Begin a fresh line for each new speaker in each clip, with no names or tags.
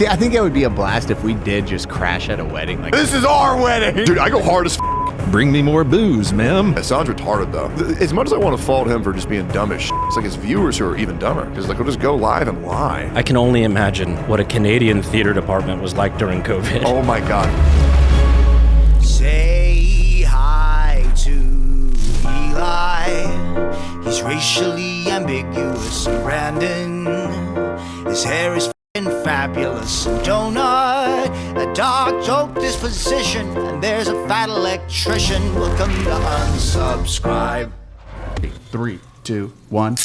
Yeah, I think it would be a blast if we did just crash at a wedding. Like,
this is our wedding! Dude, I go hard as
Bring me more booze, ma'am.
Hasan's retarded, though. As much as I want to fault him for just being dumb as it's like his viewers who are even dumber. Because, like, he'll just go live and lie.
I can only imagine what a Canadian theater department was like during COVID.
Oh, my God.
Say hi to Eli. He's racially ambiguous. And Brandon, his hair is fabulous. And Donut, a dark joke disposition. And there's a fat electrician. Welcome to Unsubscribe.
3, 2, 1.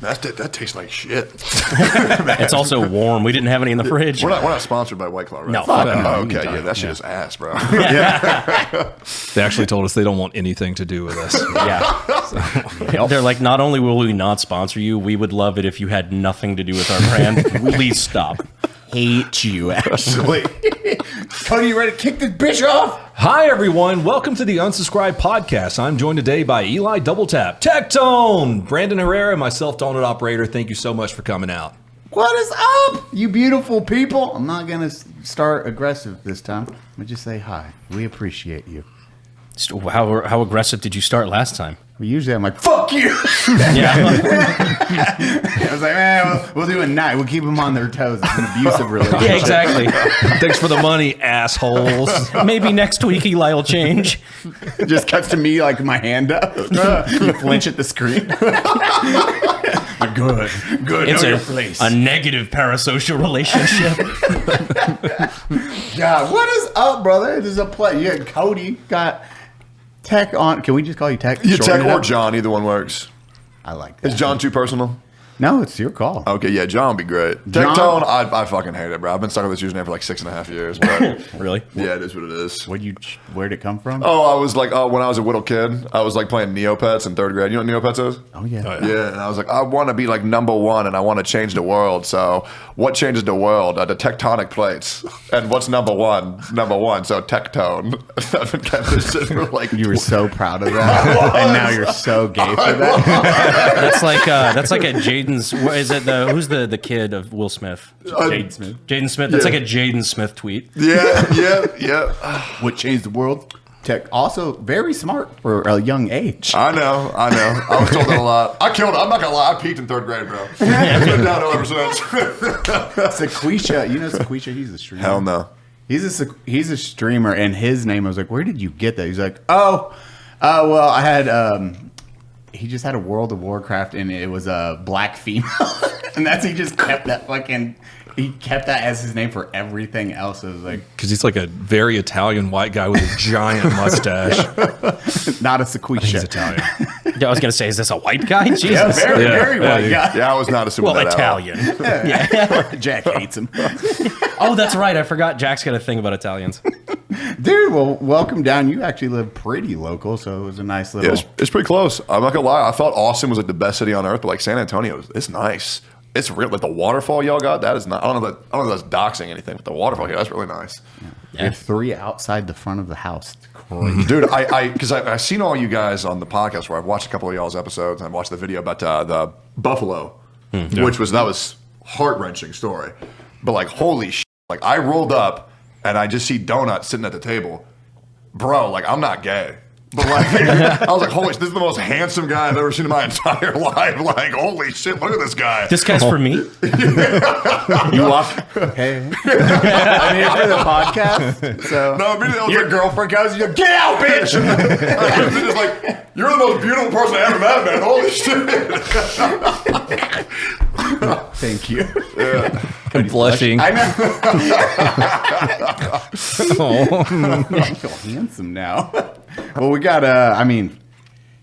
That tastes like shit.
It's also warm. We didn't have any in the fridge.
We're not sponsored by White Claw, right?
No.
Oh, okay, yeah, that shit is ass, bro.
They actually told us they don't want anything to do with us.
Yeah. They're like, not only will we not sponsor you, we would love it if you had nothing to do with our brand. Please stop.
Hate you, actually. Cody, you ready to kick this bitch off?
Hi, everyone. Welcome to the Unsubscribed Podcast. I'm joined today by Eli Doubletap, Tectone, Brandon Herrera, and myself, Donut Operator. Thank you so much for coming out.
What is up, you beautiful people? I'm not going to start aggressive this time. I'm going to just say hi. We appreciate you.
How aggressive did you start last time?
Usually I'm like, fuck you.
Yeah.
I was like, man, we'll do a night. We'll keep them on their toes. It's an abusive relationship.
Yeah, exactly.
Thanks for the money, assholes.
Maybe next week Eli will change.
It just cuts to me like my hand up. You flinch at the screen. Good.
It's a negative parasocial relationship.
Yeah, what is up, brother? This is a play. Yeah, Cody got Tech on. Can we just call you Tech?
You
Shorten
Tech
it
or
up?
John, either one works.
I like that.
Is John too personal?
No, it's your call.
Okay, yeah, John would be great.
John-
Tectone, I fucking hate it, bro. I've been stuck with this username for like 6.5 years. But
Really?
yeah, it is what it is.
Where'd it come from?
Oh, I was like, when I was a little kid, I was like playing Neopets in 3rd grade. You know what Neopets is?
Oh, yeah.
Yeah, and I was like, I want to be like #1 and I want to change the world. So what changes the world? The tectonic plates. And what's number one? #1. So Tectone. I've been kept this shit for like...
You were so proud of that. And now you're so gay for that.
That's like a Jaden's. What is it? Who's the kid of Will Smith?
Jaden Smith.
Jaden Smith. That's
Yeah.
like a Jaden Smith tweet.
Yeah.
What changed the world? Tech. Also very smart for a young age.
I know. I was told that a lot. I killed it. I'm not going to lie. I peaked in 3rd grade, bro. It's been downhill ever since.
Sequisha. You know Sequisha? He's a streamer.
Hell no.
He's a streamer, and his name, I was like, where did you get that? He's like, well, I had, he just had a World of Warcraft, and it was a black female. And he just kept that he kept that as his name for everything else. It was like,
Because he's like a very Italian white guy with a giant mustache.
not a Sequisha.
He's Italian.
Yeah, I was gonna say, is this a white guy? Jesus.
Yeah, very white guy.
Yeah, I was not assuming
Well,
that
Italian.
Yeah. Jack hates him.
Oh, that's right. I forgot. Jack's got a thing about Italians.
Dude, well, welcome down. You actually live pretty local, so it was a nice little...
Yeah, it's pretty close. I'm not going to lie. I thought Austin was like the best city on earth, but like San Antonio, it's nice. It's real. Like the waterfall y'all got, that is not... I don't know if that's doxing anything, but the waterfall, yeah, that's really nice.
We have 3 outside the front of the house. It's crazy.
Dude, because I've seen all you guys on the podcast where I've watched a couple of y'all's episodes and I've watched the video about the buffalo, that was heart-wrenching story. But like, holy shit. Like I rolled up and I just see Donut sitting at the table. Bro, like I'm not gay. But like, I was like, holy shit, this is the most handsome guy I've ever seen in my entire life. Like, holy shit, look at this guy.
This guy's for me.
You walk... Hey. I'm here for the podcast. So
No, immediately
your girlfriend goes, you go, get out, bitch!
I was just like, you're the most beautiful person I ever met, man. Holy shit.
Thank you.
Yeah.
I'm blushing.
I know.
Oh.
I feel handsome now. Well, we got,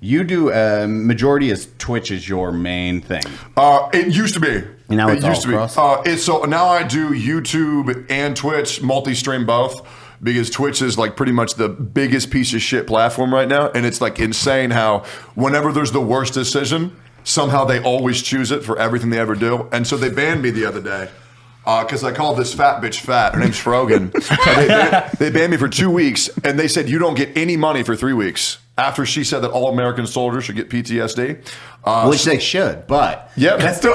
you do majority is Twitch is your main thing.
It used to be.
Now it's
it used
all
to be. So now I do YouTube and Twitch, multi-stream both, because Twitch is like pretty much the biggest piece of shit platform right now, and it's like insane how whenever there's the worst decision, somehow they always choose it for everything they ever do. And so they banned me the other day. Because I called this fat bitch fat. Her name's Frogan. They banned me for 2 weeks, and they said, you don't get any money for 3 weeks. after she said that all American soldiers should get PTSD.
Which they should, but
Yep. So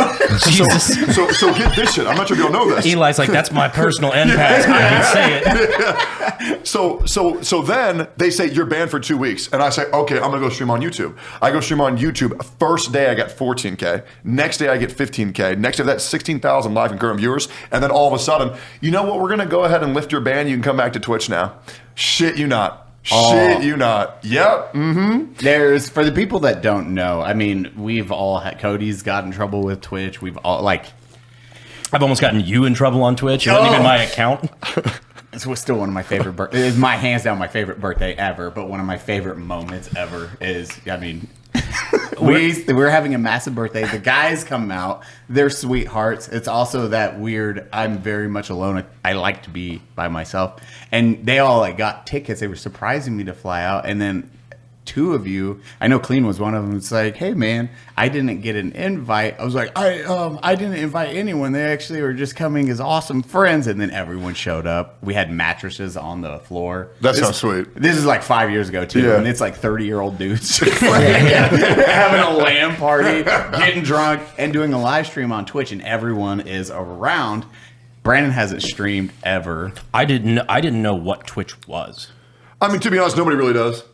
get this shit. I'm not sure if y'all know this.
Eli's like, that's my personal NPAS. I can say it.
So then they say you're banned for 2 weeks, and I say, okay, I'm gonna go stream on YouTube. I go stream on YouTube. First day I got 14K. Next day I get 15K. Next day that's 16,000 live concurrent viewers, and then all of a sudden, you know what? We're gonna go ahead and lift your ban. You can come back to Twitch now. Shit you not. Shit you not. Yep. Mm-hmm.
There's, for the people that don't know, I mean, we've all had, Cody's got in trouble with Twitch. We've all, like,
I've almost gotten you in trouble on Twitch. It wasn't even my account.
it's still one of my favorite birthdays. It's my hands down my favorite birthday ever, but one of my favorite moments ever is, I mean, we're having a massive birthday. The guys come out. They're sweethearts. It's also that weird, I'm very much alone. I like to be by myself. And they all like got tickets. They were surprising me to fly out. And then two of you, I know Clean was one of them. It's like, hey man, I didn't get an invite. I was like, I didn't invite anyone. They actually were just coming as awesome friends. And then everyone showed up. We had mattresses on the floor.
That's so sweet.
This is like 5 years ago too.
Yeah.
And it's like 30-year-old dudes having a LAN party, getting drunk, and doing a live stream on Twitch, and everyone is around. Brandon hasn't streamed ever.
I didn't know what Twitch was.
I mean, to be honest, nobody really does.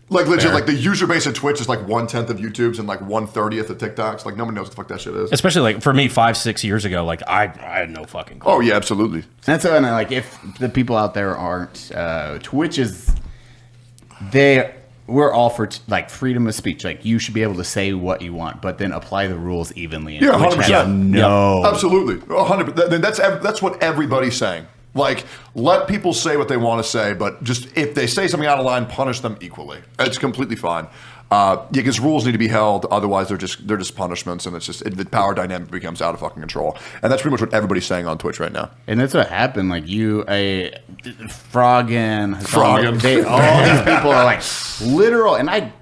Like legit,
Fair.
like the user base of Twitch is like 1/10 of YouTube's and like 1/30th of TikTok's. Like nobody knows what the fuck that shit is.
Especially like for me, 5-6 years ago, like I had no fucking clue.
Oh yeah, absolutely.
That's when like if the people out there aren't, Twitch is, we're all for like freedom of speech. Like you should be able to say what you want, but then apply the rules evenly. And
Yeah,
Twitch
100%.
has no.
Absolutely, 100%. That's what everybody's saying. Like, let people say what they want to say, but just if they say something out of line, punish them equally. It's completely fine. Yeah, because rules need to be held. Otherwise, they're just punishments, and it's just the power dynamic becomes out of fucking control. And that's pretty much what everybody's saying on Twitch right now.
And that's what happened. Like Froggen, Hasan,
Froggen.
all these people are like literal. And I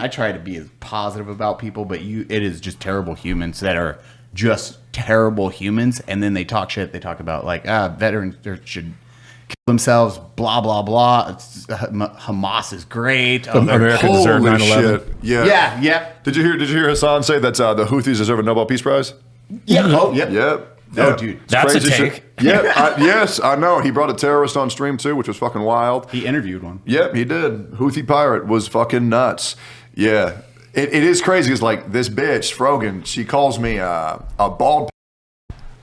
try to be as positive about people, but it is just terrible humans that are just terrible humans. And then they talk shit. They talk about like veterans should kill themselves. Blah blah blah. Hamas is great.
America deserved 9/11.
Shit. Yeah.
Yeah.
Did you hear Hasan say that the Houthis deserve a Nobel Peace Prize?
Yeah. Oh, yep.
Yep.
Oh,
Yeah.
dude.
That's a
Crazy
take.
shit. Yeah, yes, I know. He brought a terrorist on stream too, which was fucking wild.
He interviewed one.
Yep, he did. Houthi pirate was fucking nuts. Yeah, it is crazy. It's like this bitch Froggen. She calls me a bald,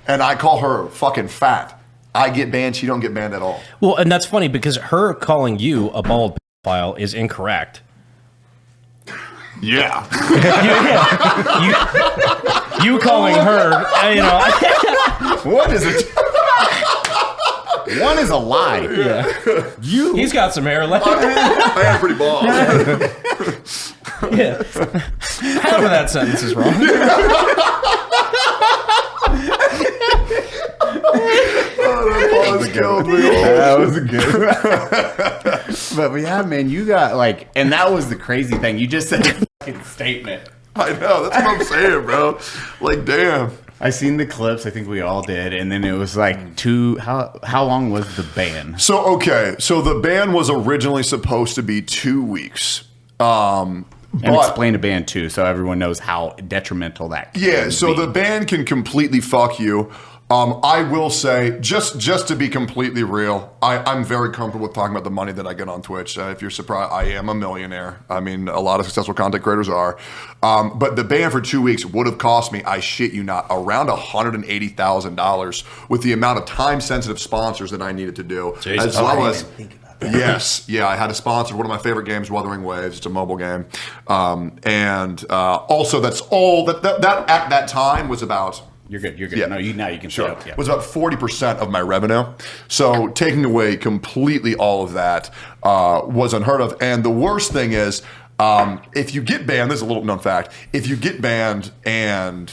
and I call her fucking fat. I get banned. She don't get banned at all.
Well, and that's funny because her calling you a bald file is incorrect.
Yeah.
You calling her, you know.
What is it? One is a lie.
Yeah. He's got some hair left.
I am pretty bald.
Yeah. Half of that sentence is wrong.
That was good. But yeah, man, you got like, and that was the crazy thing. You just said a fucking statement.
I know. That's what I'm saying, bro. Like, damn.
I seen the clips. I think we all did, and then it was like How long was the ban?
So okay, so the ban was originally supposed to be 2 weeks.
And explain a ban too, so everyone knows how detrimental that can
Yeah, so
be.
the ban can completely fuck you. I will say, just to be completely real, I'm very comfortable with talking about the money that I get on Twitch. If you're surprised, I am a millionaire. I mean, a lot of successful content creators are. But the ban for 2 weeks would have cost me, I shit you not, around $180,000 with the amount of time-sensitive sponsors that I needed to do.
Jesus.
As well as... Yes, yeah, I had a sponsor. One of my favorite games, Wuthering Waves. It's a mobile game, and also that's all that at that time was about.
You're good. You're good.
Yeah.
No, now you can
Sure.
shut up. Yeah.
Was about 40% of my revenue. So taking away completely all of that was unheard of. And the worst thing is, if you get banned, this is a little known fact. If you get banned and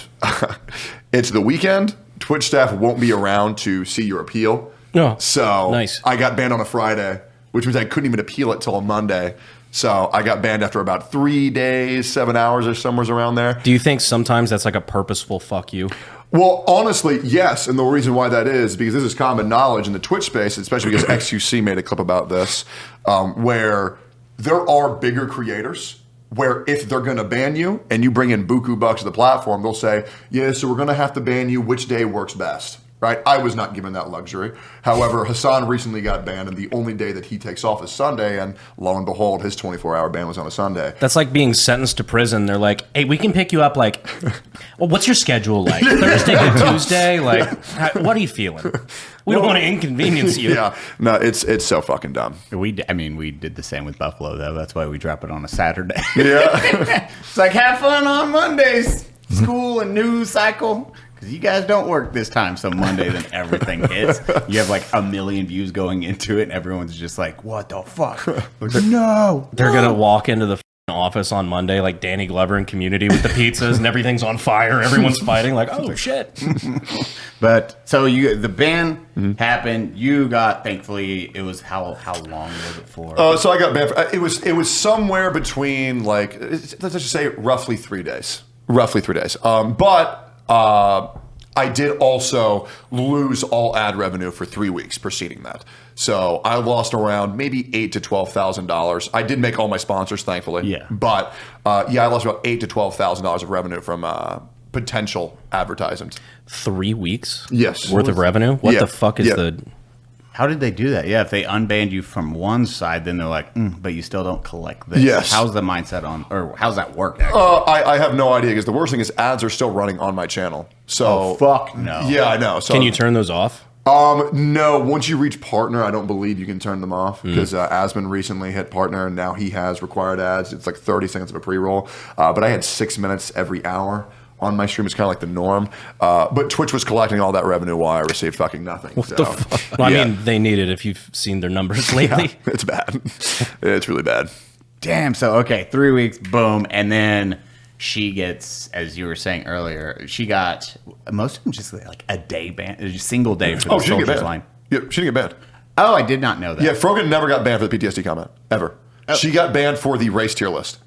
it's the weekend, Twitch staff won't be around to see your appeal.
No.
So
Nice.
I got banned on a Friday, which means I couldn't even appeal it till a Monday. So I got banned after about 3 days, 7 hours or somewhere around there.
Do you think sometimes that's like a purposeful fuck you?
Well, honestly, yes. And the reason why that is because this is common knowledge in the Twitch space, especially because XQC made a clip about this, where there are bigger creators where if they're going to ban you and you bring in buku bucks to the platform, they'll say, yeah, so we're going to have to ban you. Which day works best? Right? I was not given that luxury. However, Hasan recently got banned, and the only day that he takes off is Sunday, and lo and behold, his 24-hour ban was on a Sunday.
That's like being sentenced to prison. They're like, hey, we can pick you up, like, well, what's your schedule like? Thursday to Tuesday? Like, what are you feeling? We don't want to inconvenience you.
Yeah. No, it's so fucking dumb.
We did the same with Buffalo, though. That's why we drop it on a Saturday.
Yeah.
It's like, have fun on Mondays. School and news cycle. Because you guys don't work this time, so Monday then everything hits. You have like 1 million views going into it, and everyone's just like, what the fuck? Like, no.
They're going to walk into the office on Monday like Danny Glover in Community with the pizzas and everything's on fire. Everyone's fighting like, oh, shit.
But so the ban happened. You got, thankfully, it was how long was it for?
So I got banned. It was somewhere between like, let's just say roughly 3 days. Roughly 3 days. But I did also lose all ad revenue for 3 weeks preceding that. So I lost around maybe $8,000 to $12,000. I did make all my sponsors, thankfully.
Yeah.
But I lost about $8,000 to $12,000 of revenue from potential advertisements.
3 weeks?
Yes.
Worth of revenue? What the fuck is the...
How did they do that? Yeah, if they unbanned you from one side, then they're like, but you still don't collect this.
Yes.
How's the mindset on, or how's that work, actually?
I have no idea, because the worst thing is ads are still running on my channel. So
fuck no.
Yeah, I know. So
Can you turn those off?
No. Once you reach partner, I don't believe you can turn them off, because Asmon recently hit partner, and now he has required ads. It's like 30 seconds of a pre-roll. But I had 6 minutes every hour on my stream. Is kind of like the norm. But Twitch was collecting all that revenue while I received fucking nothing.
What the fuck? Well, I mean, they need it if you've seen their numbers lately.
Yeah, it's bad. It's really bad.
Damn. So, okay, 3 weeks, boom. And then she gets, as you were saying earlier, she got, most of them just like a day ban, a single day for the
she didn't get
soldiers
banned.
line.
Yeah, she didn't get banned.
Oh, I did not know that.
Yeah, Frogan never got banned for the PTSD comment, ever.
Oh.
She got banned for the race tier list.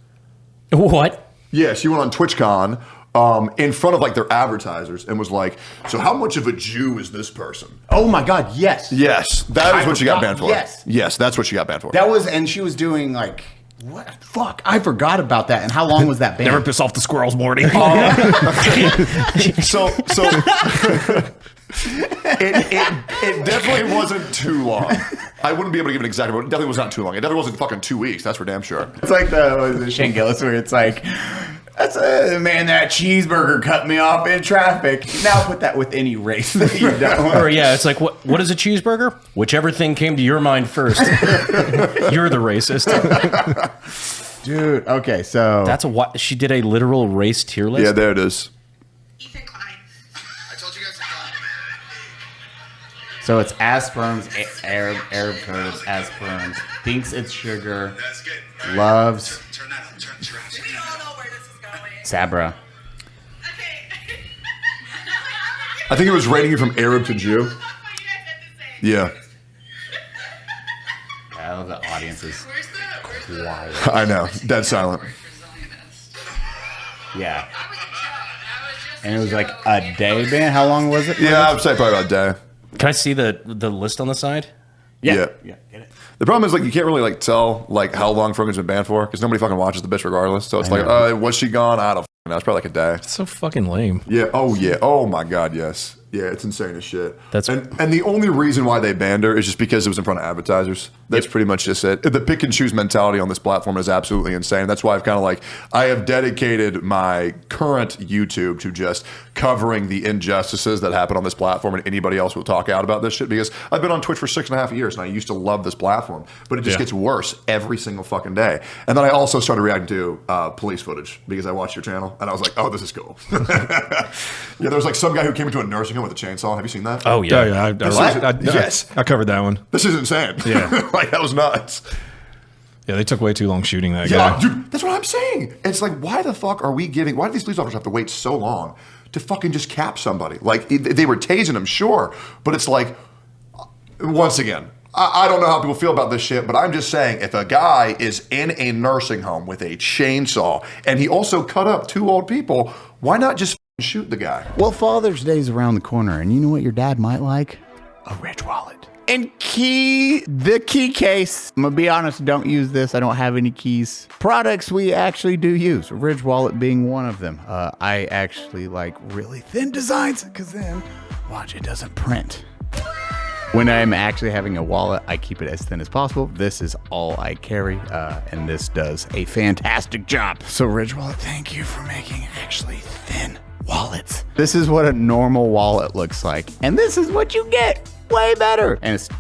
What?
Yeah, she went on TwitchCon in front of like their advertisers and was like, so how much of a Jew is this person?
Oh my God, yes.
Yes, that is what she got banned for.
Yes.
Yes, that's what she got banned for.
That was, and she was doing like, what? Fuck, I forgot about that. And how long was that ban?
Never piss off the squirrels, Morty.
So it definitely wasn't too long. I wouldn't be able to give an exact, but it definitely was not too long. It definitely wasn't fucking 2 weeks. That's for damn sure.
It's like the Shane Gillis where it's like, that's man, that cheeseburger cut me off in traffic. Now put that with any race that you don't want.
Or yeah, it's like, what is a cheeseburger? Whichever thing came to your mind first. You're the racist.
Dude, okay, so
That's what she did a literal race tier list.
Yeah, there it is.
Ethan Klein. I told you guys to come.
so it's Asperms, Arab curd, Asperms, thinks it's sugar,
That's good.
loves
Turn that up. Turn
We all know where this is going.
Sabra.
Okay.
I think it was rating you from Arab to Jew.
You guys had to say.
Yeah,
I love the audiences.
Where's the
Quiet.
I know. Dead silent.
Yeah.
I was a joke. I was just
And it was like a day ban. How long was it?
Yeah, I would say probably about a day.
Can I see the list on the side?
Yeah.
Yeah, get it.
The problem is like you can't really like tell like how long Frogan's been banned for, because nobody fucking watches the bitch regardless. So it's like, was she gone? I don't know. It's probably like a day.
It's so fucking lame.
Yeah. Oh yeah. Oh my God. Yes. Yeah. It's insane as shit.
That's-
and the only reason why they banned her is just because it was in front of advertisers. That's pretty much just it. The pick and choose mentality on this platform is absolutely insane. That's why I've kind of like I have dedicated my current YouTube to just covering the injustices that happen on this platform, and anybody else will talk out about this shit, because I've been on Twitch for 6.5 years and I used to love this platform, but it just gets worse every single fucking day. And then I also started reacting to police footage because I watched your channel and I was like, oh, this is cool. Yeah, there was like some guy who came into a nursing home with a chainsaw. Have you seen that?
Oh yeah.
Yeah,
Yes.
I covered that one.
This is insane.
Yeah.
Like that was nuts.
Yeah, they took way too long shooting that
Yeah,
guy.
dude, that's what I'm saying. It's like, why the fuck are we giving? Why do these police officers have to wait so long to fucking just cap somebody? Like they were tasing him, sure, but it's like, once again, I don't know how people feel about this shit, but I'm just saying, if a guy is in a nursing home with a chainsaw and he also cut up 2 old people, why not just shoot the guy?
Well, Father's Day's around the corner, and you know what your dad might like? A rich wallet. And the key case. I'm gonna be honest, don't use this. I don't have any keys. Products we actually do use, Ridge Wallet being one of them. I actually like really thin designs because then, watch, it doesn't print. When I'm actually having a wallet, I keep it as thin as possible. This is all I carry, and this does a fantastic job. So Ridge Wallet, thank you for making actually thin wallets. This is what a normal wallet looks like, and this is what you get. Way better. And it's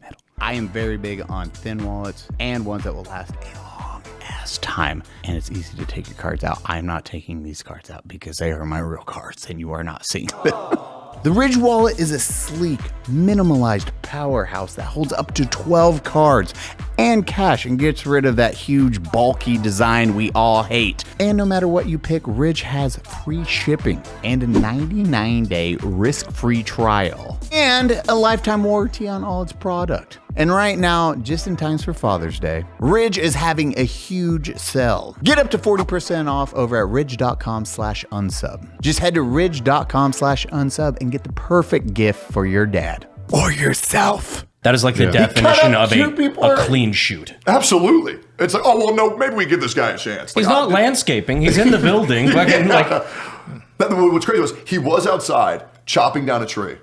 metal. I am very big on thin wallets and ones that will last a long ass time. And it's easy to take your cards out. I'm not taking these cards out because they are my real cards and you are not seeing them. The Ridge Wallet is a sleek, minimalized powerhouse that holds up to 12 cards and cash and gets rid of that huge, bulky design we all hate. And no matter what you pick, Ridge has free shipping and a 99-day risk-free trial and a lifetime warranty on all its product. And right now, just in times for Father's Day, Ridge is having a huge sale. Get up to 40% off over at ridge.com/unsub. Just head to ridge.com/unsub and get the perfect gift for your dad or yourself.
That is like the definition of a clean shoot.
Absolutely. It's like, oh, well, no, maybe we give this guy a chance. Like,
He's not landscaping. He's in the building.
What's crazy was he was outside chopping down a tree.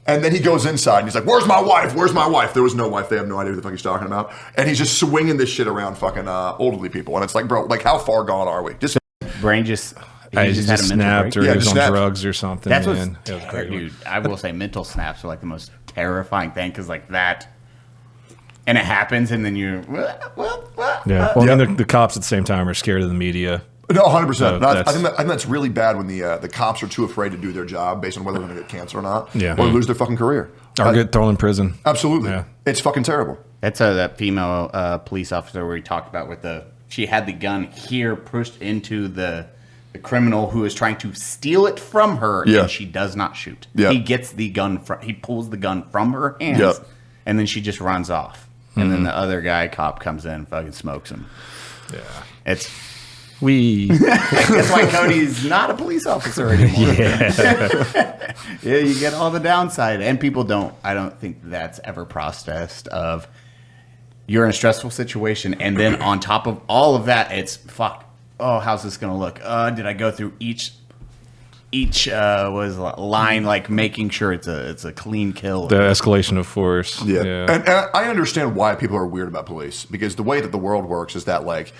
And then he goes inside and he's like, where's my wife? Where's my wife? There was no wife. They have no idea what the fuck he's talking about. And he's just swinging this shit around fucking elderly people. And it's like, bro, like how far gone are we? Just
brain just...
He just snapped or he was on drugs or something.
That's what's
man. It was great.
Dude, I will say mental snaps are like the most terrifying thing because like that... And it happens and then you're...
Yeah. Well, then the cops at the same time are scared of the media.
No, 100%.
So
I think that's really bad when the cops are too afraid to do their job based on whether they're going to get cancer or not, or lose their fucking career.
Or get thrown in prison.
Absolutely.
Yeah.
It's fucking terrible.
That's that female police officer we talked about with she had the gun here pushed into the criminal who is trying to steal it from her, and she does not shoot.
Yeah.
He gets the gun, he pulls the gun from her hands, and then she just runs off. And then the other cop comes in and fucking smokes him.
Yeah.
That's why Cody's not a police officer anymore. Yeah. Yeah, you get all the downside. And people I don't think that's ever processed of you're in a stressful situation. And then on top of all of that, it's fuck. Oh, how's this going to look? Did I go through each line, like making sure it's a clean kill?
The escalation of force.
Yeah. And I understand why people are weird about police because the way that the world works is that like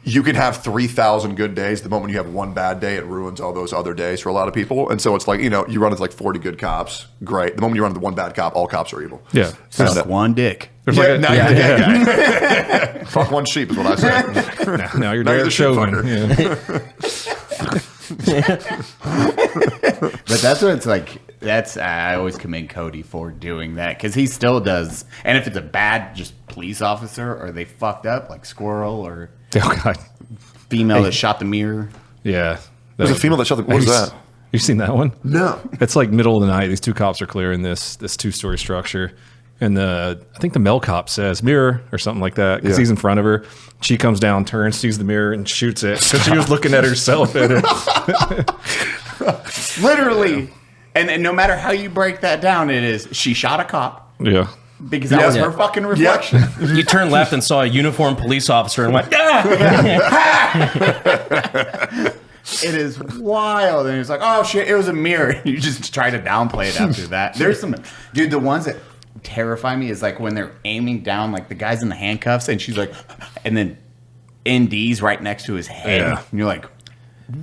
you can have 3,000 good days. The moment you have one bad day, it ruins all those other days for a lot of people. And so it's like, you run into like 40 good cops. Great. The moment you run into one bad cop, all cops are evil.
Yeah.
Suck one dick.
There's like
now you're the gay guy. Fuck one sheep is what I say.
now you're Derek Chauvin.
But that's what it's like. I always commend Cody for doing that because he still does. And if it's a bad just police officer or they fucked up like Squirrel or female that shot the mirror.
Yeah.
There's a female that shot the... What is that?
You seen that one?
No.
It's like middle of the night. These two cops are clearing this two-story structure. And I think the male cop says mirror or something like that because he's in front of her. She comes down, turns, sees the mirror, and shoots it because she was looking at herself in it.
Literally. And no matter how you break that down, she shot a cop.
Yeah.
Because that was her fucking reflection.
Yeah. You turned left and saw a uniformed police officer and went,
It is wild. And it's like, oh shit, it was a mirror. You just try to downplay it after that. There's some, dude, the ones that terrify me is like when they're aiming down, like the guy's in the handcuffs and she's like, and then ND's right next to his head.
Yeah.
And you're like,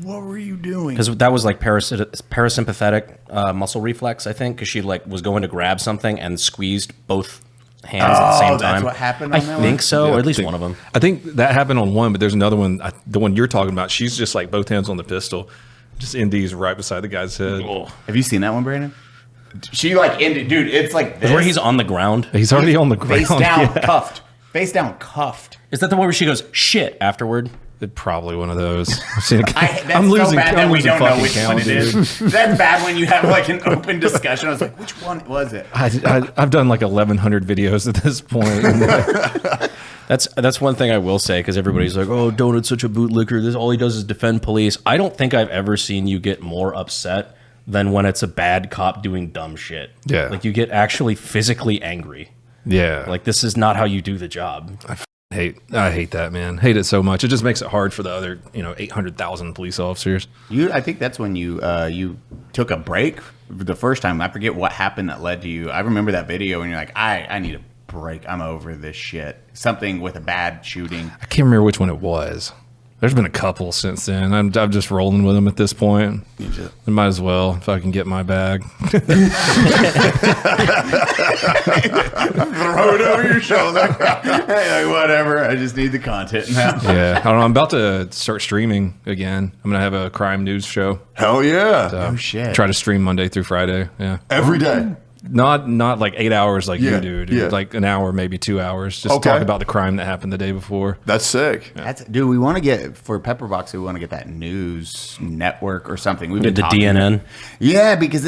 what were you doing?
because that was like parasympathetic muscle reflex, I think, because she like was going to grab something and squeezed both hands at the same time.
That's what happened on
I
that
think
one?
so, or at least one of them.
I think that happened on one, but there's another one. The one you're talking about, she's just like both hands on the pistol. Just ND's right beside the guy's head.
Oh.
Have you seen that one, Brandon? She like ended, dude. It's like this.
Where he's on the ground.
He's already on the ground.
Face down,
Yeah.
cuffed. Face down, cuffed.
Is that the one where she goes shit afterward?
Probably one of those. I've seen
That's
I'm losing.
so bad that
I'm
we
losing
don't know
fucking
which
count,
one it
dude.
is. That's bad when you have like an open discussion. I was like, which one was it?
I've done like 1,100 videos at this point.
That's one thing I will say because everybody's like, "Oh, Donut's such a bootlicker. This all he does is defend police." I don't think I've ever seen you get more upset than when it's a bad cop doing dumb shit.
Yeah.
Like, you get actually physically angry.
Yeah.
Like, this is not how you do the job.
I hate that, man. Hate it so much. It just makes it hard for the other, 800,000 police officers.
I think that's when you took a break the first time. I forget what happened that led to you. I remember that video and you're like, I need a break. I'm over this shit. Something with a bad shooting.
I can't remember which one it was. There's been a couple since then. I'm just rolling with them at this point. I might as well if I can get my bag.
Throw it over your shoulder. Hey, like, whatever. I just need the content now.
Yeah, I don't know. I'm about to start streaming again. I'm gonna have a crime news show.
Hell yeah.
So
Oh, shit.
Try to stream Monday through Friday. Yeah,
Every day.
not like 8 hours like
Yeah,
you do, dude.
yeah.
Like an hour, maybe 2 hours. Just
Okay.
talk about the crime that happened the day before.
That's sick.
Dude, we want to get, for Pepperbox, we want to get that news network or something. We've been
The
talking-
DNN.
Yeah, because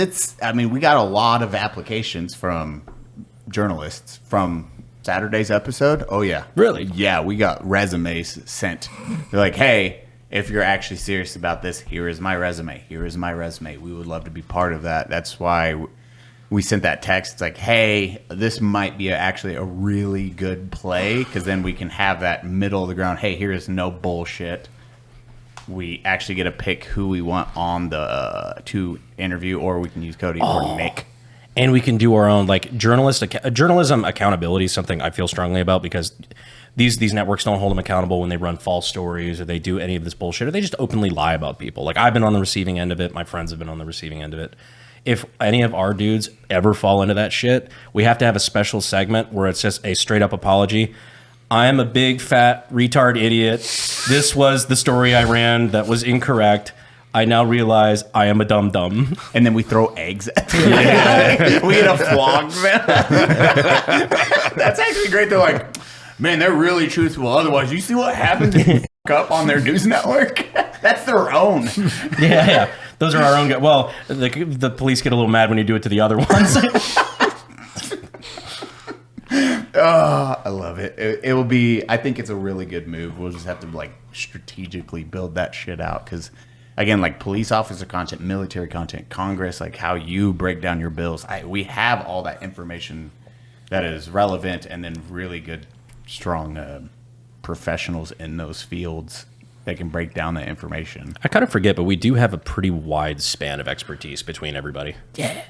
we got a lot of applications from journalists from Saturday's episode. Oh, yeah.
Really?
Yeah, we got resumes sent. They're like, hey, if you're actually serious about this, here is my resume. Here is my resume. We would love to be part of that. That's why we sent that text. It's like, hey, this might be actually a really good play, because then we can have that middle of the ground. Hey, here is no bullshit. We actually get to pick who we want on the to interview, or we can use Cody or Nick.
And we can do our own, like, journalism accountability is something I feel strongly about, because these networks don't hold them accountable when they run false stories or they do any of this bullshit, or they just openly lie about people. Like, I've been on the receiving end of it. My friends have been on the receiving end of it. If any of our dudes ever fall into that shit, we have to have a special segment where it's just a straight up apology. I am a big fat retard idiot. This was the story I ran that was incorrect. I now realize I am a dum dum.
And then we throw eggs at them. We get a flog them. That's actually great. They're like, man, they're really truthful. Otherwise, you see what happens if you fuck up on their news network? That's their own.
Yeah. Those are our own guys. Well, the police get a little mad when you do it to the other ones.
I love it. It will be, I think it's a really good move. We'll just have to like strategically build that shit out. Because again, like police officer content, military content, Congress, like how you break down your bills. We have all that information that is relevant, and then really good, strong professionals in those fields that can break down that information.
I kind of forget, but we do have a pretty wide span of expertise between everybody.
Yeah.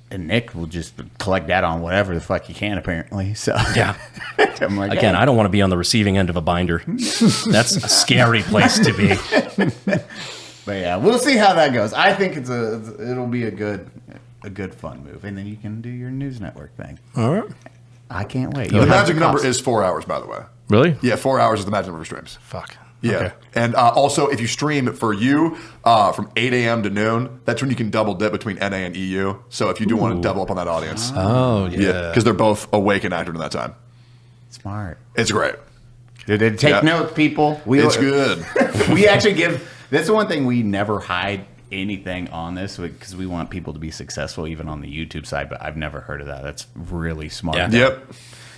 And Nick will just collect data on whatever the fuck he can, apparently. So
Yeah.
I'm like,
Again,
hey.
I don't want to be on the receiving end of a binder. That's a scary place to be.
But yeah, we'll see how that goes. I think it'll be a good fun move, and then you can do your news network thing.
All right.
I can't wait.
The magic number is 4 hours, by the way.
Really?
Yeah, 4 hours is the magic number for streams.
Fuck.
Yeah.
Okay.
And also, if you stream for you from 8 a.m. to noon, that's when you can double dip between NA and EU. So if you do want to double up on that audience.
Oh, yeah.
Because they're both awake and active during that time.
Smart.
It's great.
Dude, take notes, people.
It's good.
We actually give. That's the one thing we never hide anything on this, because we want people to be successful, even on the YouTube side. But I've never heard of that. That's really smart.
Yeah.
Yep.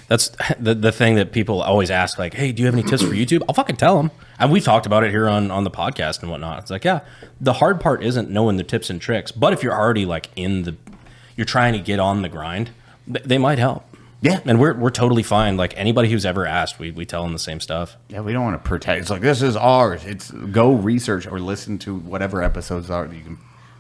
That's the thing that people always ask, like, hey, do you have any tips for YouTube? I'll fucking tell them. And we've talked about it here on the podcast and whatnot. It's like, yeah, the hard part isn't knowing the tips and tricks. But if you're already like you're trying to get on the grind, they might help.
Yeah.
And we're totally fine. Like anybody who's ever asked, we tell them the same stuff.
Yeah, we don't want to protect. It's like, this is ours. It's go research or listen to whatever episodes are.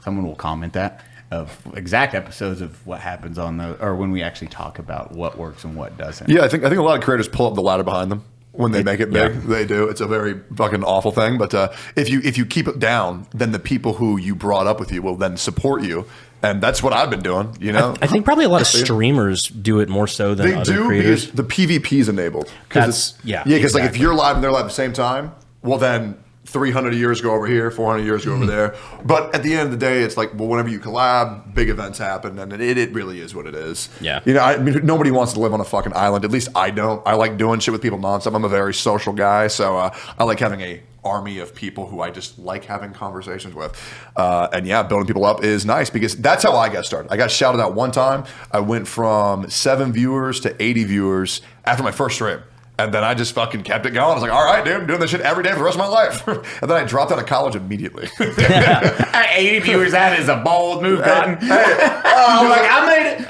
Someone will comment that of exact episodes of what happens on or when we actually talk about what works and what doesn't.
Yeah, I think a lot of creators pull up the ladder behind them when they make it big. Yeah. They do. It's a very fucking awful thing. But if you keep it down, then the people who you brought up with you will then support you. And that's what I've been doing, you know?
I think probably a lot of streamers do it more so than other creators.
Because the PvP is enabled. Because
exactly.
like if you're live and they're live at the same time, well then 300 years go over here, 400 years go over there. But at the end of the day, it's like, well, whenever you collab, big events happen, and it really is what it is.
Yeah.
You know, I mean, nobody wants to live on a fucking island. At least I don't. I like doing shit with people nonstop. I'm a very social guy, so I like having a army of people who I just like having conversations with. And yeah, building people up is nice, because that's how I got started. I got shouted out one time. I went from 7 viewers to 80 viewers after my first stream. And then I just fucking kept it going. I was like, all right, dude, I'm doing this shit every day for the rest of my life. And then I dropped out of college immediately.
80 viewers, that is a bold move, Cotton.
Hey,
I made it.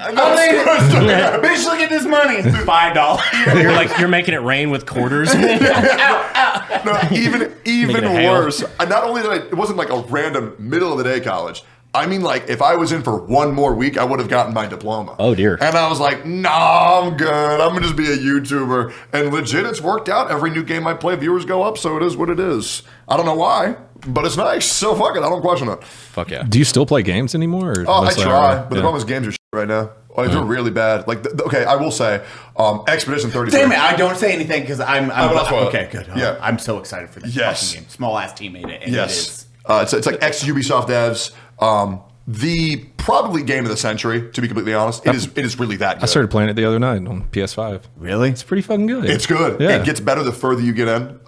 Bitch, look at this money. $5.
You're making it rain with quarters.
no, even
Making it hail.
worse. Not only did it wasn't like a random middle of the day college. I mean, like, if I was in for one more week, I would have gotten my diploma.
Oh, dear.
And I was like, nah, I'm good. I'm going to just be a YouTuber. And legit, it's worked out. Every new game I play, viewers go up, so it is what it is. I don't know why, but it's nice. So fuck it. I don't question it.
Fuck yeah.
Do you still play games anymore? Or
Oh, I
mostly
try.
online?
But the problem is games are shit right now. Like, they're really bad. Like, okay, I will say, Expedition 33.
Damn it, I don't say anything because I'm okay, good.
Yeah.
I'm so excited for this
Yes.
fucking game. Small ass team made it. And
Yes. It's like ex-Ubisoft devs. The probably game of the century, to be completely honest. It is really that good.
I started playing it the other night on PS5.
Really?
It's pretty fucking good.
It's good.
Yeah.
It gets better the further you get in.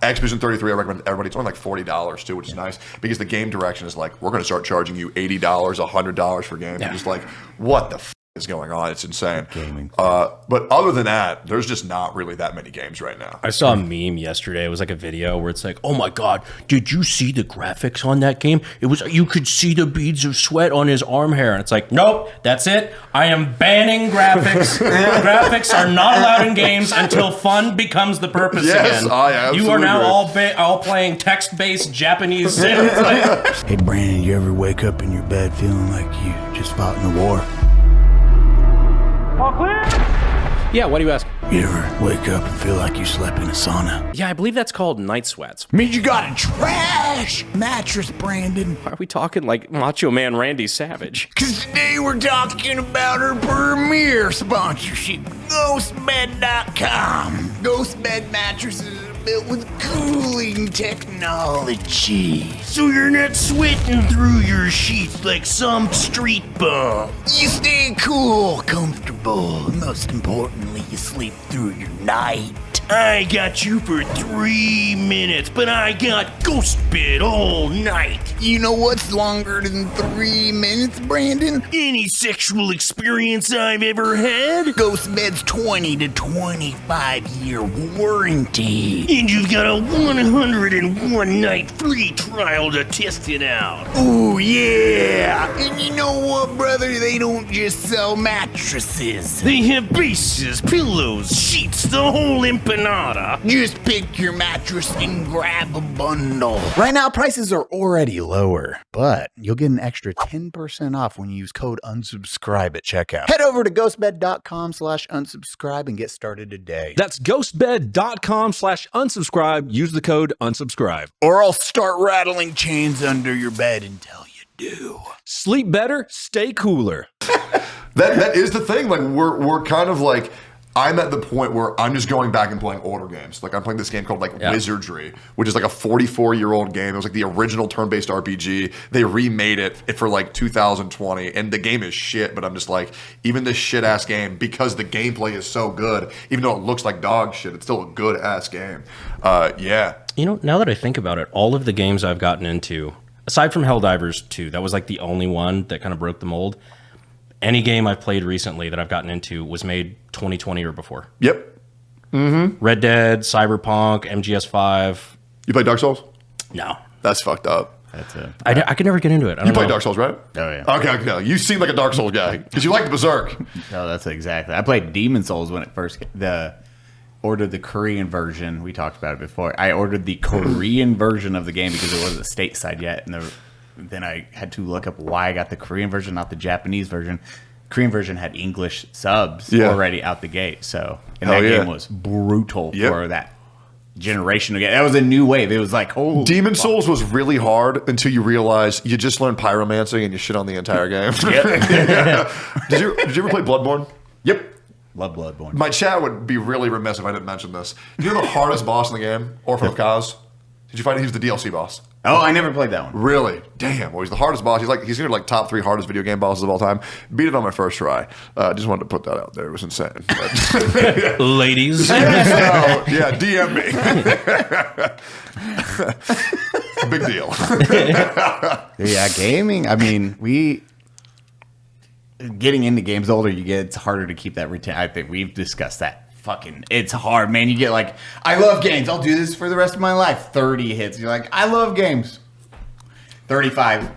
Expedition 33, I recommend everybody. It's only like $40 too, which is nice because the game direction is like, we're going to start charging you $80, $100 for games. You're just like, what the f is going on? It's insane.
Gaming.
But other than that, there's just not really that many games right now.
I saw a meme yesterday. It was like a video where it's like, "Oh my god, did you see the graphics on that game? It was you could see the beads of sweat on his arm hair." And it's like, "Nope, that's it. I am banning graphics. Graphics are not allowed in games until fun becomes the purpose
Yes,
again."
I absolutely
You are now
agree.
all playing text-based Japanese sims.
Hey, Brandon, you ever wake up in your bed feeling like you just fought in a war?
Yeah, why do you ask?
You ever wake up and feel like you slept in a sauna?
Yeah, I believe that's called night sweats.
Means you got a trash mattress, Brandon.
Why are we talking like Macho Man Randy Savage?
Cause today we're talking about our premier sponsorship, GHOSTBED.com. GHOSTBED mattresses are built with cooling technology, so you're not sweating through your sheets like some street bum. You stay cool, comfortable, and most importantly, you sleep through your night. I got you for 3 minutes, but I got GHOSTBED all night. You know what's longer than 3 minutes, Brandon? Any sexual experience I've ever had? GHOSTBED's 20 to 25 year warranty. And you've got a 101 night free trial to test it out. Ooh, yeah. And you know what, brother? They don't just sell mattresses. They have bases, pillows, sheets, the whole empanada. Just pick your mattress and grab a bundle.
Right now, prices are already lower, but you'll get an extra 10% off when you use code UNSUBSCRIBE at checkout. Head over to ghostbed.com/unsubscribe and get started today.
That's ghostbed.com/unsubscribe. Use the code unsubscribe.
Or I'll start rattling chains under your bed until you do.
Sleep better, stay cooler.
That is the thing. Like we're kind of like, I'm at the point where I'm just going back and playing older games. Like I'm playing this game called Wizardry, which is like a 44-year-old game. It was like the original turn-based RPG. They remade it for like 2020, and the game is shit. But I'm just like, even this shit-ass game, because the gameplay is so good, even though it looks like dog shit, it's still a good-ass game. Yeah.
You know, now that I think about it, all of the games I've gotten into, aside from Helldivers 2, that was like the only one that kind of broke the mold. Any game I've played recently that I've gotten into was made 2020 or before.
Yep.
Red Dead, Cyberpunk, MGS5.
You play Dark Souls?
No.
That's fucked up.
That's it.
I could never get into it. I
You
don't
play
know.
Dark Souls, right?
Oh, yeah.
Okay, no. You seem like a Dark Souls guy because you like the Berserk.
No, that's exactly. I played Demon Souls when it first ordered the Korean version. We talked about it before. I ordered the Korean version of the game because it wasn't stateside yet, and then I had to look up why I got the Korean version, not the Japanese version. Korean version had English subs already out the gate, so and
Hell
that
yeah.
game was brutal
Yep.
for that generation again. That was a new wave. It was like, oh,
Demon Souls was really hard until you realize you just learned pyromancy and you shit on the entire game. Yeah. Did you ever play Bloodborne?
Yep, love Bloodborne.
My chat would be really remiss if I didn't mention this. You know the hardest boss in the game, Orphan of Kaz? Did you find he was the DLC boss?
Oh, I never played that one.
Really? Damn. Well, he's the hardest boss. He's considered like top 3 hardest video game bosses of all time. Beat it on my first try. Just wanted to put that out there. It was insane. But-
Ladies.
So, yeah, DM me. Big deal.
Yeah, gaming. I mean, getting into games the older you get, it's harder to keep that routine. I think we've discussed that it's hard, man. You get like, I love games. I'll do this for the rest of my life. 30 hits. You're like, I love games. 35.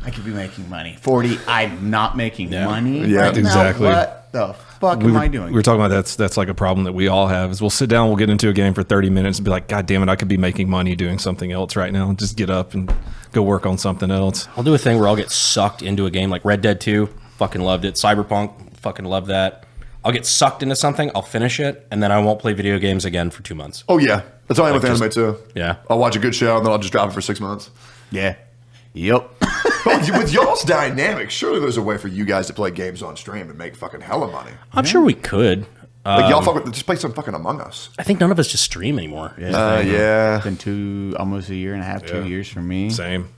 I could be making money. 40. I'm not making money.
Yeah,
right
exactly.
Now. What the fuck am I doing?
We were talking about that's like a problem that we all have. Is we'll sit down, we'll get into a game for 30 minutes and be like, God damn it, I could be making money doing something else right now. Just get up and go work on something else.
I'll do a thing where I'll get sucked into a game like Red Dead 2. Fucking loved it. Cyberpunk. Fucking love that. I'll get sucked into something. I'll finish it, and then I won't play video games again for 2 months.
Oh yeah, that's all I am with anime too.
Yeah.
I'll watch a good show and then I'll just drop it for 6 months.
Yeah. Yep.
But with y'all's dynamic, surely there's a way for you guys to play games on stream and make fucking hella money.
I'm sure we could.
Like y'all just play some fucking Among Us.
I think none of us just stream anymore.
Yeah.
It's been almost a year and a half, 2 years for me.
Same.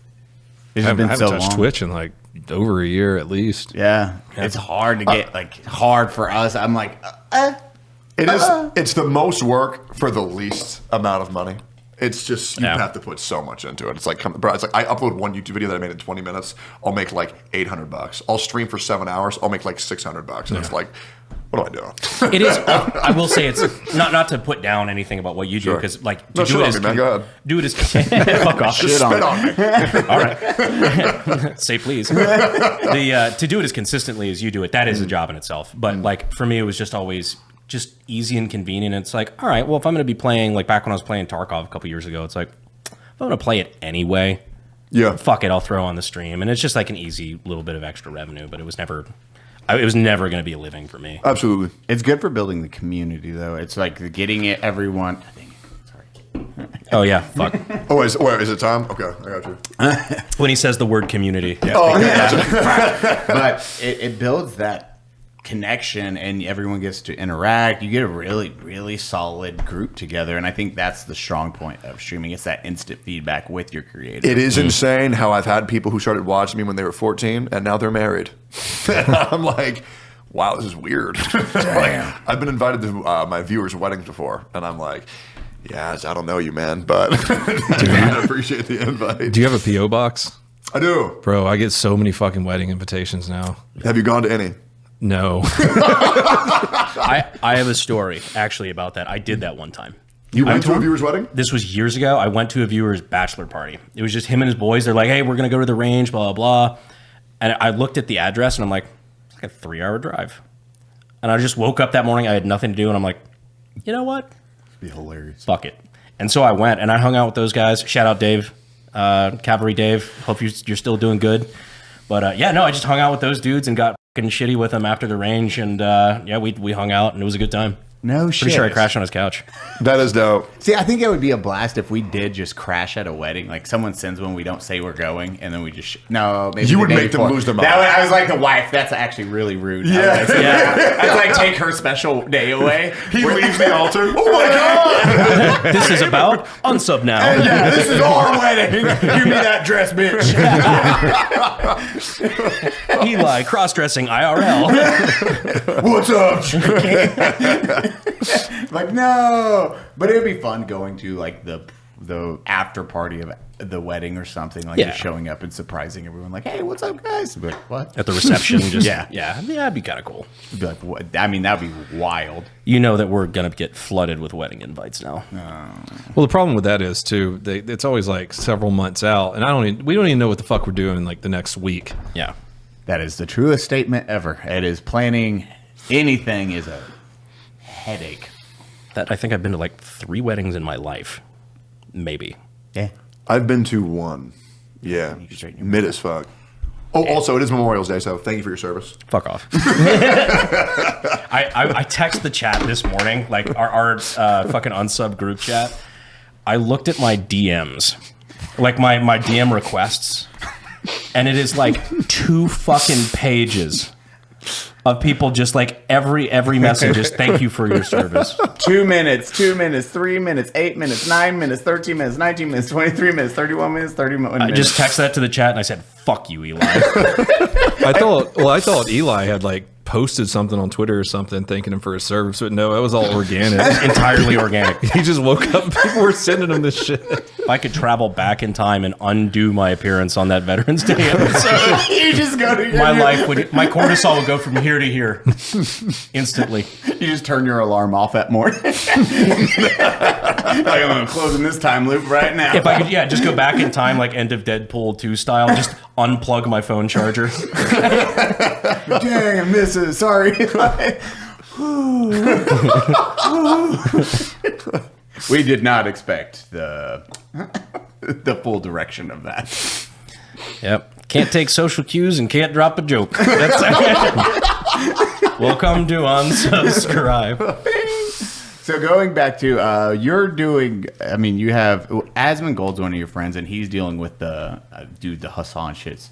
It's
I
just been
haven't
so
touched
long.
Twitch in like over a year at least.
Yeah. It's hard to get, hard for us. I'm like,
It is. It's the most work for the least amount of money. It's just you have to put so much into it. It's like, bro, it's like I upload one YouTube video that I made in 20 minutes. I'll make like $800. I'll stream for 7 hours. I'll make like $600. And it's like, what am I doing?
It is. I will say it's not to put down anything about what you do because like to do it as
man. Go ahead.
do it as fuck off.
Just spit on me.
All right. Say please. To do it as consistently as you do it, that is a job in itself. But like for me, it was just always just easy and convenient. It's like, all right, well, if I'm going to be playing, like back when I was playing Tarkov a couple years ago, it's like, if I'm going to play it anyway,
Yeah.
fuck it, I'll throw on the stream. And it's just like an easy little bit of extra revenue, but it was never going to be a living for me.
Absolutely.
it's good for building the community, though. It's like getting it, everyone.
Oh, yeah, fuck.
Oh, is it time? Okay, I got you.
When he says the word community.
Oh, yeah.
But it builds that connection and everyone gets to interact. You get a really, really solid group together. And I think that's the strong point of streaming. It's that instant feedback with your creator.
It is insane how I've had people who started watching me when they were 14 and now they're married. I'm like, wow, this is weird. Like, I've been invited to my viewers' weddings before, and I'm like, yeah, I don't know you, man, but I appreciate the invite.
Do you have a PO box?
I do.
Bro, I get so many fucking wedding invitations now.
Have you gone to any?
No.
I have a story actually about that. I did that one time.
You went to a viewer's wedding?
This was years ago. I went to a viewer's bachelor party. It was just him and his boys. They're like, hey, we're going to go to the range, blah, blah, blah. And I looked at the address and I'm like, it's like a 3-hour drive. And I just woke up that morning. I had nothing to do. And I'm like, you know what?
It'd be hilarious.
Fuck it. And so I went and I hung out with those guys. Shout out Dave, Cavalry Dave. Hope you're still doing good. But I just hung out with those dudes and got fucking shitty with them after the range. And we hung out and it was a good time.
No shit.
Pretty sure I crashed on his couch.
That is dope.
See, I think it would be a blast if we did just crash at a wedding. Like someone sends one, we don't say we're going, and then we just no. Maybe
You
the
would
day
make them
before.
lose their
That
mind.
way, I was like the wife. That's actually really rude.
Yeah.
I'd like take her special day away.
He leaves the altar. Oh my God!
This is about unsub now.
Yeah, this is our wedding. Give me that dress, bitch.
Eli cross-dressing IRL.
What's up? Like no, but it would be fun going to like the after party of the wedding or something, like just showing up and surprising everyone, like, hey, what's up, guys? Be like, what?
At the reception, just
Yeah.
that'd be kind of cool.
Be like, what? I mean, that'd be wild.
You know that we're gonna get flooded with wedding invites now.
Well, the problem with that is too, it's always like several months out, and we don't even know what the fuck we're doing in like the next week.
Yeah,
That is the truest statement ever. It is planning anything is a headache.
that I think I've been to like 3 weddings in my life, maybe.
Yeah.
I've been to one. Yeah. Mid as fuck. Oh, also, it is Memorial Day, so thank you for your service.
Fuck off. I text the chat this morning, like our fucking unsub group chat. I looked at my DMs, like my DM requests, and it is like 2 fucking pages of people just like every message is thank you for your service.
2 minutes, 2 minutes, 3 minutes, 8 minutes, 9 minutes, 13 minutes, 19 minutes, 23 minutes, 31 minutes, 31 minutes.
I just texted that to the chat and I said, fuck you, Eli.
I thought Eli had like posted something on Twitter or something, thanking him for his service. But no, that was all organic.
Entirely organic.
He just woke up. People were sending him this shit.
If I could travel back in time and undo my appearance on that Veterans Day episode,
You just go to
my cortisol would go from here to here instantly.
You just turn your alarm off at morning. Like, I'm gonna close in this time loop right now.
If I could, just go back in time, like end of Deadpool 2 style, just unplug my phone charger.
Dang, I miss it. Sorry. We did not expect the full direction of that.
Yep. Can't take social cues and can't drop a joke. That's Welcome to Unsubscribe.
So going back to you're doing. I mean, you have Asmongold's one of your friends, and he's dealing with the the Hasan shit's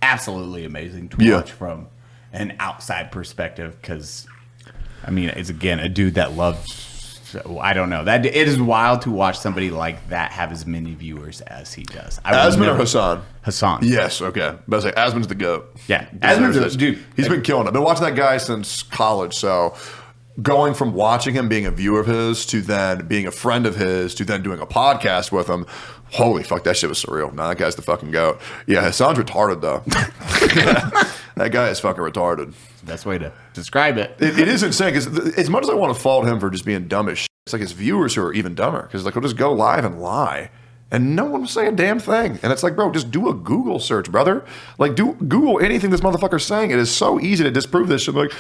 absolutely amazing to watch from an outside perspective because, I mean, it's again a dude that loves. I don't know that it is wild to watch somebody like that have as many viewers as he does.
Asmon or Hasan?
Hasan.
Yes, okay. But I was like, Asmon's the GOAT.
Yeah, Asmon's a dude.
He's been killing it. I've been watching that guy since college, so going from watching him being a viewer of his to then being a friend of his to then doing a podcast with him, holy fuck, that shit was surreal. Nah, that guy's the fucking GOAT. Yeah, Hasan's retarded, though. That guy is fucking retarded.
Best way to describe it.
It is insane, because as much as I want to fault him for just being dumb as shit, it's like his viewers who are even dumber, because like he'll just go live and lie. And no one will say a damn thing. And it's like, bro, just do a Google search, brother. Like, do Google anything this motherfucker's saying. It is so easy to disprove this shit. Like,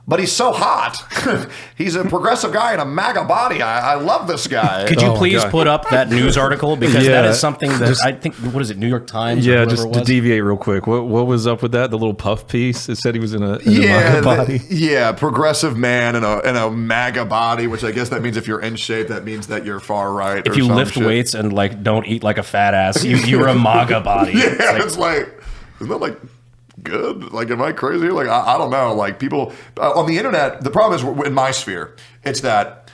but he's so hot. He's a progressive guy in a MAGA body. I love this guy.
Could you please put up that news article? Because that is something that I think, what is it, New York Times?
Yeah,
or
just to deviate real quick. What was up with that? The little puff piece? It said he was in a MAGA body.
Yeah, progressive man in a MAGA body, which I guess that means if you're in shape, that means that you're far right.
If you lift weights and like don't eat like a fat ass, you're a MAGA body.
Yeah, it's like isn't that like good? Like, am I crazy? Like, I don't know. Like, people on the internet, the problem is in my sphere, it's that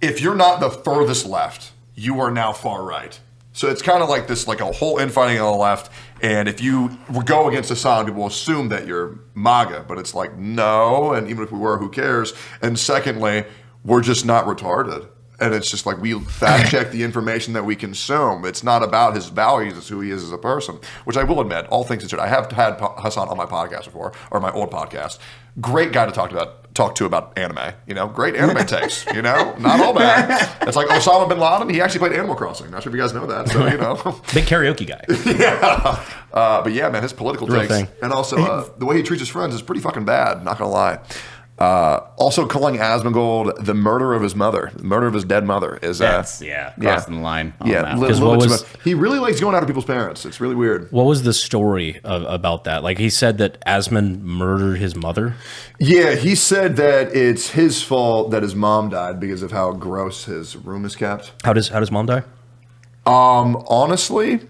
if you're not the furthest left, you are now far right. So it's kind of like this, like a whole infighting on the left. And if you go against Hasan, people will assume that you're MAGA, but it's like, no. And even if we were, who cares? And secondly, we're just not retarded. And it's just like we fact check the information that we consume. It's not about his values, it's who he is as a person, which I will admit, all things considered. I have had Hasan on my podcast before, or my old podcast. Great guy to talk to about anime. You know, great anime takes. You know, not all bad. It's like Osama bin Laden. He actually played Animal Crossing. Not sure if you guys know that. So, you know,
big karaoke guy.
Yeah, but yeah, man, his political
Real
takes
thing.
and also the way he treats his friends is pretty fucking bad. Not gonna lie. Also calling Asmongold the murder of his mother, the murder of his dead mother is
crossing the line.
He really likes going after people's parents. It's really weird.
What was the story about that? Like, he said that Asmon murdered his mother.
Yeah, he said that it's his fault that his mom died because of how gross his room is kept.
How does mom die?
Honestly,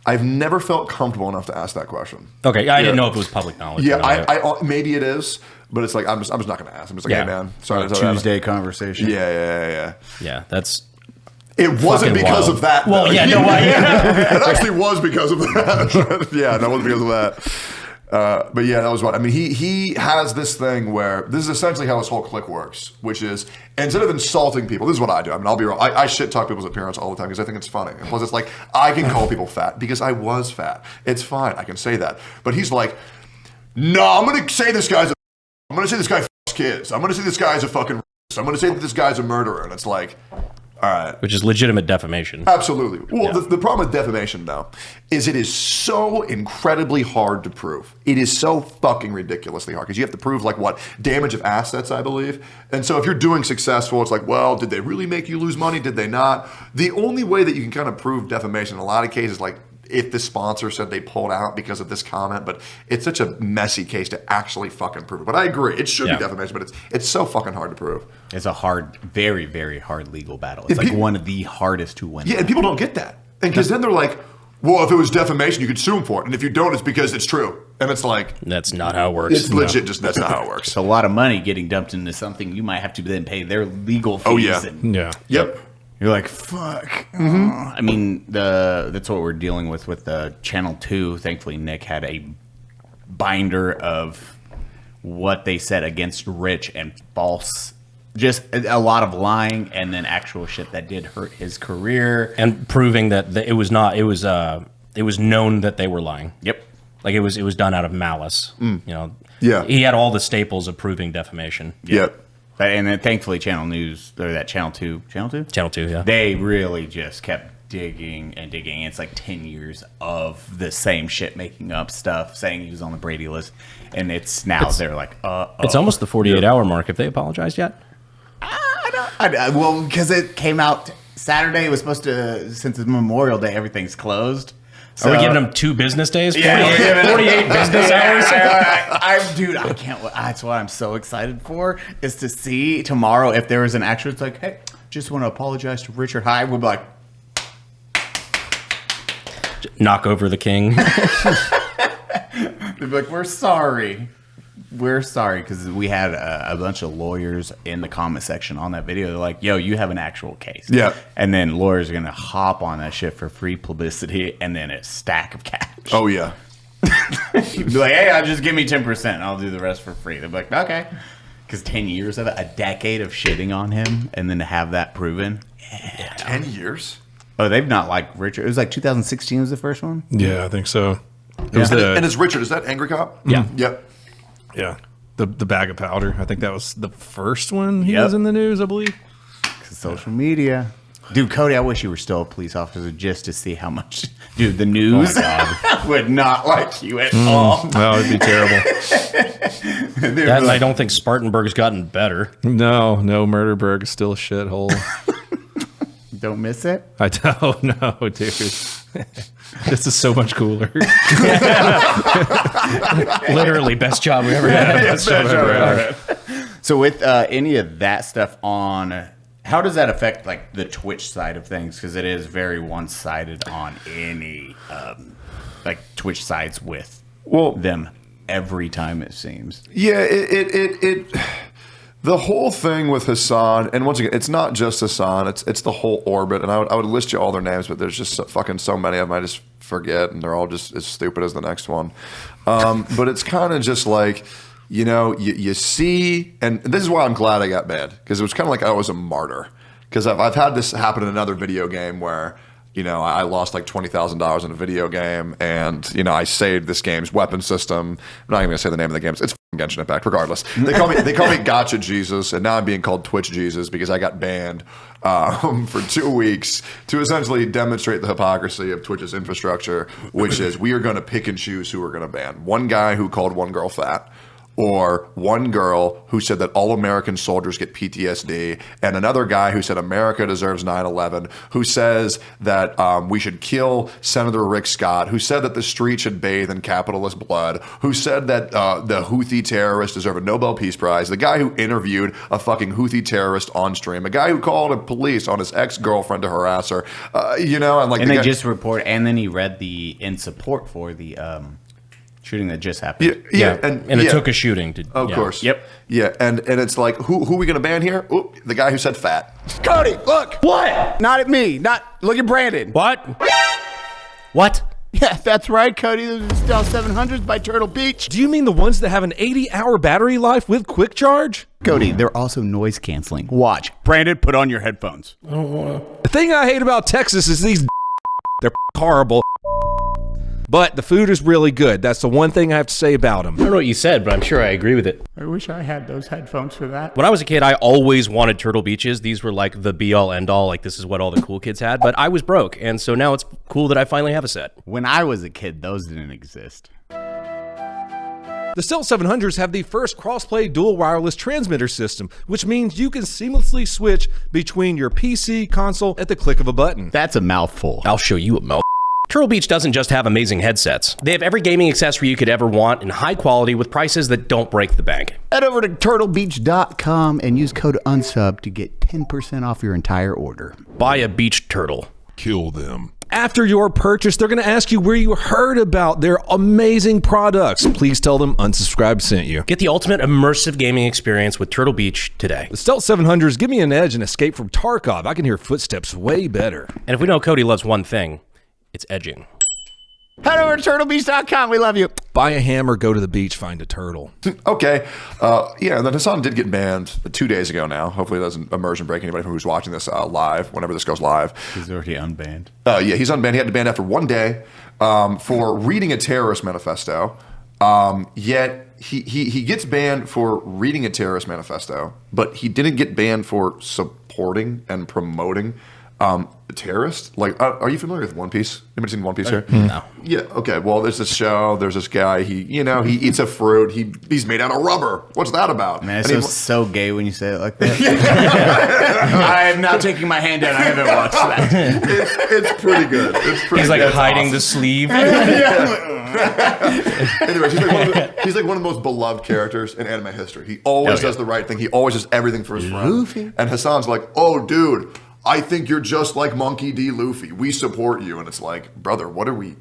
I've never felt comfortable enough to ask that question.
Okay, I didn't know if it was public knowledge.
Yeah, I maybe it is, but it's like I'm just not going to ask. I'm just like, hey man, sorry to tell you that.
Tuesday conversation.
Yeah.
Yeah, that's.
It wasn't because of that.
Well,
though.
yeah, no,
it actually was because of that. Yeah, no, it wasn't because of that. But yeah, that was what I mean. He has this thing where this is essentially how his whole clique works, which is instead of insulting people, this is what I do. I mean, I'll be real. I shit talk people's appearance all the time because I think it's funny. And plus, it's like I can call people fat because I was fat. It's fine. I can say that. But he's like, no, I'm going to say this guy's. I'm going to say this guy fucks kids. I'm going to say this guy's a fucking. I'm going to say that this guy's a murderer. And it's like, all right.
Which is legitimate defamation.
Absolutely. Well, the problem with defamation, though, is it is so incredibly hard to prove. It is so fucking ridiculously hard because you have to prove, like, what? Damage of assets, I believe. And so if you're doing successful, it's like, well, did they really make you lose money? Did they not? The only way that you can kind of prove defamation in a lot of cases, like, if the sponsor said they pulled out because of this comment, but it's such a messy case to actually fucking prove it. But I agree, it should be defamation, but it's so fucking hard to prove.
It's a hard, very, very hard legal battle. It's like one of the hardest to win.
Yeah, and people don't get that. And because then they're like, well, if it was defamation, you could sue him for it. And if you don't, it's because it's true. And it's like...
That's not how it works.
It's legit, just that's not how it works.
It's a lot of money getting dumped into something you might have to then pay their legal fees.
Oh, yeah.
Yep. You're like, fuck. Mm-hmm. I mean, that's what we're dealing with the Channel 2. Thankfully, Nick had a binder of what they said against Rich and false. Just a lot of lying and then actual shit that did hurt his career.
And proving that it was not, it was known that they were lying.
Yep.
Like it was done out of malice. You know.
Yeah.
He had all the staples of proving defamation.
Yep.
And then thankfully Channel News, or that Channel 2,
Yeah.
they really just kept digging and digging. It's like 10 years of the same shit, making up stuff, saying he was on the Brady list. And they're like,
It's almost the 48-hour mark. Have they apologized yet?
Well, because it came out Saturday. It was supposed to, since it's Memorial Day, everything's closed. So,
Are we giving them 2 business days? 48,
Yeah,
48 business hours?
Dude, I can't. That's what I'm so excited for, is to see tomorrow if there was an actual. It's like, hey, just want to apologize to Richard Hyde. We'll be like,
Knock over the king.
they'd be like, we're sorry. We're sorry, because we had a bunch of lawyers in the comment section on that video. They're like, yo, you have an actual case.
Yeah.
And then lawyers are going to hop on that shit for free publicity and then a stack of cash.
Oh yeah.
Be like, hey, just give me 10% and I'll do the rest for free. They'll be like, okay. Because 10 years of it, a decade of shitting on him, and then to have that proven.
Yeah. 10 years.
Oh, they've not like Richard. It was like 2016 was the first one.
Yeah, I think so. It
Yeah.
was
And it's Richard. Is that Angry Cop?
Yeah.
Yep.
yeah, the bag of powder. I think that was the first one he
Yep.
was in the news, I believe.
Because social media. Dude, Cody, I wish you were still a police officer just to see how much. Dude, the news would not like you at all.
Well, it'd be terrible.
That, and I don't think Spartanburg's gotten better.
No, Murderburg is still a shithole.
Don't miss it.
I don't know, dude. This is so much cooler.
Literally, best job we ever had.
Best job ever had.
So with any of that stuff on, how does that affect like the Twitch side of things? Because it is very one-sided on any like Twitch sides with them every time, it seems.
Yeah, it the whole thing with Hasan, and once again, it's not just Hasan, it's the whole orbit, and I would list you all their names, but there's just so many of them I just forget, and they're all just as stupid as the next one. But it's kind of just like, you see, and this is why I'm glad I got banned, because it was kind of like I was a martyr, because I've had this happen in another video game where, I lost like $20,000 in a video game, and I saved this game's weapon system. I'm not even gonna say the name of the game. It's Genshin Impact. Regardless, they call me Gotcha Jesus, and now I'm being called Twitch Jesus because I got banned for 2 weeks to essentially demonstrate the hypocrisy of Twitch's infrastructure, which is we are going to pick and choose who we're going to ban. One guy who called one girl fat, or one girl who said that all American soldiers get PTSD, and another guy who said America deserves 9/11, who says that we should kill Senator Rick Scott, who said that the street should bathe in capitalist blood, who said that the Houthi terrorists deserve a Nobel Peace Prize, the guy who interviewed a fucking Houthi terrorist on stream, a guy who called a police on his ex-girlfriend to harass her, and like
And they
guy,
just report, and then he read in support for the shooting that just happened.
And it took a shooting to.
Of course.
Yep.
Yeah, and it's like, who are we going to ban here? Ooh, the guy who said fat.
Cody, look. What? Not at me. Look at Brandon.
What? What?
Yeah, that's right, Cody. Those are Stealth 700s by Turtle Beach.
Do you mean the ones that have an 80-hour battery life with quick charge?
Cody, they're also noise canceling. Watch. Brandon, put on your headphones.
The thing I hate about Texas is these they're horrible. But the food is really good. That's the one thing I have to say about them.
I don't know what you said, but I'm sure I agree with it.
I wish I had those headphones for that.
When I was a kid, I always wanted Turtle Beaches. These were like the be-all, end-all. Like, this is what all the cool kids had. But I was broke, and so now it's cool that I finally have a set.
When I was a kid, those didn't exist.
The Stealth 700s have the first cross-play dual wireless transmitter system, which means you can seamlessly switch between your PC console at the click of a button.
That's a mouthful.
I'll show you a mouth. Turtle Beach doesn't just have amazing headsets. They have every gaming accessory you could ever want in high quality with prices that don't break the bank.
Head over to turtlebeach.com and use code UNSUB to get 10% off your entire order.
Buy a beach turtle.
Kill them.
After your purchase, they're going to ask you where you heard about their amazing products. Please tell them Unsubscribed sent you.
Get the ultimate immersive gaming experience with Turtle Beach today.
The Stealth 700s give me an edge and escape from Tarkov. I can hear footsteps way better.
And if we know Cody loves one thing, it's edging.
Head over to turtlebeach.com. We love you.
Buy a hammer, go to the beach, find a turtle.
Okay. Yeah, and then Hasan did get banned 2 days ago now. Hopefully it doesn't immersion break anybody who's watching this live, whenever this goes live.
He's already unbanned.
Yeah, he's unbanned. He had to ban after 1 day for reading a terrorist manifesto. Yet he gets banned for reading a terrorist manifesto, but he didn't get banned for supporting and promoting a terrorist. Like, are you familiar with One Piece? Anybody seen One Piece here?
No.
Yeah. Okay. Well, there's this show. There's this guy. He eats a fruit. He's made out of rubber. What's that about?
Man, it's so gay when you say it like that. I am not taking my hand down. I haven't watched that.
It's pretty good. It's pretty.
He's like
good.
hiding the sleeve.
Anyways, he's like one of the most beloved characters in anime history. He always does the right thing. He always does everything for his friend. And Hasan's like, oh, dude, I think you're just like Monkey D. Luffy. We support you. And it's like, brother, what are we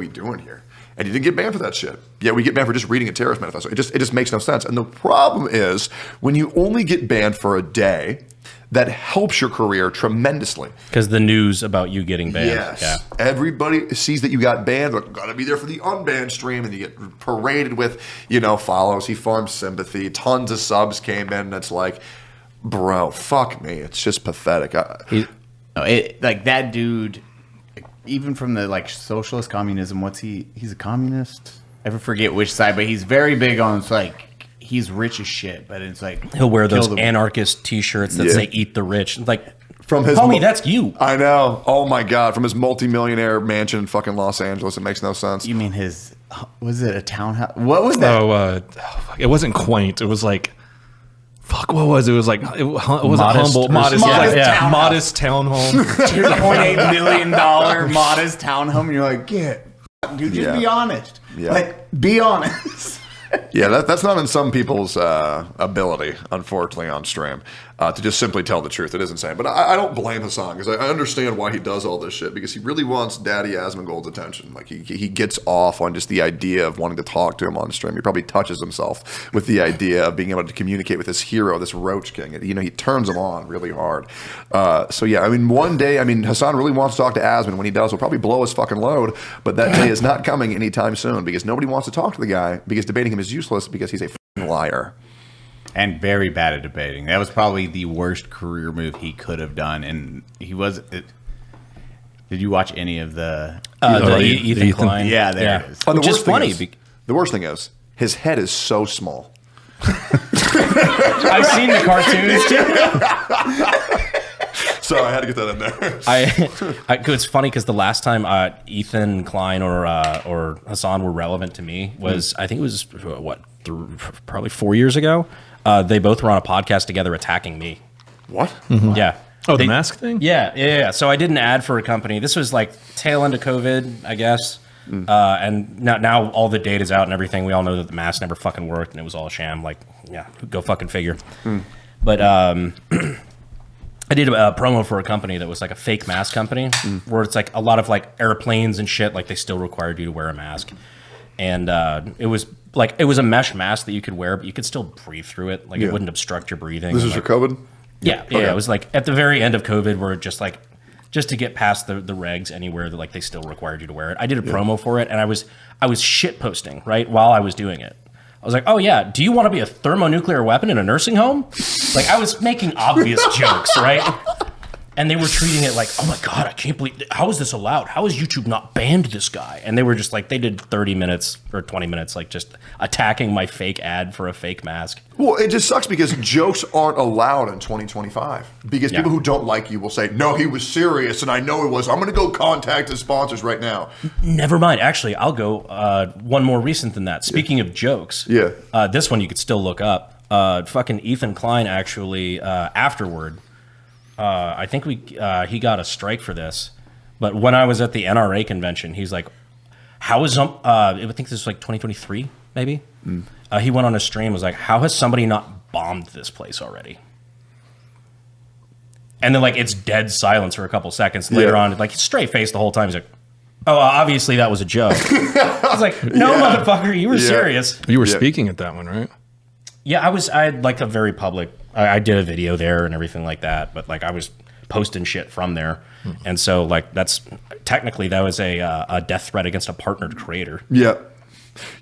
doing here? And he didn't get banned for that shit. Yeah, we get banned for just reading a terrorist manifesto. It just makes no sense. And the problem is when you only get banned for a day, that helps your career tremendously.
Because the news about you getting banned.
Yes.
Yeah.
Everybody sees that you got banned. They're got to be there for the unbanned stream, and you get paraded with, follows. He farms sympathy. Tons of subs came in, and it's like, bro, fuck me. It's just pathetic.
Like that dude, even from the socialist communism, he's a communist? I forget which side, but he's very big on he's rich as shit, but it's like
he'll wear those anarchist T-shirts that say "Eat the Rich." Like,
from his
homie, that's you.
I know. Oh my god, from his multi-millionaire mansion in fucking Los Angeles, it makes no sense.
You mean was it a townhouse? What was that?
Oh, it wasn't quaint. It was like, fuck. What was it? It was like it was humble, modest townhome.
$2.8 million modest townhome, and you're like, dude, just be honest.
Yeah.
Be honest.
Yeah, that's not in some people's ability, unfortunately, on stream, to just simply tell the truth. It is insane. But I don't blame Hasan, because I understand why he does all this shit, because he really wants Daddy Asmongold's attention. Like, he gets off on just the idea of wanting to talk to him on stream. He probably touches himself with the idea of being able to communicate with his hero, this Roach King. He turns him on really hard. So, yeah, I mean, one day, Hasan really wants to talk to Asmon. When he does, he'll probably blow his fucking load, but that day is not coming anytime soon, because nobody wants to talk to the guy, because debating him is useless, because he's a fucking liar.
And very bad at debating. That was probably the worst career move he could have done. And he was. Did you watch any of the
Ethan Klein?
Yeah, there it is.
Oh,
Which is funny.
The worst thing is his head is so small.
I've seen the cartoons too.
Sorry, I had to get that in there.
It's funny because the last time Ethan Klein or Hasan were relevant to me was I think it was probably 4 years ago. They both were on a podcast together attacking me.
What?
Mm-hmm. Yeah.
Oh, the mask thing?
Yeah. So I did an ad for a company. This was like tail end of COVID, I guess. And now all the data's out and everything. We all know that the mask never fucking worked and it was all a sham. Like, yeah, go fucking figure. But I did a promo for a company that was like a fake mask company where it's like a lot of like airplanes and shit. Like they still required you to wear a mask. And it was a mesh mask that you could wear, but you could still breathe through it. Like it wouldn't obstruct your breathing.
This is for COVID?
Yeah. It was like at the very end of COVID where it just to get past the regs anywhere that like they still required you to wear it. I did a promo for it and I was shit posting right while I was doing it. I was like, oh yeah, do you want to be a thermonuclear weapon in a nursing home? Like I was making obvious jokes, right? And they were treating it like, oh my God, I can't believe, how is this allowed? How has YouTube not banned this guy? And they were just like, they did 30 minutes or 20 minutes, like just attacking my fake ad for a fake mask.
Well, it just sucks because jokes aren't allowed in 2025. Because people who don't like you will say, no, he was serious and I know it was. I'm going to go contact his sponsors right now.
Never mind. Actually, I'll go one more recent than that. Speaking of jokes, this one you could still look up. Fucking Ethan Klein actually afterward, I think he got a strike for this, but when I was at the NRA convention, he's like, "How is I think this was like 2023, maybe." He went on a stream, was like, "How has somebody not bombed this place already?" And then like it's dead silence for a couple seconds. Later on, like straight face the whole time. He's like, "Oh, obviously that was a joke." I was like, "No, motherfucker, you were serious."
You were speaking at that one, right?
Yeah, I had like a very public. I did a video there and everything like that, but like I was posting shit from there. And so like that's technically that was a death threat against a partnered creator.
Yeah.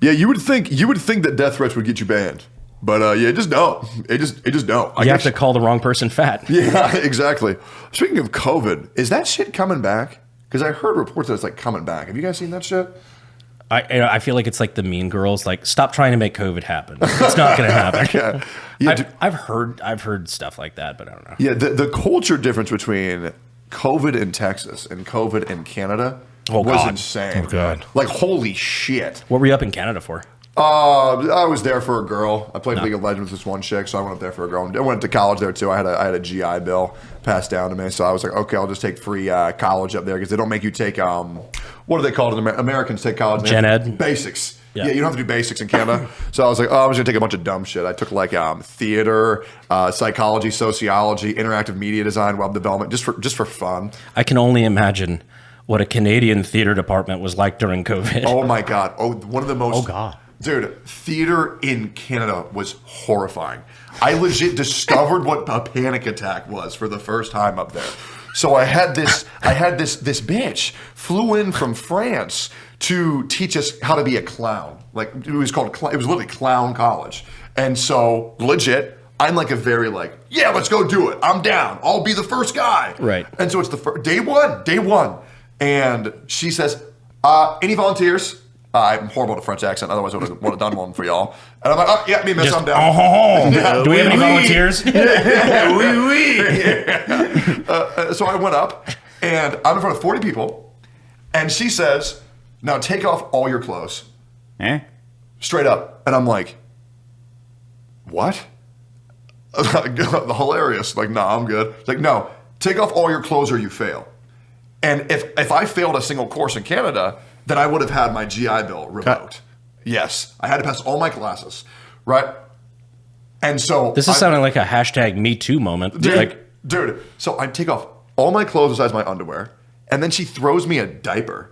Yeah, you would think that death threats would get you banned. But yeah, just don't. It just don't.
You have to call the wrong person fat.
Yeah, exactly. Speaking of COVID, is that shit coming back? Because I heard reports that it's like coming back. Have you guys seen that shit?
I feel like it's like the Mean Girls. Like, stop trying to make COVID happen. It's not going to happen.
Yeah,
I've heard stuff like that, but I don't know.
yeah. The culture difference between COVID in Texas and COVID in Canada was insane.
Oh, God.
Like, holy shit.
What were you up in Canada for?
I was there for a girl. I played League of Legends with this one chick, so I went up there for a girl. I went to college there too. I had a GI Bill passed down to me, so I was like, okay, I'll just take free college up there because they don't make you take what are they called? Americans take college.
Gen Ed?
Basics.
Yeah.
Yeah, you don't have to do basics in Canada. So I was like, oh, I was gonna take a bunch of dumb shit. I took like theater, psychology, sociology, interactive media design, web development, just for fun.
I can only imagine what a Canadian theater department was like during COVID.
Oh my god! Oh, one of the most.
Oh, God.
Dude, theater in Canada was horrifying. I legit discovered what a panic attack was for the first time up there. So I had this bitch flew in from France to teach us how to be a clown. Like it was literally clown college. And so legit, I'm like a very like, yeah, let's go do it. I'm down. I'll be the first guy.
Right.
And so it's the day one. And she says, any volunteers? I'm horrible at a French accent, otherwise I would have done one for y'all. And I'm like, oh, yeah, me, miss, I'm down.
Do we have any volunteers?
So I went up, and I'm in front of 40 people, and she says, now take off all your clothes. Straight up. And I'm like, what? Hilarious. Like, nah, I'm good. Like, no, take off all your clothes or you fail. And if I failed a single course in Canada, then I would have had my GI Bill revoked. Yes. I had to pass all my classes, right? And so...
This is sounding like a hashtag Me Too moment.
Dude, so I take off all my clothes besides my underwear, and then she throws me a diaper.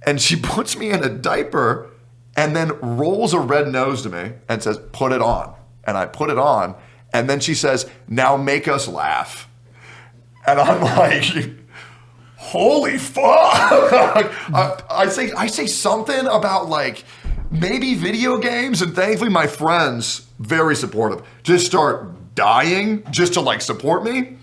And she puts me in a diaper and then rolls a red nose to me and says, put it on. And I put it on, and then she says, now make us laugh. And I'm like... Holy fuck! I say something about like maybe video games, and thankfully my friends, very supportive, just start dying just to like support me.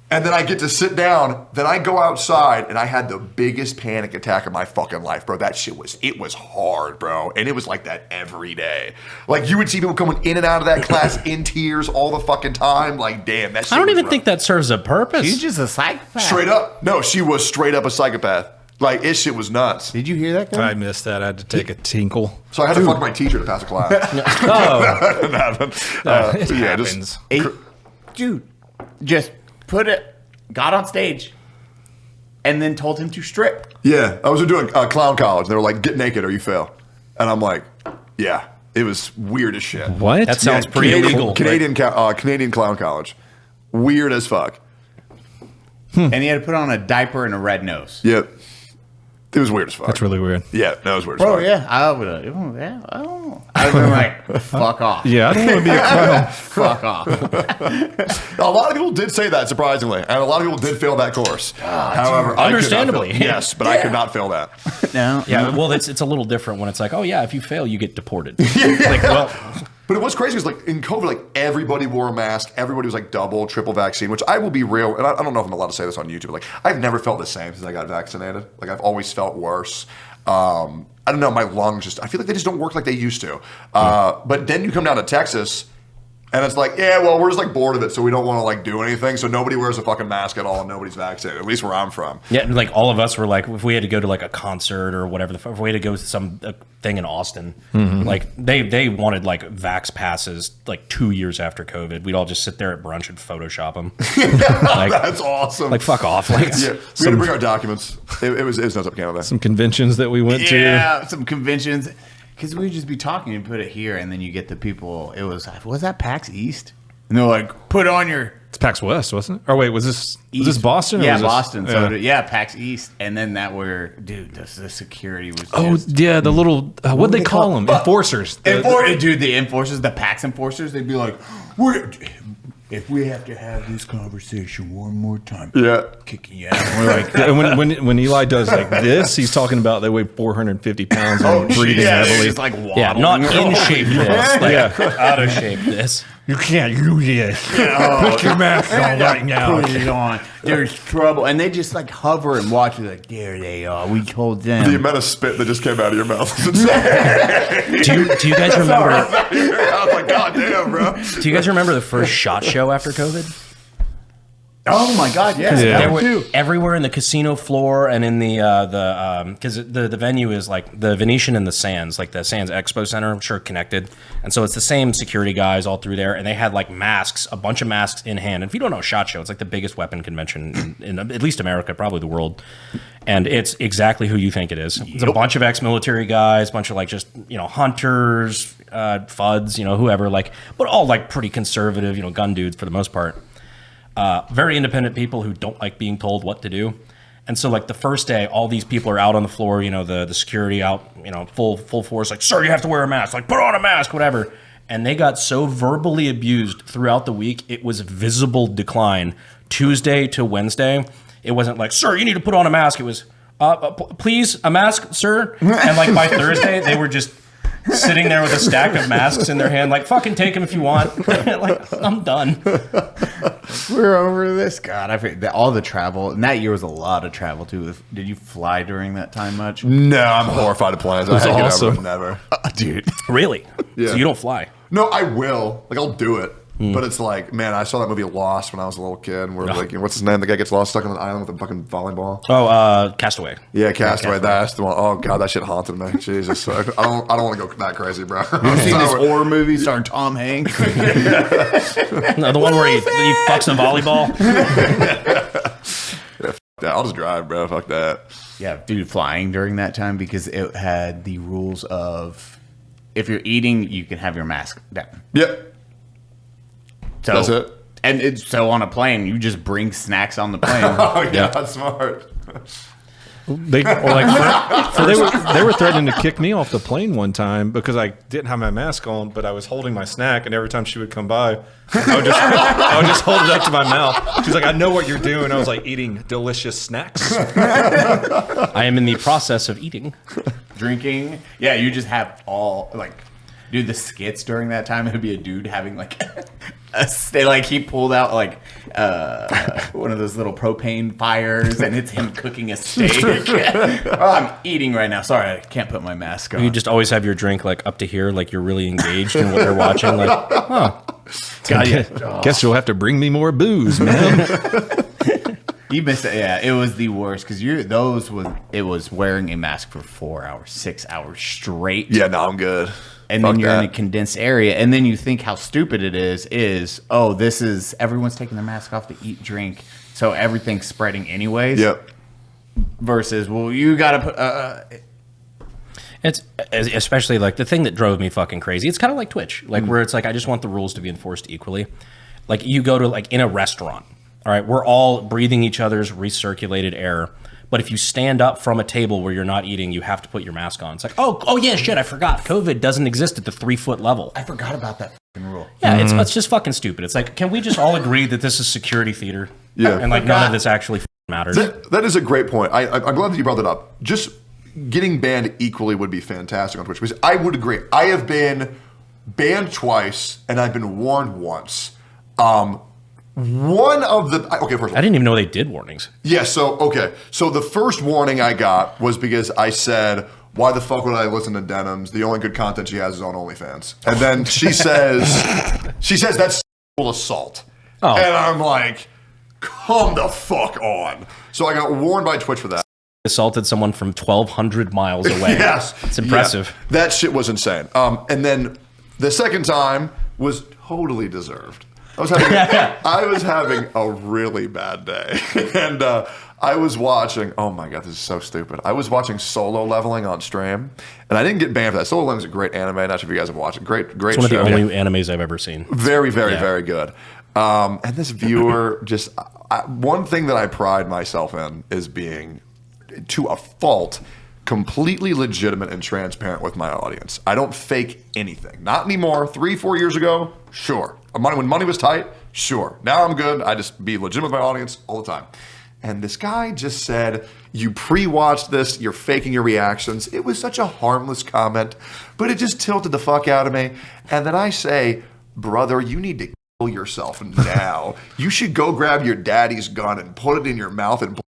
And then I get to sit down, then I go outside, and I had the biggest panic attack of my fucking life, bro. That shit it was hard, bro. And it was like that every day. Like, you would see people coming in and out of that class in tears all the fucking time. Like, damn, that shit
I don't
was
even
rough.
think that serves a purpose.
She's just a psychopath.
Straight up. No, she was straight up a psychopath. Like, it shit was nuts.
Did you hear that guy?
I missed that. I had to take a tinkle.
So I had to fuck my teacher to pass a class.
Oh,
Didn't happen.
It
yeah,
happens.
Dude, just got on stage and then told him to strip.
Yeah, I was doing clown college. They were like, get naked or you fail. And I'm like, yeah, it was weird as shit.
What?
that sounds pretty illegal.
Canadian clown college. Weird as fuck.
And he had to put on a diaper and a red nose.
Yep. It was weird as fuck.
That's really weird.
Yeah, no, it was weird as
Oh,
fuck.
yeah. I would have. Yeah, I don't know. I would have been like, fuck off.
Yeah, I don't want to be a clown.
Fuck off.
A lot of people did say that, surprisingly. And a lot of people did fail that course. However, I could not
Understandably.
fail- yes, but I could not fail that.
No.
Yeah, well, it's a little different when it's like, oh yeah, if you fail, you get deported. Like, well,
But what's crazy is like in COVID, like everybody wore a mask. Everybody was like double, triple vaccine, which I will be real. And I don't know if I'm allowed to say this on YouTube, but like I've never felt the same since I got vaccinated. Like I've always felt worse. I don't know, my lungs I feel like they just don't work like they used to. But then you come down to Texas and it's like, yeah, well, we're just like bored of it. So we don't want to like do anything. So nobody wears a fucking mask at all and nobody's vaccinated, at least where I'm from.
yeah, like all of us were like, if we had to go to like a concert or whatever the fuck, if we had to go to some thing in Austin, like they wanted like vax passes like 2 years after COVID. We'd all just sit there at brunch and Photoshop them. Like,
That's awesome.
like fuck off. Like,
Yeah, we had to bring our documents. It was nuts up Canada.
Some conventions that we went to.
Yeah, some conventions. Because we'd just be talking and put it here, and then you get the people. It was that PAX East? And they're like, put on your
It's PAX West, wasn't it? Or wait, was this Boston? Or
Yeah,
was this-
Boston.
Yeah.
So PAX East, and then dude, the security was.
Oh
just,
yeah, the little what'd they call them? Enforcers.
the enforcers, the PAX enforcers, they'd be like,
if we have to have this conversation one more time,
Yeah.
kicking you out. We're like,
And when Eli does like this, he's talking about they weigh 450 pounds and breathing heavily.
It's like waddling.
Yeah, not in shape this. Like,
Yeah.
out of shape this.
You can't do this. Put your mask on right now.
Put it on. There's trouble. And they just like hover and watch you like, there they are. We told
The
them.
amount of spit that just came out of your mouth. I
Do you guys remember?
was like, God damn, bro.
Do you guys remember the first SHOT Show after COVID?
Oh my God, yes.
Yeah.
There were everywhere in the casino floor and in the because the venue is like the Venetian and the Sands, like the Sands Expo Center. I'm sure connected, and so it's the same security guys all through there, and they had like masks, a bunch of masks in hand. And if you don't know SHOT Show, it's like the biggest weapon convention in at least America, probably the world, and it's exactly who you think it is. It's a bunch of ex-military guys, bunch of like just hunters, FUDs, whoever, like, but all like pretty conservative, gun dudes for the most part. Very independent people who don't like being told what to do. And so like the first day, all these people are out on the floor, the security out, full force, like, sir, you have to wear a mask, like, put on a mask, whatever. And they got so verbally abused throughout the week, it was visible decline. Tuesday to Wednesday, it wasn't like, sir, you need to put on a mask. It was, please, a mask, sir. And like by Thursday, they were just sitting there with a stack of masks in their hand, like, fucking take them if you want. Like, I'm done.
We're over this. God, I forget all the travel. And that year was a lot of travel too. Did you fly during that time much?
No, I'm horrified of planes. I hate
awesome.
it. I would never.
Dude.
Really?
Yeah.
So you don't fly?
No, I will. Like, I'll do it. But it's like, man, I saw that movie Lost when I was a little kid. Where like, what's his name? The guy gets lost stuck on an island with a fucking volleyball.
Oh, Castaway.
Yeah, Castaway. That's the one. Oh god, that shit haunted me. Jesus, I don't want to go that crazy, bro.
You seen this horror movie starring Tom Hanks?
No, the one where he fucks a volleyball.
Yeah, I'll just drive, bro. Fuck that.
Yeah, dude, flying during that time because it had the rules of if you're eating, you can have your mask down.
Yep.
So,
That's it.
And it's so on a plane, you just bring snacks on the plane.
Oh yeah, that's smart.
They were threatening to kick me off the plane one time because I didn't have my mask on, but I was holding my snack, and every time she would come by, I would just hold it up to my mouth. She's like, "I know what you're doing." I was like, eating delicious snacks.
I am in the process of eating.
Drinking. Yeah, you just have all like, dude, the skits during that time. It would be a dude having like he pulled out like one of those little propane fires, and it's him cooking a steak. Oh, I'm eating right now. Sorry, I can't put my mask on.
You just always have your drink like up to here, like you're really engaged in what they're watching. Like, huh?
Guess you'll have to bring me more booze, man.
You missed it. Yeah, it was the worst because it was wearing a mask for 4 hours, 6 hours straight.
Yeah, no, I'm good.
And
Fuck
then you're
that.
in a condensed area, and then you think how stupid it is this is everyone's taking their mask off to eat, drink, so everything's spreading anyways.
Yep.
Versus, well, you gotta put.
It's especially like the thing that drove me fucking crazy. It's kind of like Twitch, like where it's like I just want the rules to be enforced equally. Like you go to like in a restaurant, all right, we're all breathing each other's recirculated air. But if you stand up from a table where you're not eating, you have to put your mask on. It's like, oh yeah, shit, I forgot. COVID doesn't exist at the 3-foot level.
I forgot about that fucking rule.
Yeah, it's just fucking stupid. It's like, can we just all agree that this is security theater?
Yeah.
And like none of this actually matters.
That is a great point. I'm glad that you brought that up. Just getting banned equally would be fantastic on Twitch because I would agree. I have been banned twice and I've been warned once. One of the first of all,
I didn't even know they did warnings.
yeah. So the first warning I got was because I said, "Why the fuck would I listen to Denims? The only good content she has is on OnlyFans." And then she says that's sexual assault,
Oh.
and I'm like, "Come the fuck on!" So I got warned by Twitch for that.
Assaulted someone from 1,200 miles away.
Yes,
It's impressive.
Yeah. That shit was insane. And then the second time was totally deserved. I was having a really bad day, and I was watching. Oh my god, this is so stupid. I was watching Solo Leveling on stream, and I didn't get banned for that. Solo Leveling is a great anime. Not sure if you guys have watched it. Great
It's one
show.
of the only animes I've ever seen.
Very, very, very good. And this viewer just one thing that I pride myself in is being, to a fault, completely legitimate and transparent with my audience. I don't fake anything. Not anymore. 3-4 years ago, sure. When money was tight, sure. Now I'm good. I just be legitimate with my audience all the time. And this guy just said, you pre-watched this, you're faking your reactions. It was such a harmless comment, but it just tilted the fuck out of me. And then I say, brother, you need to kill yourself now. You should go grab your daddy's gun and put it in your mouth and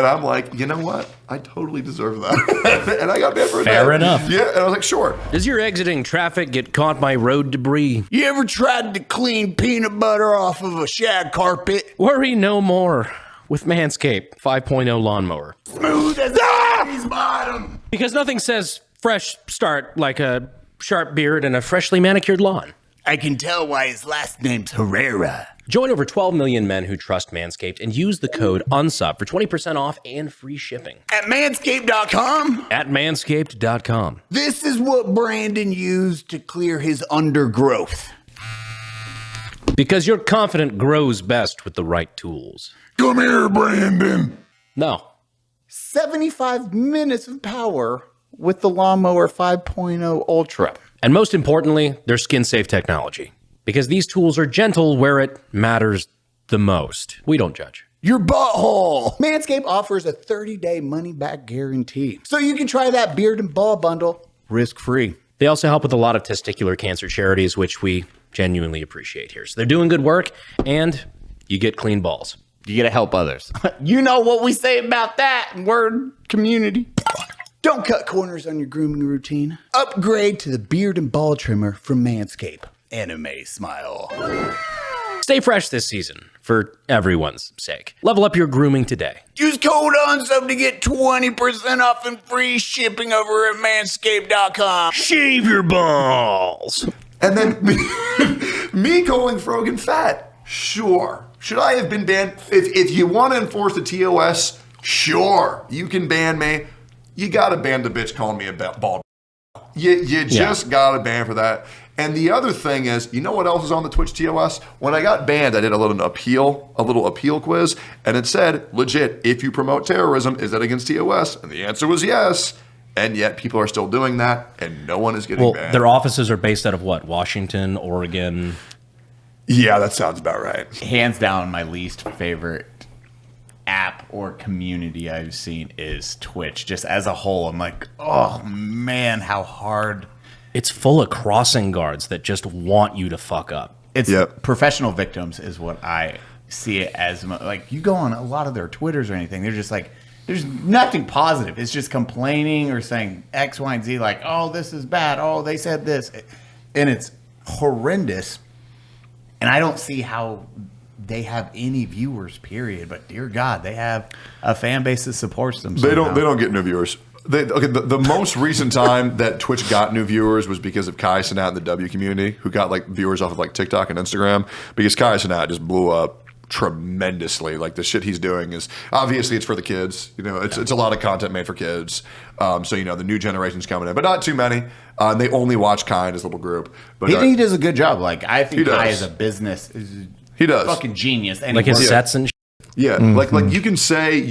I'm like, you know what? I totally deserve that. And I got banned for
Fair
that.
enough.
Yeah, and I was like, sure.
Does your exiting traffic get caught by road debris?
You ever tried to clean peanut butter off of a shag carpet?
Worry no more with Manscaped 5.0 lawnmower.
Smooth as a bottom.
Because nothing says fresh start like a sharp beard and a freshly manicured lawn.
I can tell why his last name's Herrera.
Join over 12 million men who trust Manscaped and use the code UNSUB for 20% off and free shipping.
At manscaped.com?
At manscaped.com.
This is what Brandon used to clear his undergrowth.
Because your confidence grows best with the right tools.
Come here, Brandon.
No.
75 minutes of power with the Lawnmower 5.0 Ultra.
And most importantly, their skin-safe technology. Because these tools are gentle where it matters the most. We don't judge.
Your butthole. Manscaped offers a 30-day money-back guarantee. So you can try that beard and ball bundle risk-free.
They also help with a lot of testicular cancer charities, which we genuinely appreciate here. So they're doing good work, and you get clean balls.
You got to help others.
You know what we say about that, word community. Don't cut corners on your grooming routine. Upgrade to the beard and ball trimmer from Manscaped. Anime smile.
Stay fresh this season, for everyone's sake. Level up your grooming today.
Use code UNSUB to get 20% off and free shipping over at manscaped.com.
Shave your balls.
And then me calling Frogan fat. Sure. Should I have been banned? If you want to enforce the TOS, sure. You can ban me. You got to ban the bitch calling me a bald. You just got to ban for that. And the other thing is, you know what else is on the Twitch TOS? When I got banned, I did a little appeal quiz, and it said, legit, if you promote terrorism, is that against TOS? And the answer was yes. And yet people are still doing that, and no one is getting banned.
Their offices are based out of what? Washington, Oregon?
Yeah, that sounds about right.
Hands down, my least favorite app or community I've seen is Twitch. Just as a whole, I'm like, oh man, how hard.
It's full of crossing guards that just want you to fuck up.
It's professional victims is what I see it as. Like, you go on a lot of their Twitters or anything, they're just like, there's nothing positive. It's just complaining or saying X, Y, and Z, like, oh, this is bad. Oh, they said this. And it's horrendous. And I don't see how they have any viewers, period. But dear God, they have a fan base that supports them.
They don't get no viewers. The most recent time that Twitch got new viewers was because of Kai Cenat in the W community, who got like viewers off of like TikTok and Instagram, because Kai Cenat just blew up tremendously. Like, the shit he's doing is obviously it's for the kids. You know, it's a lot of content made for kids. So you know the new generation's coming in, but not too many. And they only watch Kai in his little group. But
he does a good job. Like, I think Kai is a business.
He does
fucking genius. And
like his sets and.
Yeah, like you can say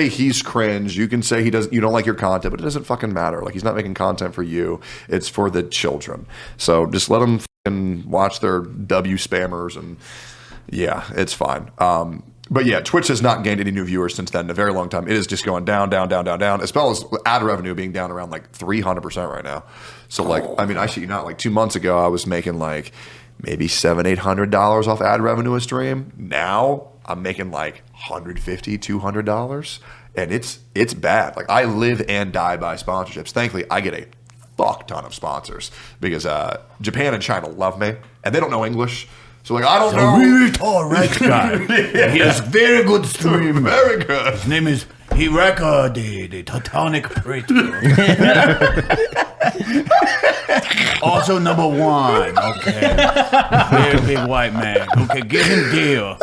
he's cringe. You can say you don't like your content, but it doesn't fucking matter. Like, he's not making content for you. It's for the children. So just let them fucking watch their W spammers, and yeah, it's fine. But yeah, Twitch has not gained any new viewers since then in a very long time. It is just going down, down, down, down, down. As well as ad revenue being down around like 300% right now. So like, I mean, I shit you not, like 2 months ago, I was making like maybe $700-800 off ad revenue a stream. Now I'm making like $150-200, and it's bad. Like, I live and die by sponsorships. Thankfully, I get a fuck ton of sponsors because Japan and China love me, and they don't know English. So like, I don't know.
Really tall red guy. He has very good stream.
Very good.
His name is Herrera, the Tectonic Praetor. Also number 1. Okay. Very big white man. Okay, give him deal.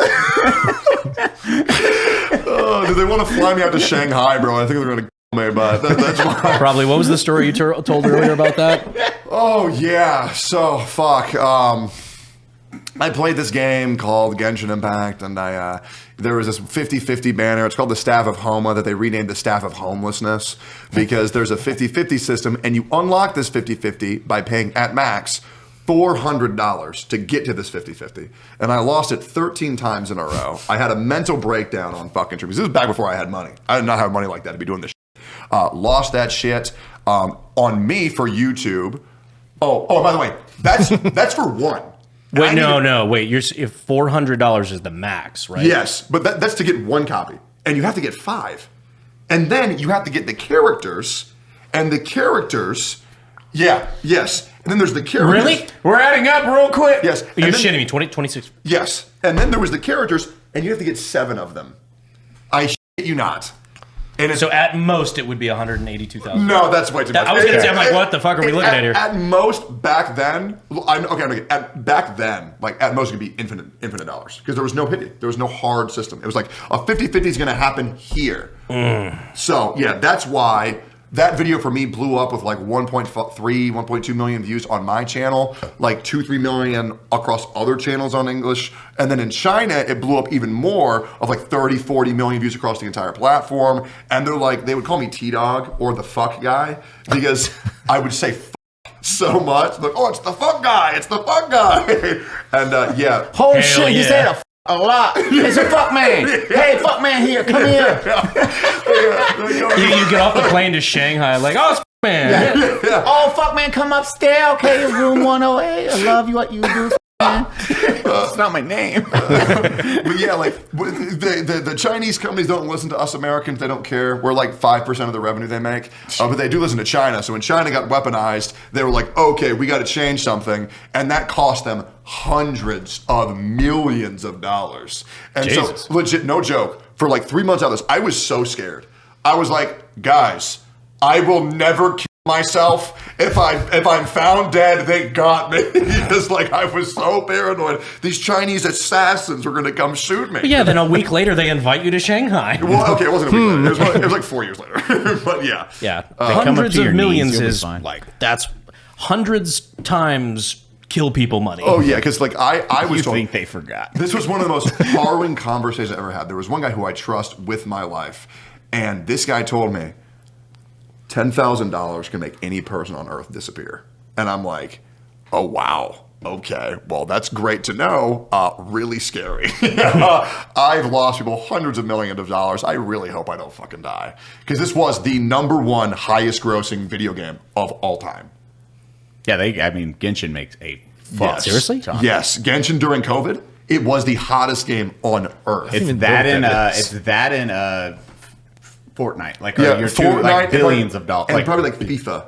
Oh, do they want to fly me out to Shanghai, bro? I think they're going to kill me, but that's why.
Probably. What was the story you told earlier about that?
Oh, yeah. So, fuck. I played this game called Genshin Impact, and there was this 50-50 banner. It's called the Staff of Homa, that they renamed the Staff of Homelessness, because there's a 50-50 system, and you unlock this 50-50 by paying at max $400 to get to this 50-50. And I lost it 13 times in a row. I had a mental breakdown on fucking tributes. This was back before I had money. I did not have money like that to be doing this shit. Lost that shit on me for YouTube. Oh, by the way, that's for one.
Wait, no. Wait, if $400 is the max, right?
Yes, but that's to get one copy. And you have to get 5. And then you have to get the characters. And the characters, yes. And then there's the characters.
Really? We're adding up real quick.
Yes.
You're shitting me. 26.
Yes. And then there was the characters, and you have to get 7 of them. I shit you not. And
So at most it would be 182,000.
no, that's way too much.
I was gonna say, I'm like, what the fuck are we looking at here?
At most back then, back then, like at most it could be infinite dollars because there was no pity, there was no hard system. It was like a 50-50 is going to happen here. So yeah, that's why that video for me blew up with like 1.2 million views on my channel, like 2-3 million across other channels on English. And then in China, it blew up even more of like 30-40 million views across the entire platform. And they're like, they would call me T-Dog or the fuck guy because I would say fuck so much. Like, oh, it's the fuck guy. It's the fuck guy. And yeah.
Holy shit, he said a lot. It's a fuck man. Hey, fuck man here, come here.
You get off the plane to Shanghai, like, oh, it's man.
Oh, fuck man, come upstairs. Okay, room 108. I love you, what you do, man. It's not my name.
But yeah, like the Chinese companies don't listen to us Americans. They don't care. We're like 5% of the revenue they make, but they do listen to China. So when China got weaponized, they were like, okay, we got to change something, and that cost them hundreds of millions of dollars. And
Jesus.
so legit, no joke, for like 3 months out of this, I was so scared. I was like, guys, I will never kill myself. If I'm found dead, they got me. Because like I was so paranoid. These Chinese assassins were gonna come shoot me.
Yeah, then a week later they invite you to Shanghai.
Well, okay, it wasn't a week later. It was like 4 years later. But yeah.
Yeah,
come up
hundreds
to
of
your
millions
knees, you'll be
is
fine.
like, that's hundreds times kill people money.
Oh yeah, because like I was
You
told,
think they forgot.
this was one of the most harrowing conversations I ever had. There was one guy who I trust with my life, and this guy told me $10,000 can make any person on earth disappear. And I'm like, oh wow, okay, well that's great to know. Really scary. I've lost people hundreds of millions of dollars. I really hope I don't fucking die, because this was the #1 highest grossing video game of all time.
Yeah, Genshin makes a fuck.
Yes.
Seriously?
ton.
Yes, Genshin during COVID, it was the hottest game on earth.
It's that in Fortnite. Like
Yeah,
your
Fortnite,
like billions of dollars.
and probably like FIFA.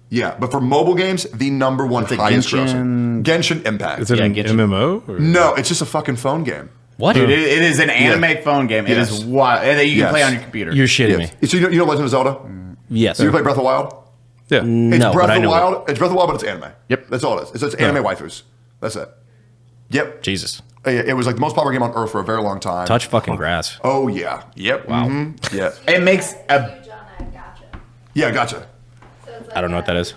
Yeah, but for mobile games, the #1
it
highest
Genshin?
grossing. Genshin Impact.
Is it an
Genshin.
MMO? Or?
No, it's just a fucking phone game.
What?
Dude, it is an anime phone game. It
Yes.
is wild. That you can
Yes.
play on your computer.
You're shitting me.
So you know Legend of Zelda?
Yes.
You play Breath of the Wild?
Yeah.
It's
No,
Breath
but I
of the
know.
Wild. It's Breath of the Wild, but it's anime.
Yep.
That's all it is. It's anime waifus. That's it. Yep.
Jesus.
It was like the most popular game on earth for a very long time.
Touch fucking grass.
Oh yeah. Yep. Wow. Yeah.
It makes a
Gotcha.
Yeah. Gotcha.
I don't know what that is.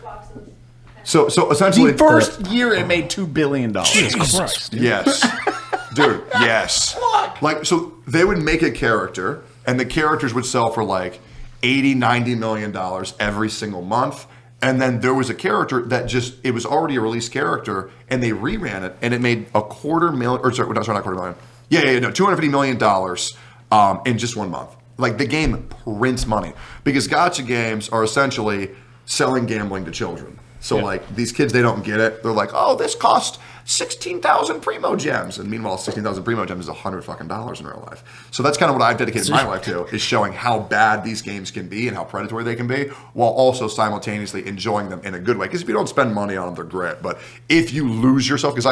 So essentially,
the first year it made $2 billion.
Jesus Christ.
Yes. Dude, yes. Like, so they would make a character, and the characters would sell for like $80-90 million every single month. And then there was a character that it was already a released character, and they reran it, and it made $250 million in just 1 month. Like, the game prints money. Because gacha games are essentially selling gambling to children. So, like, these kids, they don't get it. They're like, oh, this cost 16,000 Primo Gems. And meanwhile, 16,000 Primo Gems is $100 fucking in real life. So that's kind of what I've dedicated my life to, is showing how bad these games can be and how predatory they can be, while also simultaneously enjoying them in a good way. Because if you don't spend money on them, they're great. But if you lose yourself, because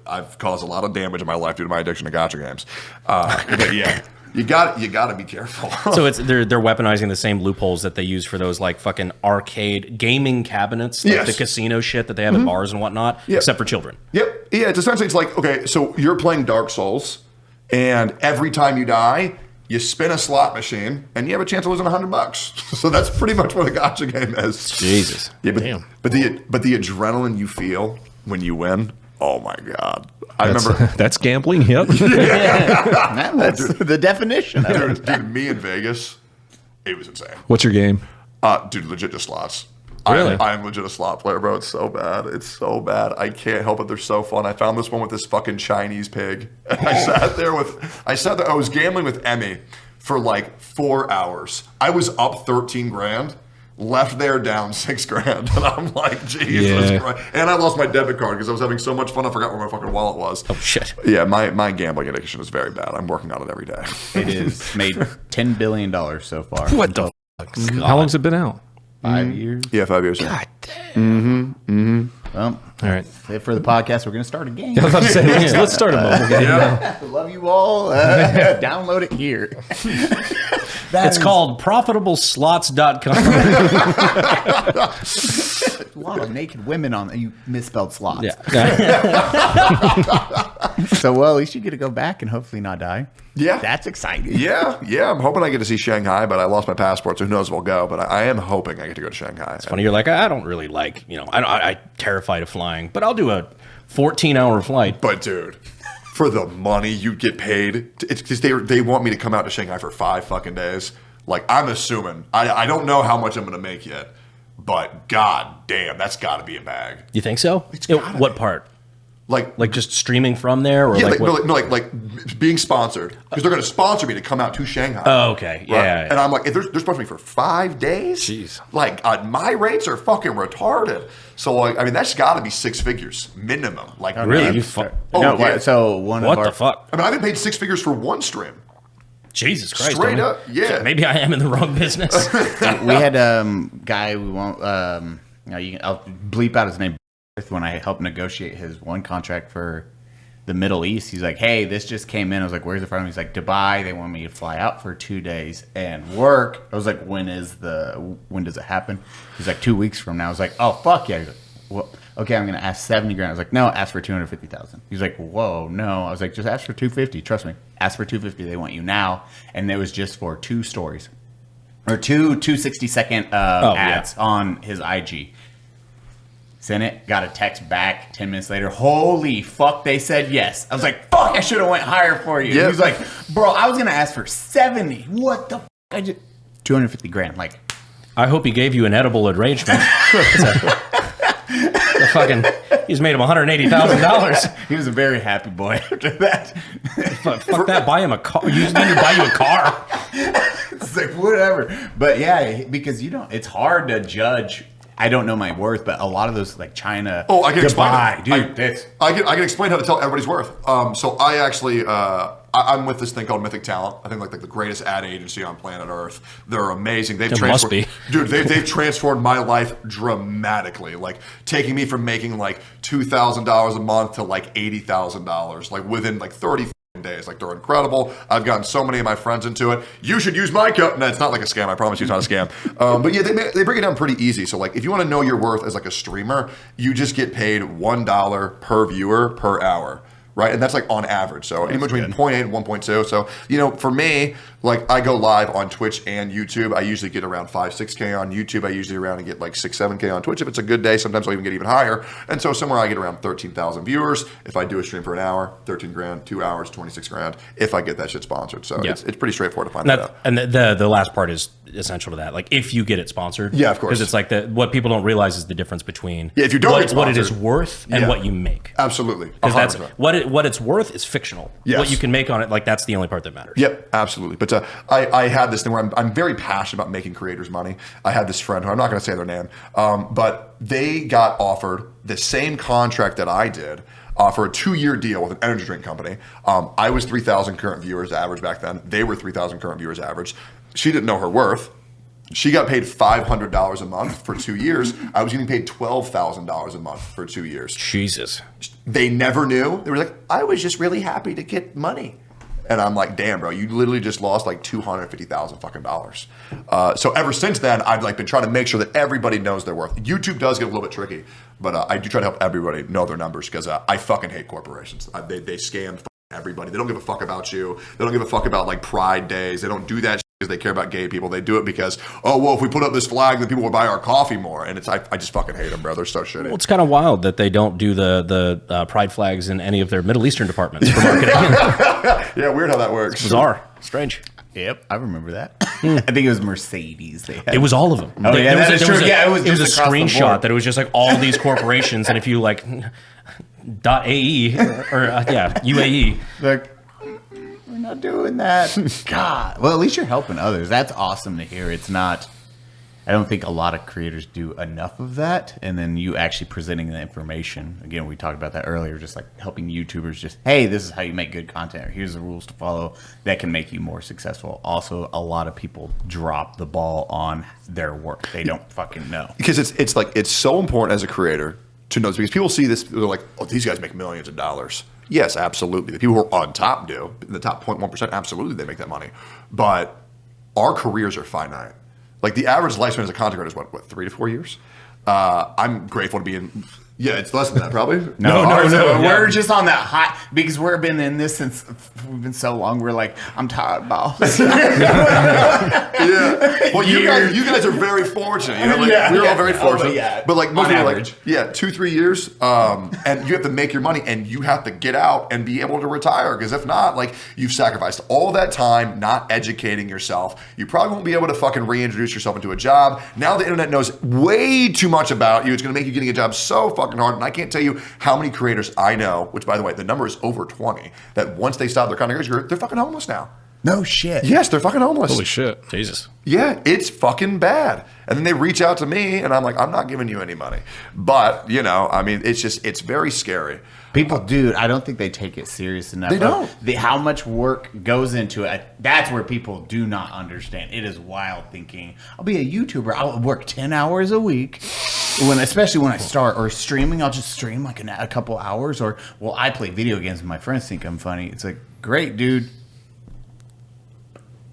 I've caused a lot of damage in my life due to my addiction to gacha games. But yeah. You got to be careful.
So they're weaponizing the same loopholes that they use for those like fucking arcade gaming cabinets, like
Yes.
the casino shit that they have at bars and whatnot, except for children.
Yep. Yeah, it's essentially, it's like, okay, so you're playing Dark Souls, and every time you die, you spin a slot machine, and you have a chance of losing $100. So that's pretty much what a gacha game is.
Jesus.
Yeah, but,
Damn.
but the adrenaline you feel when you win, oh my God. I remember,
That's gambling. Yep.
That's the definition of it.
dude, me in Vegas, it was insane.
What's your game?
Dude, legit just slots.
Really?
I'm legit a slot player, bro. It's so bad. It's so bad. I can't help it. They're so fun. I found this one with this fucking Chinese pig. And I sat there. I was gambling with Emmy for like 4 hours. I was up 13 grand. Left there down 6 grand, and I'm like, Jesus Christ. And I lost my debit card because I was having so much fun. I forgot where my fucking wallet was.
Oh shit.
Yeah, my gambling addiction is very bad. I'm working on it every day.
It is made $10 billion so far.
What the fuck? How long's it been out?
5 years?
Yeah, 5 years.
God damn.
Well,
All right.
that's it for the podcast. We're going to start a game.
I was about to say, let's start a mobile game.
Love you all. Download it here.
It's called ProfitableSlots.com.
A lot of naked women on you misspelled slots.
Yeah.
So, well, at least you get to go back and hopefully not die.
Yeah.
That's exciting.
Yeah. I'm hoping I get to see Shanghai, but I lost my passport, so who knows if I'll go. But I am hoping I get to go to Shanghai.
It's funny. You're like, I don't really like, I'm terrified of flying, but I'll do a 14-hour flight.
But dude, for the money you get paid, it's because they want me to come out to Shanghai for 5 fucking days. Like, I'm assuming, I don't know how much I'm going to make yet, but god damn, that's got to be a bag.
You think so? What part? Like just streaming from there, or
Yeah,
what?
like being sponsored, because they're going to sponsor me to come out to Shanghai.
Oh, okay.
Right?
Yeah.
And I'm like, if they're sponsoring me for 5 days.
Jeez.
Like, my rates are fucking retarded. So, like, I mean, that's got to be 6 figures minimum. Like,
Really?
yeah.
So one
What
of
the
our
fuck?
I mean, I've been paid 6 figures for one stream.
Jesus Christ.
Straight
homie.
up, yeah.
Maybe I am in the wrong business.
we had guy we won't I'll bleep out his name when I helped negotiate his one contract for the Middle East. He's like, hey, this just came in. I was like, where's it from? He's like, Dubai. They want me to fly out for 2 days and work. I was like, when does it happen? He's like, 2 weeks from now. I was like, oh fuck yeah. He's like, well, okay, I'm gonna ask 70 grand. I was like, no, ask for 250,000. He's like, whoa, no. I was like, just ask for 250. Trust me, ask for 250. They want you now, and it was just for 2 stories or two 60-second ads on his IG. Sent it, got a text back 10 minutes later. Holy fuck, they said yes. I was like, fuck, I should have went higher for you.
Yep.
He was like, bro, I was gonna ask for 70. What the fuck? I just 250 grand. Like,
I hope he gave you an edible arrangement. The fucking, he's made him $180,000.
he was a very happy boy after that.
Fuck that, buy him a car. You need to buy you a car.
It's like, whatever. But yeah, because it's hard to judge. I don't know my worth, but a lot of those, like China,
Oh, I can
Dubai,
explain it.
dude.
I can explain how to tell everybody's worth. So I actually, I'm with this thing called Mythic Talent. I think like the greatest ad agency on planet Earth. They're amazing. They've
must be.
Dude, they've transformed my life dramatically. Like taking me from making like $2,000 a month to like $80,000, like within like 30 days. Like, they're incredible. I've gotten so many of my friends into it. You should use my code. No, it's not like a scam. I promise you, it's not a scam. But yeah, they break it down pretty easy. So like, if you want to know your worth as like a streamer, you just get paid $1 per viewer per hour. Right, and that's like on average. So anywhere between 0.8 and 1.2. So for me, like I go live on Twitch and YouTube. I usually get around 5-6K on YouTube. I usually around and get like 6-7K on Twitch if it's a good day. Sometimes I'll even get even higher. And so somewhere I get around 13,000 viewers. If I do a stream for an hour, 13 grand. 2 hours, 26 grand. If I get that shit sponsored, so it's pretty straightforward to find that out.
And the last part is essential to that. Like if you get it sponsored,
Yeah, of course.
because it's like what people don't realize is the difference between
Yeah, if you don't get
what it is
sponsored.
worth and
Yeah.
what you make.
Absolutely,
Because that's
100%.
what it's worth is fictional.
Yes.
What you can make on it, like that's the only part that matters.
Yep, absolutely. But I had this thing where I'm very passionate about making creators money. I had this friend who I'm not going to say their name, but they got offered the same contract that I did for a 2-year deal with an energy drink company. I was 3,000 current viewers average back then. They were 3,000 current viewers average. She didn't know her worth. She got paid $500 a month for 2 years. I was getting paid $12,000 a month for 2 years.
Jesus.
They never knew. They were like, I was just really happy to get money. And I'm like, damn, bro, you literally just lost like $250,000 fucking dollars. So ever since then, I've like been trying to make sure that everybody knows their worth. YouTube does get a little bit tricky, but I do try to help everybody know their numbers because I fucking hate corporations. They scam everybody. They don't give a fuck about you. They don't give a fuck about like Pride days. They don't do that because they care about gay people. They do it because, oh, well, if we put up this flag, then people will buy our coffee more. And I just fucking hate them, bro. They're so shitty.
Well, it's kind of wild that they don't do the pride flags in any of their Middle Earstern departments for marketing.
Yeah, weird how that works.
Bizarre. Strange.
Yep, I remember that. I think it was Mercedes. They had.
It was all of them.
Oh, yeah, that is true. Yeah, it was
a
just across the
screenshot
board.
that it was just like all these corporations, and if you like .ae or UAE,
Like, we're not doing that. God. Well, at least you're helping others. That's awesome to hear. It's not. I don't think a lot of creators do enough of that. And then you actually presenting the information. Again, we talked about that earlier, just like helping YouTubers just, hey, this is how you make good content. Or here's the rules to follow that can make you more successful. Also, a lot of people drop the ball on their work. They don't fucking know.
Because it's so important as a creator to know this, because people see this, they're like, oh, these guys make millions of dollars. Yes, absolutely. The people who are on top do. The top 0.1%, absolutely, they make that money. But our careers are finite. Like the average lifespan as a content creator is what 3 to 4 years? I'm grateful to be in. Yeah, it's less than that probably.
No.
Yeah.
We're just on that hot because we've been in this since we've been so long. We're like, I'm tired, boss.
Yeah. Well, you guys are very fortunate. You know, like, we're all very fortunate. But like most people are like, 2-3 years, and you have to make your money, and you have to get out and be able to retire. Because if not, like you've sacrificed all that time not educating yourself. You probably won't be able to fucking reintroduce yourself into a job. Now the internet knows way too much about you. It's going to make you getting a job so fucking hard. And I can't tell you how many creators I know, which by the way, the number is over 20, that once they stop their content creators career, they're fucking homeless now.
No shit.
Yes, they're fucking homeless.
Holy shit.
Jesus.
Yeah, it's fucking bad. And then they reach out to me, and I'm like, I'm not giving you any money. But, you know, I mean, it's very scary.
People, dude, I don't think they take it serious enough.
They don't.
How much work goes into it. That's where people do not understand. It is wild thinking, I'll be a YouTuber. I'll work 10 hours a week. Especially when I start, or streaming, I'll just stream like a couple hours. Or, well, I play video games and my friends think I'm funny. It's like, great, dude.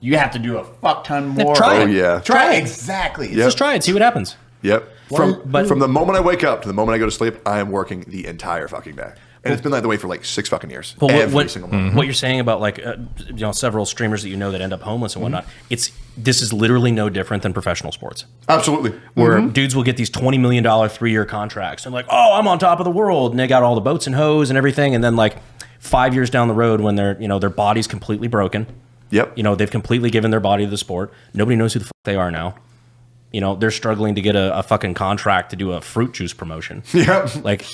You have to do a fuck ton more.
Try it.
Oh, yeah.
Try it. Exactly.
Yep.
Just try it. See what happens.
Yep. From the moment I wake up to the moment I go to sleep, I am working the entire fucking day. And it's been that way for like 6 fucking years.
But
Every single month.
what you're saying about like several streamers that you know that end up homeless and whatnot, this is literally no different than professional sports.
Absolutely.
Where dudes will get these $20 million 3-year contracts and like, oh, I'm on top of the world, and they got all the boats and hoes and everything, and then like 5 years down the road when their body's completely broken.
Yep.
They've completely given their body to the sport. Nobody knows who the fuck they are now. They're struggling to get a fucking contract to do a fruit juice promotion.
Yep.
Like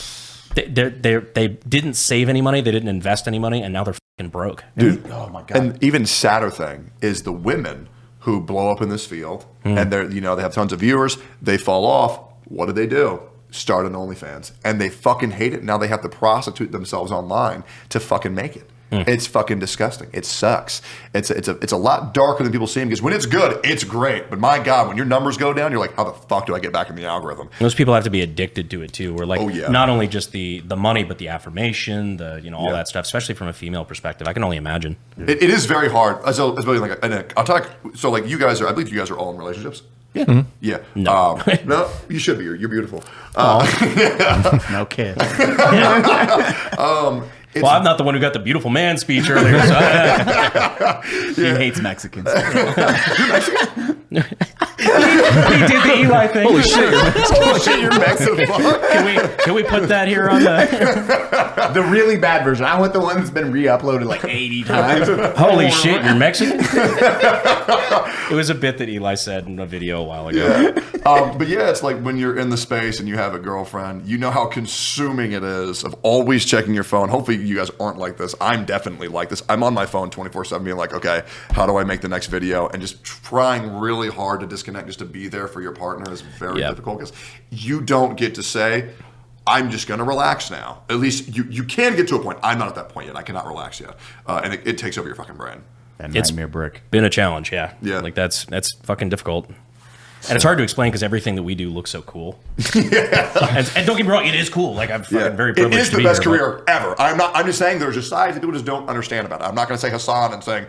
they didn't save any money, they didn't invest any money, and now they're fucking broke.
Dude.
Oh my God.
And even sadder thing is the women who blow up in this field, and they have tons of viewers, they fall off. What do? Start an OnlyFans. And they fucking hate it. Now they have to prostitute themselves online to fucking make it. It's fucking disgusting. It sucks. It's a lot darker than people see, because when it's good, it's great. But my God, when your numbers go down, you're like, how the fuck do I get back in the algorithm?
Those people have to be addicted to it too. Where like,
Oh, yeah.
not only just the money, but the affirmation, all that stuff. Especially from a female perspective, I can only imagine.
It is very hard. I'll talk. So like you guys are, I believe you guys are all in relationships.
Yeah.
Yeah.
No.
No, you should be. You're beautiful.
No kid.
Well, I'm not the one who got the beautiful man speech earlier. So
He hates Mexicans.
he did the Eli thing. Holy shit!
Oh shit, you're Mexican.
Can we put that here on the?
The really bad version. I want the one that's been re-uploaded like 80 times.
Holy shit, you're Mexican. It was a bit that Eli said in a video a while ago.
But yeah, it's like when you're in the space and you have a girlfriend, you know how consuming it is of always checking your phone. Hopefully you guys aren't like this. I'm definitely like this. I'm on my phone 24/7 being like, okay, how do I make the next video? And just trying really hard to disconnect, just to be there for your partner is very difficult, because you don't get to say, I'm just going to relax now. At least you can get to a point. I'm not at that point yet. I cannot relax yet. And it takes over your fucking brain.
That
It's
nightmare brick.
Been a challenge, yeah.
Yeah.
Like that's fucking difficult. And it's hard to explain because everything that we do looks so cool. and don't get me wrong, it is cool. Like I'm fucking very privileged.
It is
to
the
be
best
here,
career ever. I'm just saying there's a side that people just don't understand about it. I'm not going to say Hasan and saying,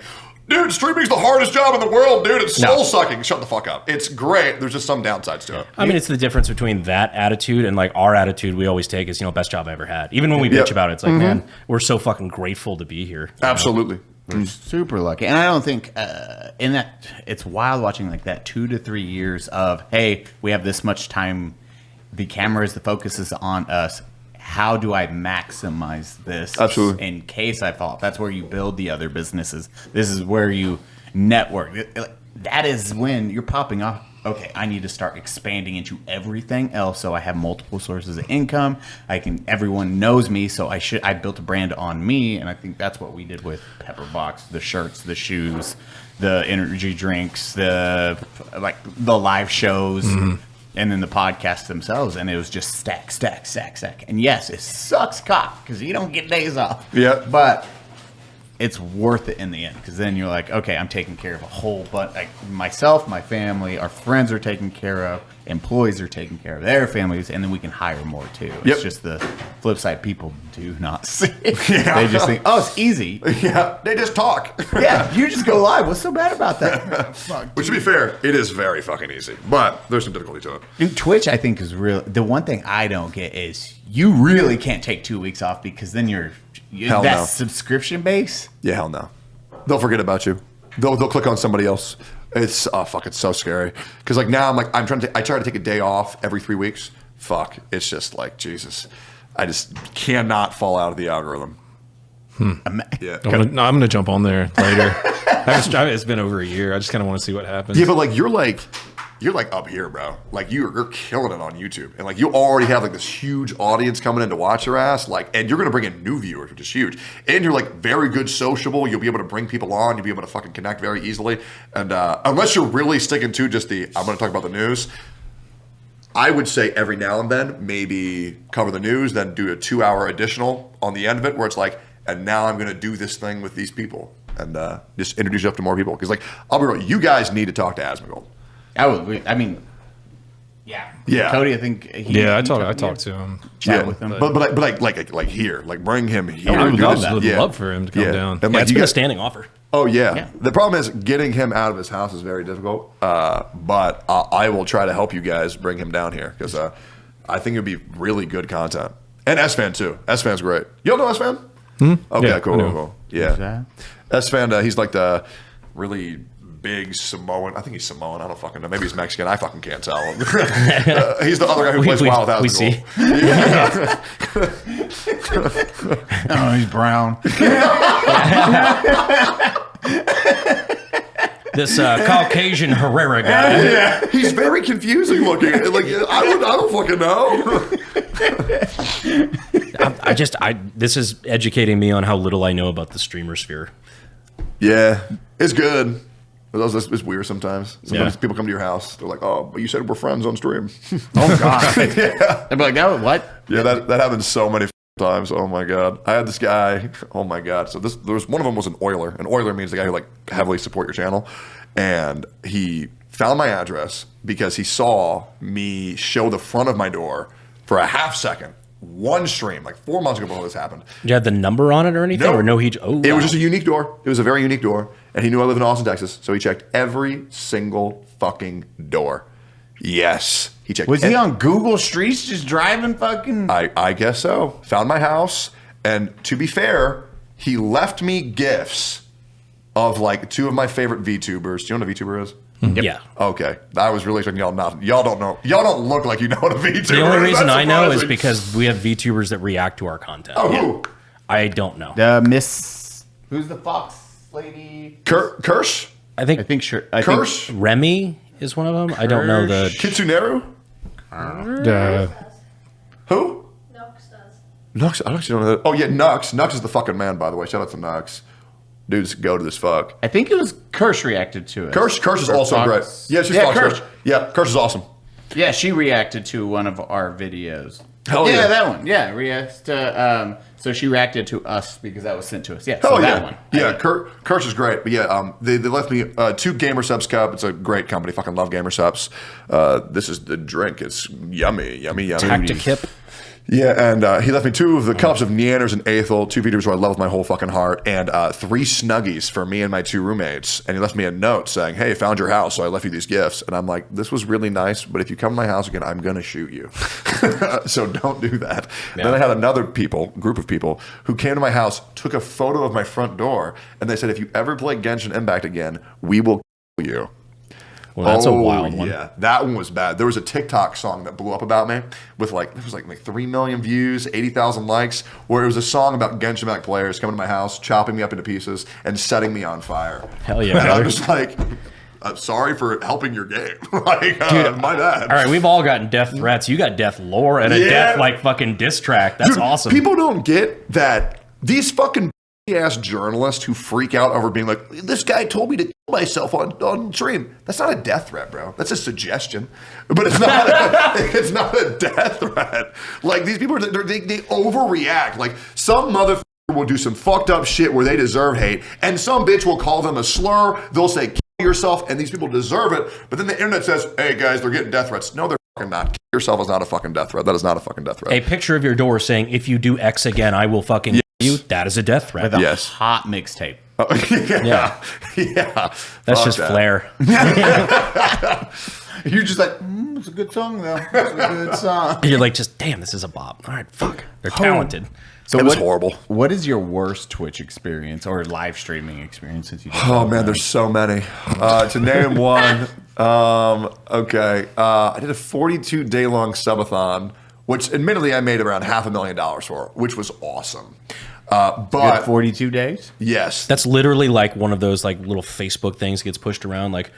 dude, streaming's the hardest job in the world, dude. It's soul sucking. Shut the fuck up. It's great. There's just some downsides to it.
I mean, it's the difference between that attitude and like our attitude we always take is, best job I ever had. Even when we bitch about it, it's like, man, we're so fucking grateful to be here.
Absolutely.
We're super lucky. And I don't think in that, it's wild watching like that 2 to 3 years of, hey, we have this much time. The cameras, the focus is on us. How do I maximize this?
Absolutely.
In case I fall off. That's where you build the other businesses. This is where you, network. That is when you're popping off. Okay, I need to start expanding into everything else, so I have multiple sources of income. Everyone knows me, so I built a brand on me, and I think that's what we did with Pepperbox, the shirts, the shoes, the energy drinks, the live shows, and then the podcasts themselves, and it was just stack. And yes, it sucks cock because you don't get days off.
Yeah,
but it's worth it in the end, because then you're like, okay, I'm taking care of a whole bunch. Like myself, my family, our friends are taken care of, employees are taking care of their families, and then we can hire more too. It's just the flip side. People do not see it. They just think, oh, it's easy.
Yeah, they just talk.
Yeah, you just go live. What's so bad about that? Fuck,
Which, to be fair, it is very fucking easy, but there's some difficulty to it.
Dude, Twitch, I think, is real. The one thing I don't get is you really can't take 2 weeks off, because then
Hell
that
no.
subscription base.
Yeah, hell no. They'll forget about you. They'll click on somebody else. It's it's so scary. Because like now I try to take a day off every 3 weeks. Fuck, it's just like Jesus. I just cannot fall out of the algorithm. Yeah,
I'm gonna jump on there later. It's been over a year. I just kind of want to see what happens.
yeah, but like you're like up here, bro. Like you're killing it on YouTube, and like you already have like this huge audience coming in to watch your ass. Like, and you're gonna bring in new viewers, which is huge. And you're like very good sociable. You'll be able to bring people on. You'll be able to fucking connect very easily. And unless you're really sticking to just I'm gonna talk about the news. I would say every now and then maybe cover the news, then do a 2-hour additional on the end of it, where it's like, and now I'm gonna do this thing with these people, and just introduce you up to more people. Because like I'll be real, you guys need to talk to Asmongold.
Yeah. Cody, I think.
I talked to him.
Chat with him.
But like here, like bring him here.
I would
do
love
this.
that. I would love for him to come down.
And
Yeah,
like
it's
you
been a
guys,
standing offer.
oh yeah.
Yeah.
The problem is getting him out of his house is very difficult. But I will try to help you guys bring him down here, because I think it'd be really good content. And S-Fan too. S-Fan's great. You all know S-Fan? Okay,
Yeah,
cool,
I know.
cool. Yeah.
that?
S-Fan, he's like the really big Samoan. I think he's Samoan. I don't fucking know. Maybe he's Mexican. I fucking can't tell. He's the other guy who plays Wild Without
we
the
see.
Goal.
Oh, he's brown.
This Caucasian Herrera guy.
He's very confusing looking. Like I don't fucking know.
This is educating me on how little I know about the streamer sphere.
Yeah, it's good. It's weird sometimes. Sometimes
Yeah.
people come to your house. They're like, "Oh, but you said we're friends on stream."
Oh God.
Yeah,
I'd be like, that. What?
yeah. That happens so many times. Oh my god. I had this guy. Oh my god. So there was one of them was an oiler. An oiler means the guy who like heavily support your channel, and he found my address because he saw me show the front of my door for a half second. One stream, like 4 months ago before this happened.
Did you have the number on it or anything?
No.
Or no?
It was just a unique door. It was a very unique door. And he knew I live in Austin, Texas. So he checked every single fucking door. Yes. He checked.
Was he on Google Streets just driving fucking?
I guess so. Found my house. And to be fair, he left me gifts of like 2 of my favorite VTubers. Do you know what a VTuber is?
Yeah.
Okay. I was really expecting y'all not. Y'all don't know. Y'all don't look like you know what a VTuber is.
The only reason
That's
I know is
surprising.
because we have VTubers that react to our content.
Oh, who?
I don't know.
The Miss. Who's the fox lady?
Kirsch?
I think
Kirsch?
Remy is one of them. I don't know the.
Kitsuneru? Who?
Nox does.
Nux, I actually don't know that. Oh, yeah, Nux. Nux is the fucking man, by the way. Shout out to Nux. Dude's go to this fuck.
I think it was Kirsch reacted to it.
Kirsch is
Or
also
Fox.
great. Yeah, she's
Yeah,
Fox
Kirsch.
Kirsch. Yeah, Kirsch is awesome.
Yeah, she reacted to one of our videos.
Hell yeah.
that one. Yeah, reacts to. So she reacted to us because that was sent to us. Yeah,
Hell
so
yeah.
that one.
Yeah, Kirsch is great. But yeah, they left me 2 Gamer Subs Cup. It's a great company. Fucking love Gamer Subs. This is the drink. It's yummy.
Tactikip.
Yeah, and he left me 2 of the cups of Neanders and Aethel, 2 VTubers who I love with my whole fucking heart, and 3 Snuggies for me and my 2 roommates. And he left me a note saying, "Hey, found your house, so I left you these gifts." And I'm like, "This was really nice, but if you come to my house again, I'm gonna shoot you. So don't do that."
Yeah.
Then I had another group of people, who came to my house, took a photo of my front door, and they said, "If you ever play Genshin Impact again, we will kill you."
Well, that's a wild one.
Yeah, that one was bad. There was a TikTok song that blew up about me with like, it was like 3 million views, 80,000 likes, where it was a song about Genshin Impact players coming to my house, chopping me up into pieces, and setting me on fire.
Hell yeah,
And I'm
brother.
just like, I'm sorry for helping your game. Like, my bad.
All right, we've all gotten death threats. You got death lore and a death like fucking diss track. That's
Dude,
awesome.
People don't get that these fucking ass journalists who freak out over being like, this guy told me to kill myself on stream. That's not a death threat, bro. That's a suggestion. But it's not it's not a death threat. Like, these people, they overreact. Like, some motherfucker will do some fucked up shit where they deserve hate, and some bitch will call them a slur. They'll say, kill yourself, and these people deserve it. But then the internet says, hey, guys, they're getting death threats. No, they're fucking not. Kill yourself is not a fucking death threat. That is not a fucking death threat.
A picture of your door saying, if you do X again, I will fucking kill you. That is a death threat.
With a
Yes.
hot mixtape.
Yeah.
That's
Fuck
just
that.
flair.
You're just like, it's a good song, though. It's a good song.
You're like, just, damn, this is a bop. All right, fuck. They're talented.
So
It was horrible.
What is your worst Twitch experience or live streaming experience since you did
Oh man, there's so many. To name one, okay. I did a 42-day long subathon, which admittedly I made around $500,000 for, which was awesome. But
42 days?
yes,
That's literally like one of those like little Facebook things gets pushed around. Like,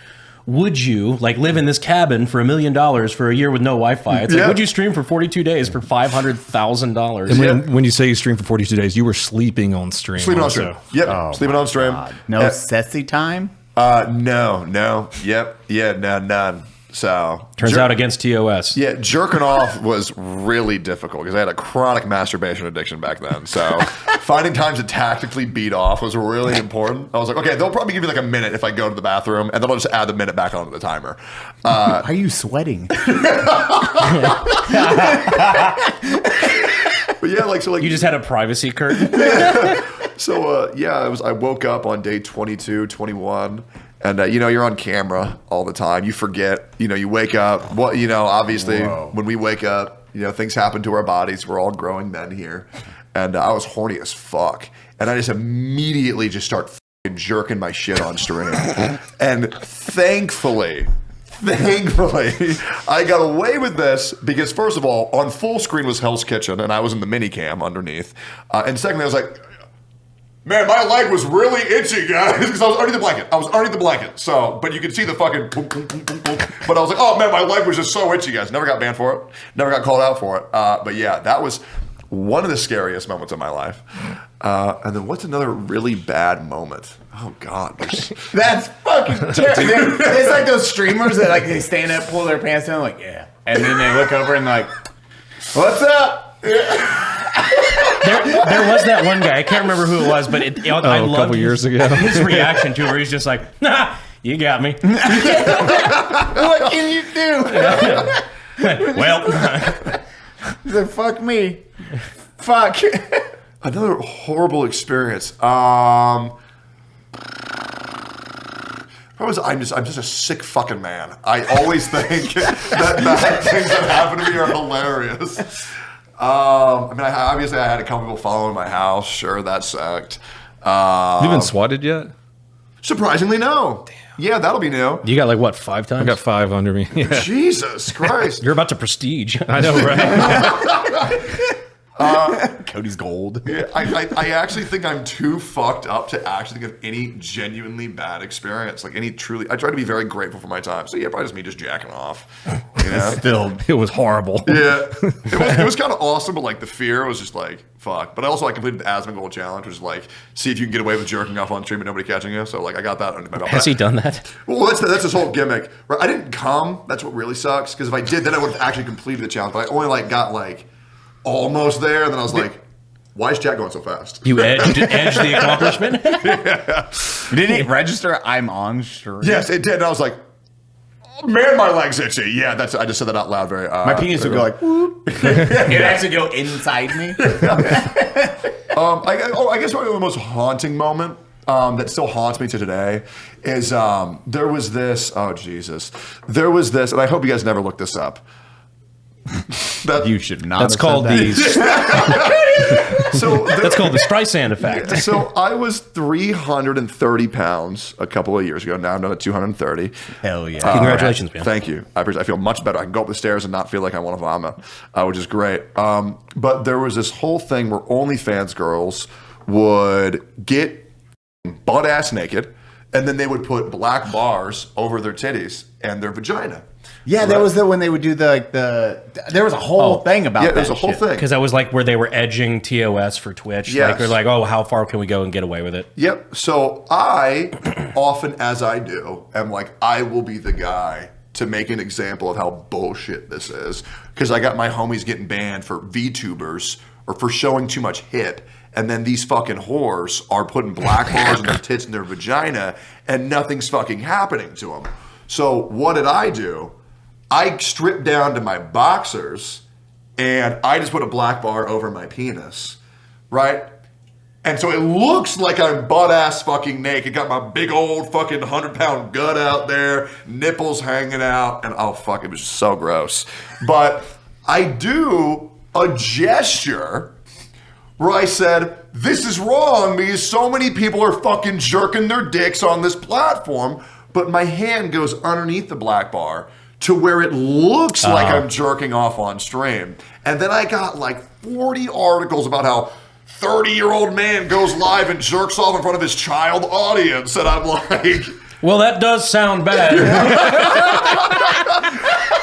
would you like live in this cabin for $1 million for a year with no Wi-Fi? It's like,
Yeah.
would you stream for 42 days for $500,000?
And when you say you stream for 42 days, you were sleeping on stream.
sleeping on
also.
stream. Yep, sleeping on stream.
No sessy time?
No. Yep. Yeah, none. So
Turns out against TOS.
yeah, jerking off was really difficult because I had a chronic masturbation addiction back then. So finding times to tactically beat off was really important. I was like, okay, they'll probably give me like a minute if I go to the bathroom, and then I'll just add the minute back onto the timer.
Why are you sweating?
But yeah, like so, like
You just had a privacy curtain.
so. I woke up on day 22, 21. And, you're on camera all the time. You forget, you wake up. Obviously, when we wake up, things happen to our bodies. We're all growing men here. And I was horny as fuck. And I just immediately just start fucking jerking my shit on stream. And thankfully, I got away with this because, first of all, on full screen was Hell's Kitchen, and I was in the mini cam underneath. And secondly, I was like, man, my leg was really itchy, guys, because I was underneath the blanket. So, but you could see the fucking boom, boom, boom, boom, boom. But I was like, oh man, my leg was just so itchy, guys. Never got banned for it. Never got called out for it. But yeah, that was one of the scariest moments of my life. And then what's another really bad moment? Oh God.
That's fucking terrible. It's like those streamers that like they stand up, pull their pants down, like, yeah. And then they look over and like, what's up?
There was that one guy. I can't remember who it was, but I
a
loved
couple years ago.
his reaction to it. Where he's just like, "Nah, you got me."
What can you do?
Well,
Then fuck me. Fuck.
Another horrible experience. I'm just a sick fucking man. I always think that bad things that happen to me are hilarious. Obviously I had a couple people following my house. Sure, that sucked.
You been swatted yet?
Surprisingly, no. Damn. Yeah, that'll be new.
you got like what 5 times?
I got 5 under me. Yeah.
Jesus Christ.
You're about to prestige.
I know, right?
Cody's gold.
Yeah, I actually think I'm too fucked up to actually think of any genuinely bad experience. Like any truly, I try to be very grateful for my time. So yeah, probably just me just jacking off.
Still.
It was horrible.
Yeah, it was kind of awesome, but like the fear was just like fuck. But I also completed the Asmongold challenge, which is like see if you can get away with jerking off on stream and nobody catching you. So like I got that under my belt.
Has he done that?
Well, that's his whole gimmick. Right? I didn't come. That's what really sucks. Because if I did, then I would have actually completed the challenge. But I only like got like almost there. And then I was like, why is Jack going so fast?
You edged the accomplishment.
Did it register I'm on stream?
Yes, it did. And I was like, oh, man, my leg's itchy. Yeah, I just said that out loud. Very.
My penis would go like, whoop. It'd actually go inside me.
I guess probably the most haunting moment that still haunts me to today is there was this. Oh Jesus, there was this, and I hope you guys never look this up.
You should not.
That's
have
called
said
the
that.
that's called the Streisand effect.
So I was 330 pounds a couple of years ago. Now I'm down at 230.
Hell yeah!
Congratulations, man.
Thank you. I feel much better. I can go up the stairs and not feel like I want to vomit, which is great. But there was this whole thing where OnlyFans girls would get butt ass naked, and then they would put black bars over their titties and their vagina.
Yeah, that was when they would do the there was a whole thing about that.
Yeah, there's a whole thing.
Because that was like where they were edging TOS for Twitch.
Yes.
Like they're like, oh, how far can we go and get away with it?
Yep. So I, often as I do, am like, I will be the guy to make an example of how bullshit this is. Because I got my homies getting banned for VTubers or for showing too much hip. And then these fucking whores are putting black bars in their tits and their vagina, and nothing's fucking happening to them. So what did I do? I stripped down to my boxers, and I just put a black bar over my penis, right? And so it looks like I'm butt-ass fucking naked. Got my big old fucking 100-pound gut out there, nipples hanging out, and oh fuck, it was so gross. But I do a gesture where I said, this is wrong because so many people are fucking jerking their dicks on this platform, but my hand goes underneath the black bar to where it looks like I'm jerking off on stream. And then I got like 40 articles about how 30-year-old man goes live and jerks off in front of his child audience. And I'm like...
Well, that does sound bad.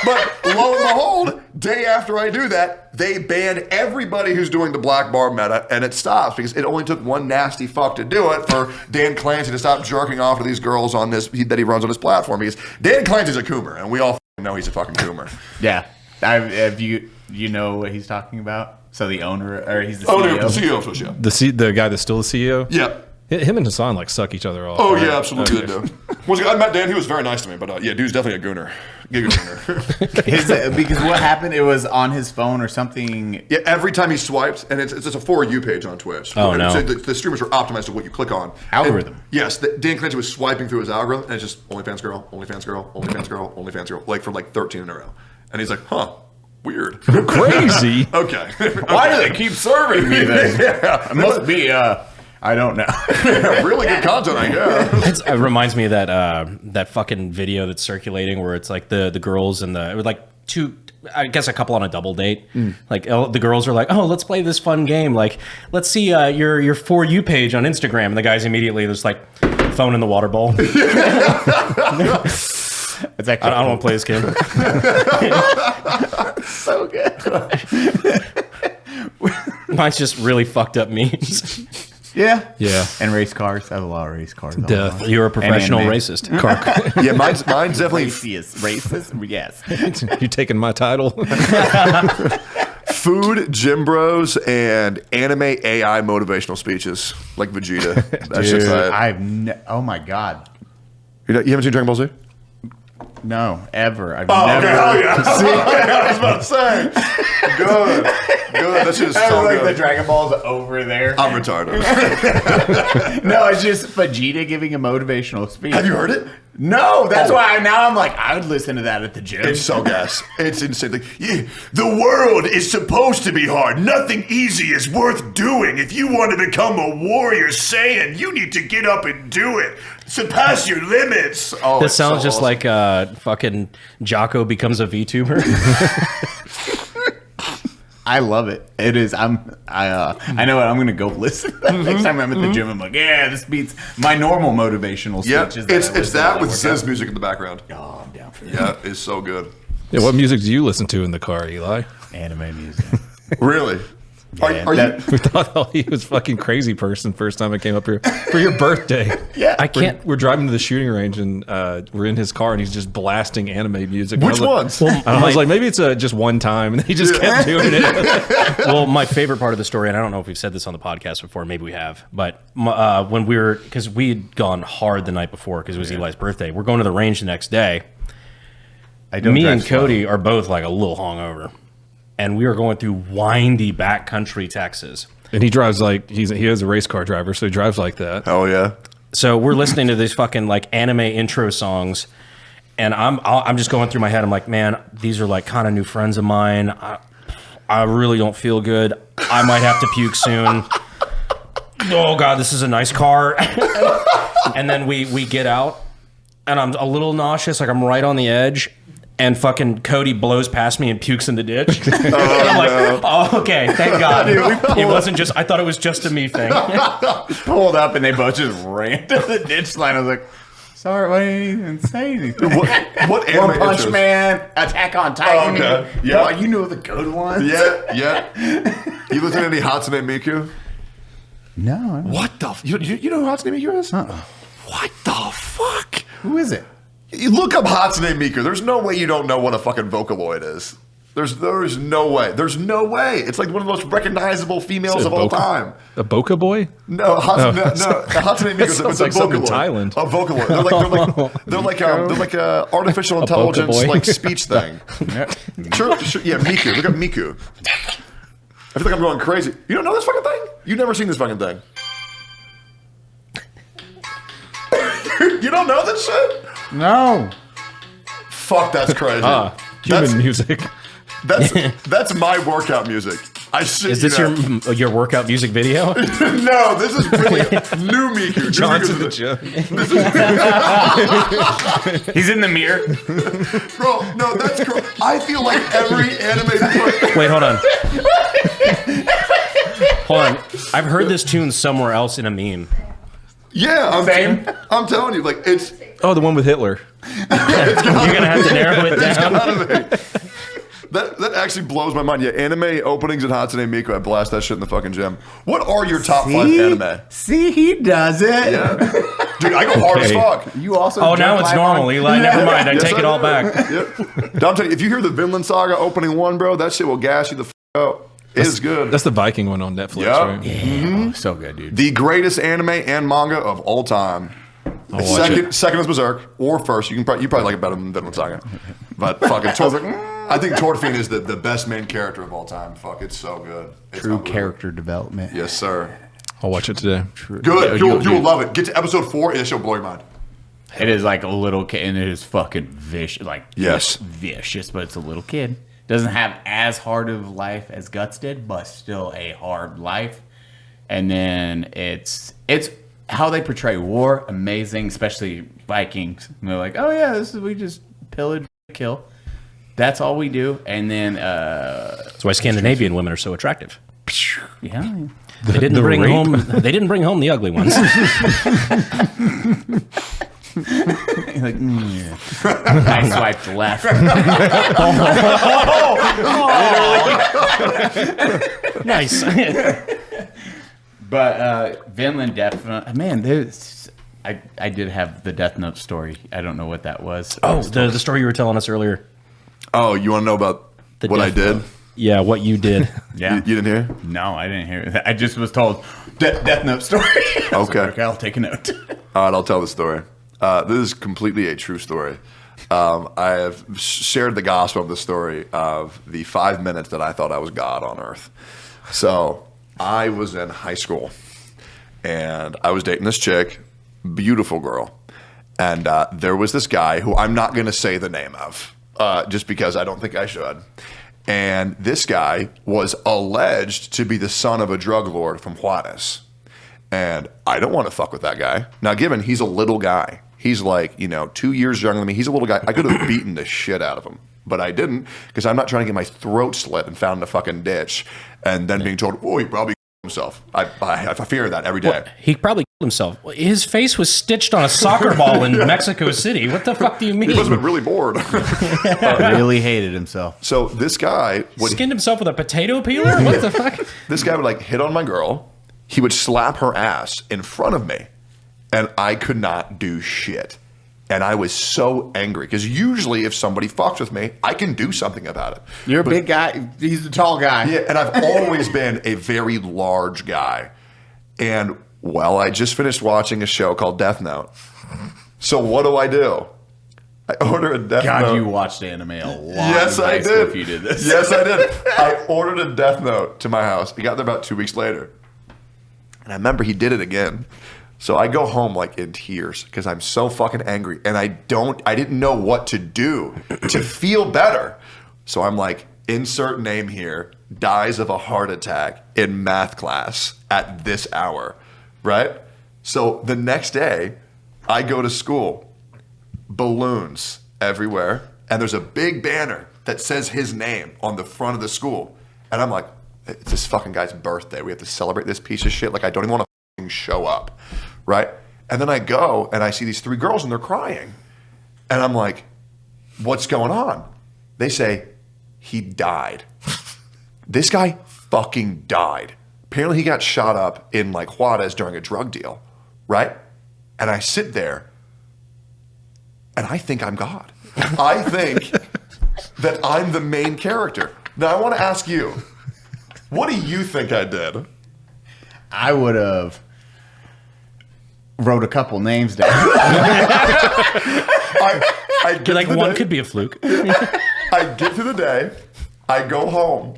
But lo and behold, day after I do that, they ban everybody who's doing the black bar meta, and it stops because it only took one nasty fuck to do it for Dan Clancy to stop jerking off to these girls on this that he runs on his platform. Because Dan Clancy's a coomer, and we all know he's a fucking coomer.
Yeah, have you know what he's talking about? So the owner, or he's the CEO.
Oh, the CEO of Twitch, yeah.
The guy that's still the CEO.
Yeah.
Him and Hasan like suck each other off.
Oh
right?
yeah, absolutely.
Okay.
They do. Once I met Dan, he was very nice to me, but yeah, dude's definitely a gooner.
Because what happened? It was on his phone or something.
Yeah, every time he swiped, and it's a For You page on Twitch.
Oh, no.
So the streamers are optimized to what you click on.
Algorithm.
And, yes, Dan Clancy was swiping through his algorithm, and it's just OnlyFans girl, OnlyFans girl, OnlyFans girl, OnlyFans girl, like for like 13 in a row. And he's like, huh, weird.
Crazy.
Okay.
Why do they keep serving me this?
Yeah.
It must be, I don't know.
Really good content, I guess.
It reminds me of that fucking video that's circulating where it's like the girls and it was like I guess a couple on a double date. Like the girls are like, oh, let's play this fun game. Like, let's see your For You page on Instagram. And the guys immediately just like phone in the water bowl.
It's actually
I don't want to play this game.
so good.
Mine's just really fucked up memes.
Yeah.
Yeah.
And race cars. I have a lot of race cars.
Death.
You're a professional
anime.
racist.
Yeah, mine's definitely
Racist? Yes.
You taking my title?
food, gym bros, and anime AI motivational speeches like Vegeta. That's just
oh my God.
you haven't seen Dragon Ball Z?
No, ever. I've
Oh,
never.
okay, hell yeah. I was about to say. Good. That shit is so
like
good.
the Dragon Ball's over there.
I'm retarded.
No, it's just Vegeta giving a motivational speech.
Have you heard it?
No, that's why now I'm like, I would listen to that at the gym.
It's so gas. It's insane. Like, yeah, the world is supposed to be hard. Nothing easy is worth doing. If you want to become a warrior Saiyan, you need to get up and do it. Surpass your limits. Oh,
This
it's
sounds
so
just
awesome.
like fucking Jocko becomes a VTuber.
I love it. It is. I know what I'm gonna go listen to that next time I'm at the gym. I'm like, yeah, this beats my normal motivational
Yeah,
speeches.
it's that with Zez music in the background.
Oh, I'm down for that.
Yeah, it's so good.
Yeah, what music do you listen to in the car, Eli?
Anime music.
Really? Are you?
We thought he was fucking crazy person first time I came up here for your birthday.
Yeah,
I can't.
We're driving to the shooting range and we're in his car and he's just blasting anime music.
Which
I was like-
ones?
And I was like, maybe it's just one time, and he just kept doing it.
Well, my favorite part of the story, and I don't know if we've said this on the podcast before, maybe we have, but when because we'd gone hard the night before because it was Eli's birthday, we're going to the range the next day. Me and Cody are both like a little hungover, and we are going through windy backcountry Texas.
And he drives like he is a race car driver, so he drives like that.
Oh yeah.
So we're listening to these fucking like anime intro songs, And I'm just going through my head. I'm like, man, these are like kind of new friends of mine. I really don't feel good. I might have to puke soon. Oh God, this is a nice car. And then we get out, and I'm a little nauseous. Like I'm right on the edge. And fucking Cody blows past me and pukes in the ditch. And I'm like, oh, okay, thank God. It wasn't just, I thought it was just a me thing.
Pulled up and they both just ran to the ditch line. I was like, sorry, why didn't you even say anything?
What
One
anime
Punch
interest?
Man, Attack on Titan.
Oh, okay. Yeah.
Oh, you know the good ones.
Yeah. You listen to any Hatsune Miku?
No.
What the? You know who Hatsune Miku is? What the fuck?
Who is it?
You look up Hatsune Miku. There's no way you don't know what a fucking Vocaloid is. There's no way. There's no way. It's like one of the most recognizable females of all time.
A Boca Boy?
No, Hatsune Miku is
Sounds
a
like something
Vocaloid.
in Thailand.
A Vocaloid. They're like a artificial intelligence
Boy.
like speech thing. Sure, yeah, Miku. Look up Miku. I feel like I'm going crazy. You don't know this fucking thing? You've never seen this fucking thing. You don't know this shit?
No.
Fuck, that's crazy.
Human music.
That's my workout music.
Is this your workout music video?
No, this is really new Miku.
John's in the gym.
He's in the mirror.
Bro, no, that's cool. I feel like every anime.
Wait, hold on. Hold on. I've heard this tune somewhere else in a meme.
Yeah, I'm telling you, like it's.
Oh, the one with Hitler.
You're gonna have to narrow it down.
That actually blows my mind. Yeah, anime openings in Hatsune Miku. I blast that shit in the fucking gym. What are your top 5 anime?
See, he does it.
Yeah, dude, I go hard as fuck.
You also.
Oh, now it's normal, Eli. Never mind. I
Yes,
take it all
do.
back.
Yep. I'm telling you, if you hear the Vinland Saga opening 1, bro, that shit will gas you the out. It is good.
That's the Viking one on Netflix,
Yeah.
right?
Oh, so good, dude.
The greatest anime and manga of all time. Second is Berserk, or first. You probably like it better than Vinland Saga. But fucking I think Torfinn is the best main character of all time. Fuck, it's so good. It's
True
unbelievable.
character development.
Yes, sir.
I'll watch it today.
Good. You will love it. Get to episode 4, and it shall blow your mind.
It is like a little kid, and it is fucking vicious. Like,
Yes.
vicious, but it's a little kid. Doesn't have as hard of life as Guts did, but still a hard life. And then it's how they portray war, amazing, especially Vikings. And they're like, oh yeah, we just pillage, kill. That's all we do. And then
That's why Scandinavian women are so attractive.
yeah.
They didn't bring home. They didn't bring home the ugly ones.
Like, yeah. I swiped left.
Nice.
But Vinland definitely, man. I did have the Death Note story. I don't know what that was.
Oh, the story you were telling us earlier.
Oh, you want to know about what I did?
Yeah, what you did.
Yeah.
You didn't hear?
No, I didn't hear it. I just was told Death Note story. I was
Okay.
like, okay, I'll take a note.
All right, I'll tell the story. This is completely a true story. I have shared the gospel of the story of the 5 minutes that I thought I was God on earth. So I was in high school, and I was dating this chick, beautiful girl. And there was this guy who I'm not going to say the name of, just because I don't think I should. And this guy was alleged to be the son of a drug lord from Juarez. And I don't want to fuck with that guy. Now, given he's a little guy, he's like, 2 years younger than me. He's a little guy. I could have beaten the shit out of him, but I didn't, because I'm not trying to get my throat slit and found in a fucking ditch and then being told, oh, he probably himself. I fear that every day.
Well, he probably killed himself. His face was stitched on a soccer ball in Mexico City. What the fuck do you mean?
He must have been really bored.
Really hated himself.
So this guy would
Skinned himself with a potato peeler? What the fuck?
This guy would like hit on my girl. He would slap her ass in front of me, and I could not do shit. And I was so angry, because usually if somebody fucks with me, I can do something about it.
You're a big guy. He's the tall guy.
Yeah, and I've always been a very large guy. And, well, I just finished watching a show called Death Note. So what do? I order a Death Note.
God, you watched anime a lot.
Yes,
in
I
high school
did.
If you did this.
Yes, I did. I ordered a Death Note to my house. He got there about 2 weeks later. And I remember he did it again. So I go home like in tears because I'm so fucking angry, and I didn't know what to do to feel better. So I'm like, insert name here, dies of a heart attack in math class at this hour, right? So the next day, I go to school, balloons everywhere, and there's a big banner that says his name on the front of the school. And I'm like, it's this fucking guy's birthday. We have to celebrate this piece of shit. Like, I don't even want to fucking show up, right? And then I go and I see these 3 girls and they're crying. And I'm like, what's going on? They say, he died. This guy fucking died. Apparently he got shot up in like Juarez during a drug deal, right? And I sit there and I think I'm God. I think that I'm the main character. Now I want to ask you, what do you think I did?
I would have wrote a couple names down.
I
You're like, one could be a fluke.
I get to the day, I go home,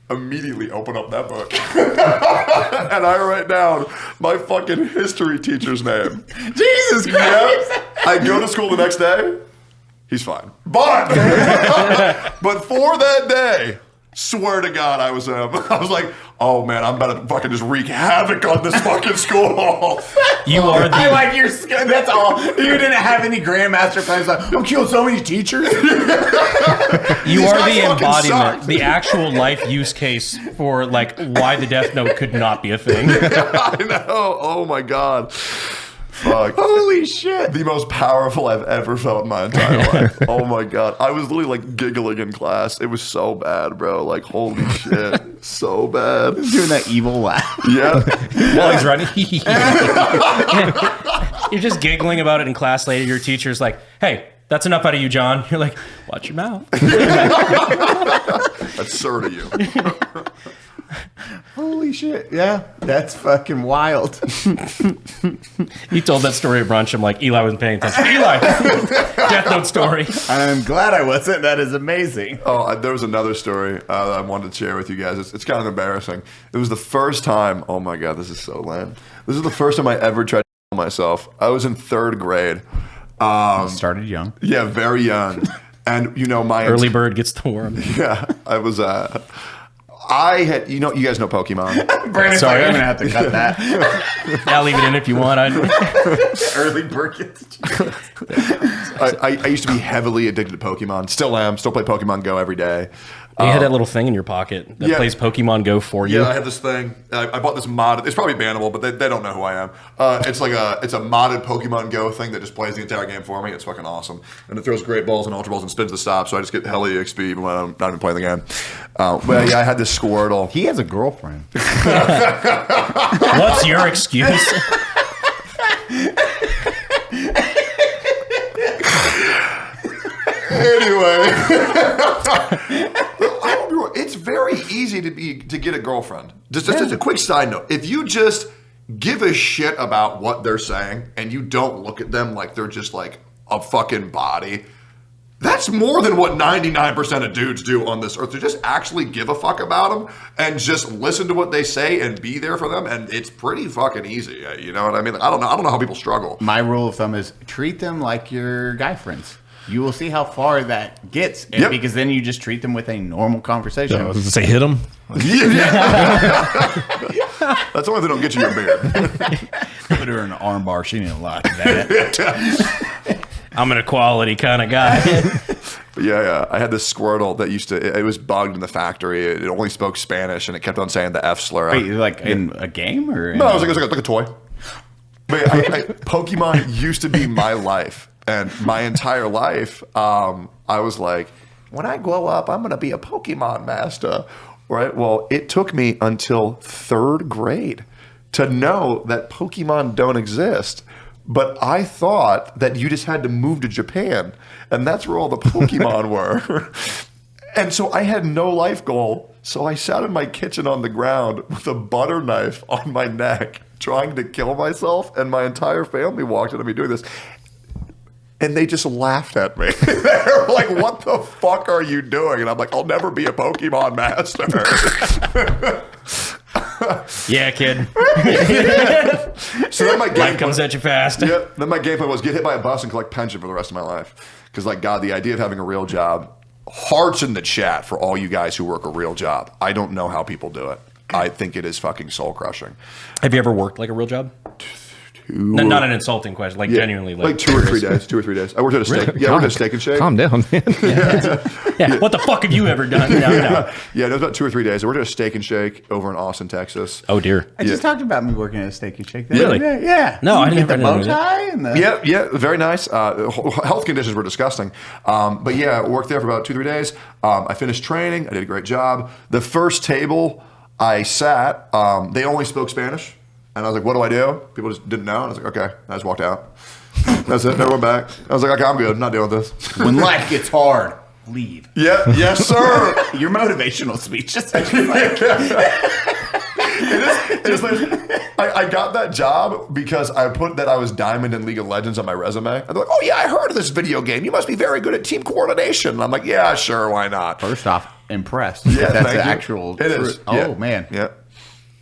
immediately open up that book, and I write down my fucking history teacher's name.
Jesus Christ!
Yeah. I go to school the next day, he's fine. But for that day, swear to God, I was like, oh man, I'm about to fucking just wreak havoc on this fucking school.
You are the
I like your skin. That's all. You didn't have any grandmaster plans. Like, I'm killing so many teachers.
You
These
are
guys
the
fucking
embodiment,
suck.
the actual life use case for like why the Death Note could not be a thing.
I know. Oh my God. Fuck.
Holy shit!
The most powerful I've ever felt in my entire life. Oh my God. I was literally like giggling in class. It was so bad, bro. Like, holy shit. So bad.
Doing that evil laugh.
Yeah.
While he's running, you're just giggling about it in class later. Your teacher's like, "Hey, that's enough out of you, John." You're like, "Watch your mouth."
That's sir to you.
Holy shit! Yeah, that's fucking wild.
He told that story at brunch. I'm like, Eli wasn't paying attention. Eli, Death Note story.
I'm glad I wasn't. That is amazing.
Oh, there was another story that I wanted to share with you guys. It's kind of embarrassing. It was the first time. Oh my God, this is so lame. This is the first time I ever tried to kill myself. I was in 3rd grade.
Started young.
Yeah, very young. And you know, my
Early bird gets the worm.
Yeah, I was. I had, you guys know Pokemon.
Brandon's
Sorry.
like, I'm gonna have to cut that.
I'll leave it in if you want.
Early bird gets.
I used to be heavily addicted to Pokemon. Still am. Still play Pokemon Go every day.
You had that little thing in your pocket that
Yeah.
plays Pokemon Go for you.
Yeah, I have this thing. I bought this mod. It's probably bannable, but they don't know who I am. It's a modded Pokemon Go thing that just plays the entire game for me. It's fucking awesome, and it throws great balls and ultra balls and spins the stop. So I just get hella EXP even when I'm not even playing the game. But yeah, I had this Squirtle.
He has a girlfriend.
What's your excuse?
Anyway, it's very easy to get a girlfriend. Just a quick side note: if you just give a shit about what they're saying and you don't look at them like they're just like a fucking body, that's more than what 99% of dudes do on this earth. To just actually give a fuck about them and just listen to what they say and be there for them, and it's pretty fucking easy. You know what I mean? Like, I don't know how people struggle.
My rule of thumb is treat them like your guy friends. You will see how far that gets, and because then you just treat them with a normal conversation.
I was gonna say hit him.
That's why they don't get you your beer.
Put her in an arm bar. She didn't like that.
I'm an equality kind of guy.
But yeah. I had this Squirtle that it was bugged in the factory. It only spoke Spanish and it kept on saying the F slur.
Wait, like in a game or?
No, it was like a toy. But Pokemon used to be my life. And my entire life, I was like, when I grow up, I'm going to be a Pokemon master. Right? Well, it took me until 3rd grade to know that Pokemon don't exist. But I thought that you just had to move to Japan, and that's where all the Pokemon were. And so I had no life goal. So I sat in my kitchen on the ground with a butter knife on my neck, trying to kill myself. And my entire family walked in at me doing this. And they just laughed at me. They're like, what the fuck are you doing? And I'm like, I'll never be a Pokemon master.
Yeah, kid.
So then my game
Life comes at you fast.
Yeah. Then my game plan was get hit by a bus and collect pension for the rest of my life. Because, like, God, the idea of having a real job, hearts in the chat for all you guys who work a real job. I don't know how people do it. I think it is fucking soul crushing.
Have you ever worked like a real job? No, not an insulting question. Like genuinely,
like 2 or 3 days. 2 or 3 days. I worked at a steak. Yeah, I worked at a Steak and Shake.
Calm down, man.
Yeah. What the fuck have you ever done? No.
Yeah, it was about 2 or 3 days. I worked at a Steak and Shake over in Austin, Texas.
Oh dear.
I just talked about me working at a Steak and Shake.
Really?
Yeah.
No, I
You
didn't
get the
know
bow
that.
tie and the
Yeah, very nice. Health conditions were disgusting. But yeah, I worked there for about 2-3 days. I finished training. I did a great job. The first table I sat, they only spoke Spanish. And I was like, what do I do? People just didn't know. And I was like, okay. I just walked out. That's it. Never went back. I was like, okay, I'm good. I'm not dealing with this.
when life gets hard, leave.
Yeah, yes, sir.
Your motivational speech. Just like,
I got that job because I put that I was Diamond in League of Legends on my resume. And they're like, oh, yeah, I heard of this video game. You must be very good at team coordination. And I'm like, yeah, sure, why not?
first off, impressed.
Yeah,
That's
thank
the
you.
actual
It is.
truth. Oh,
Yeah.
man.
Yeah.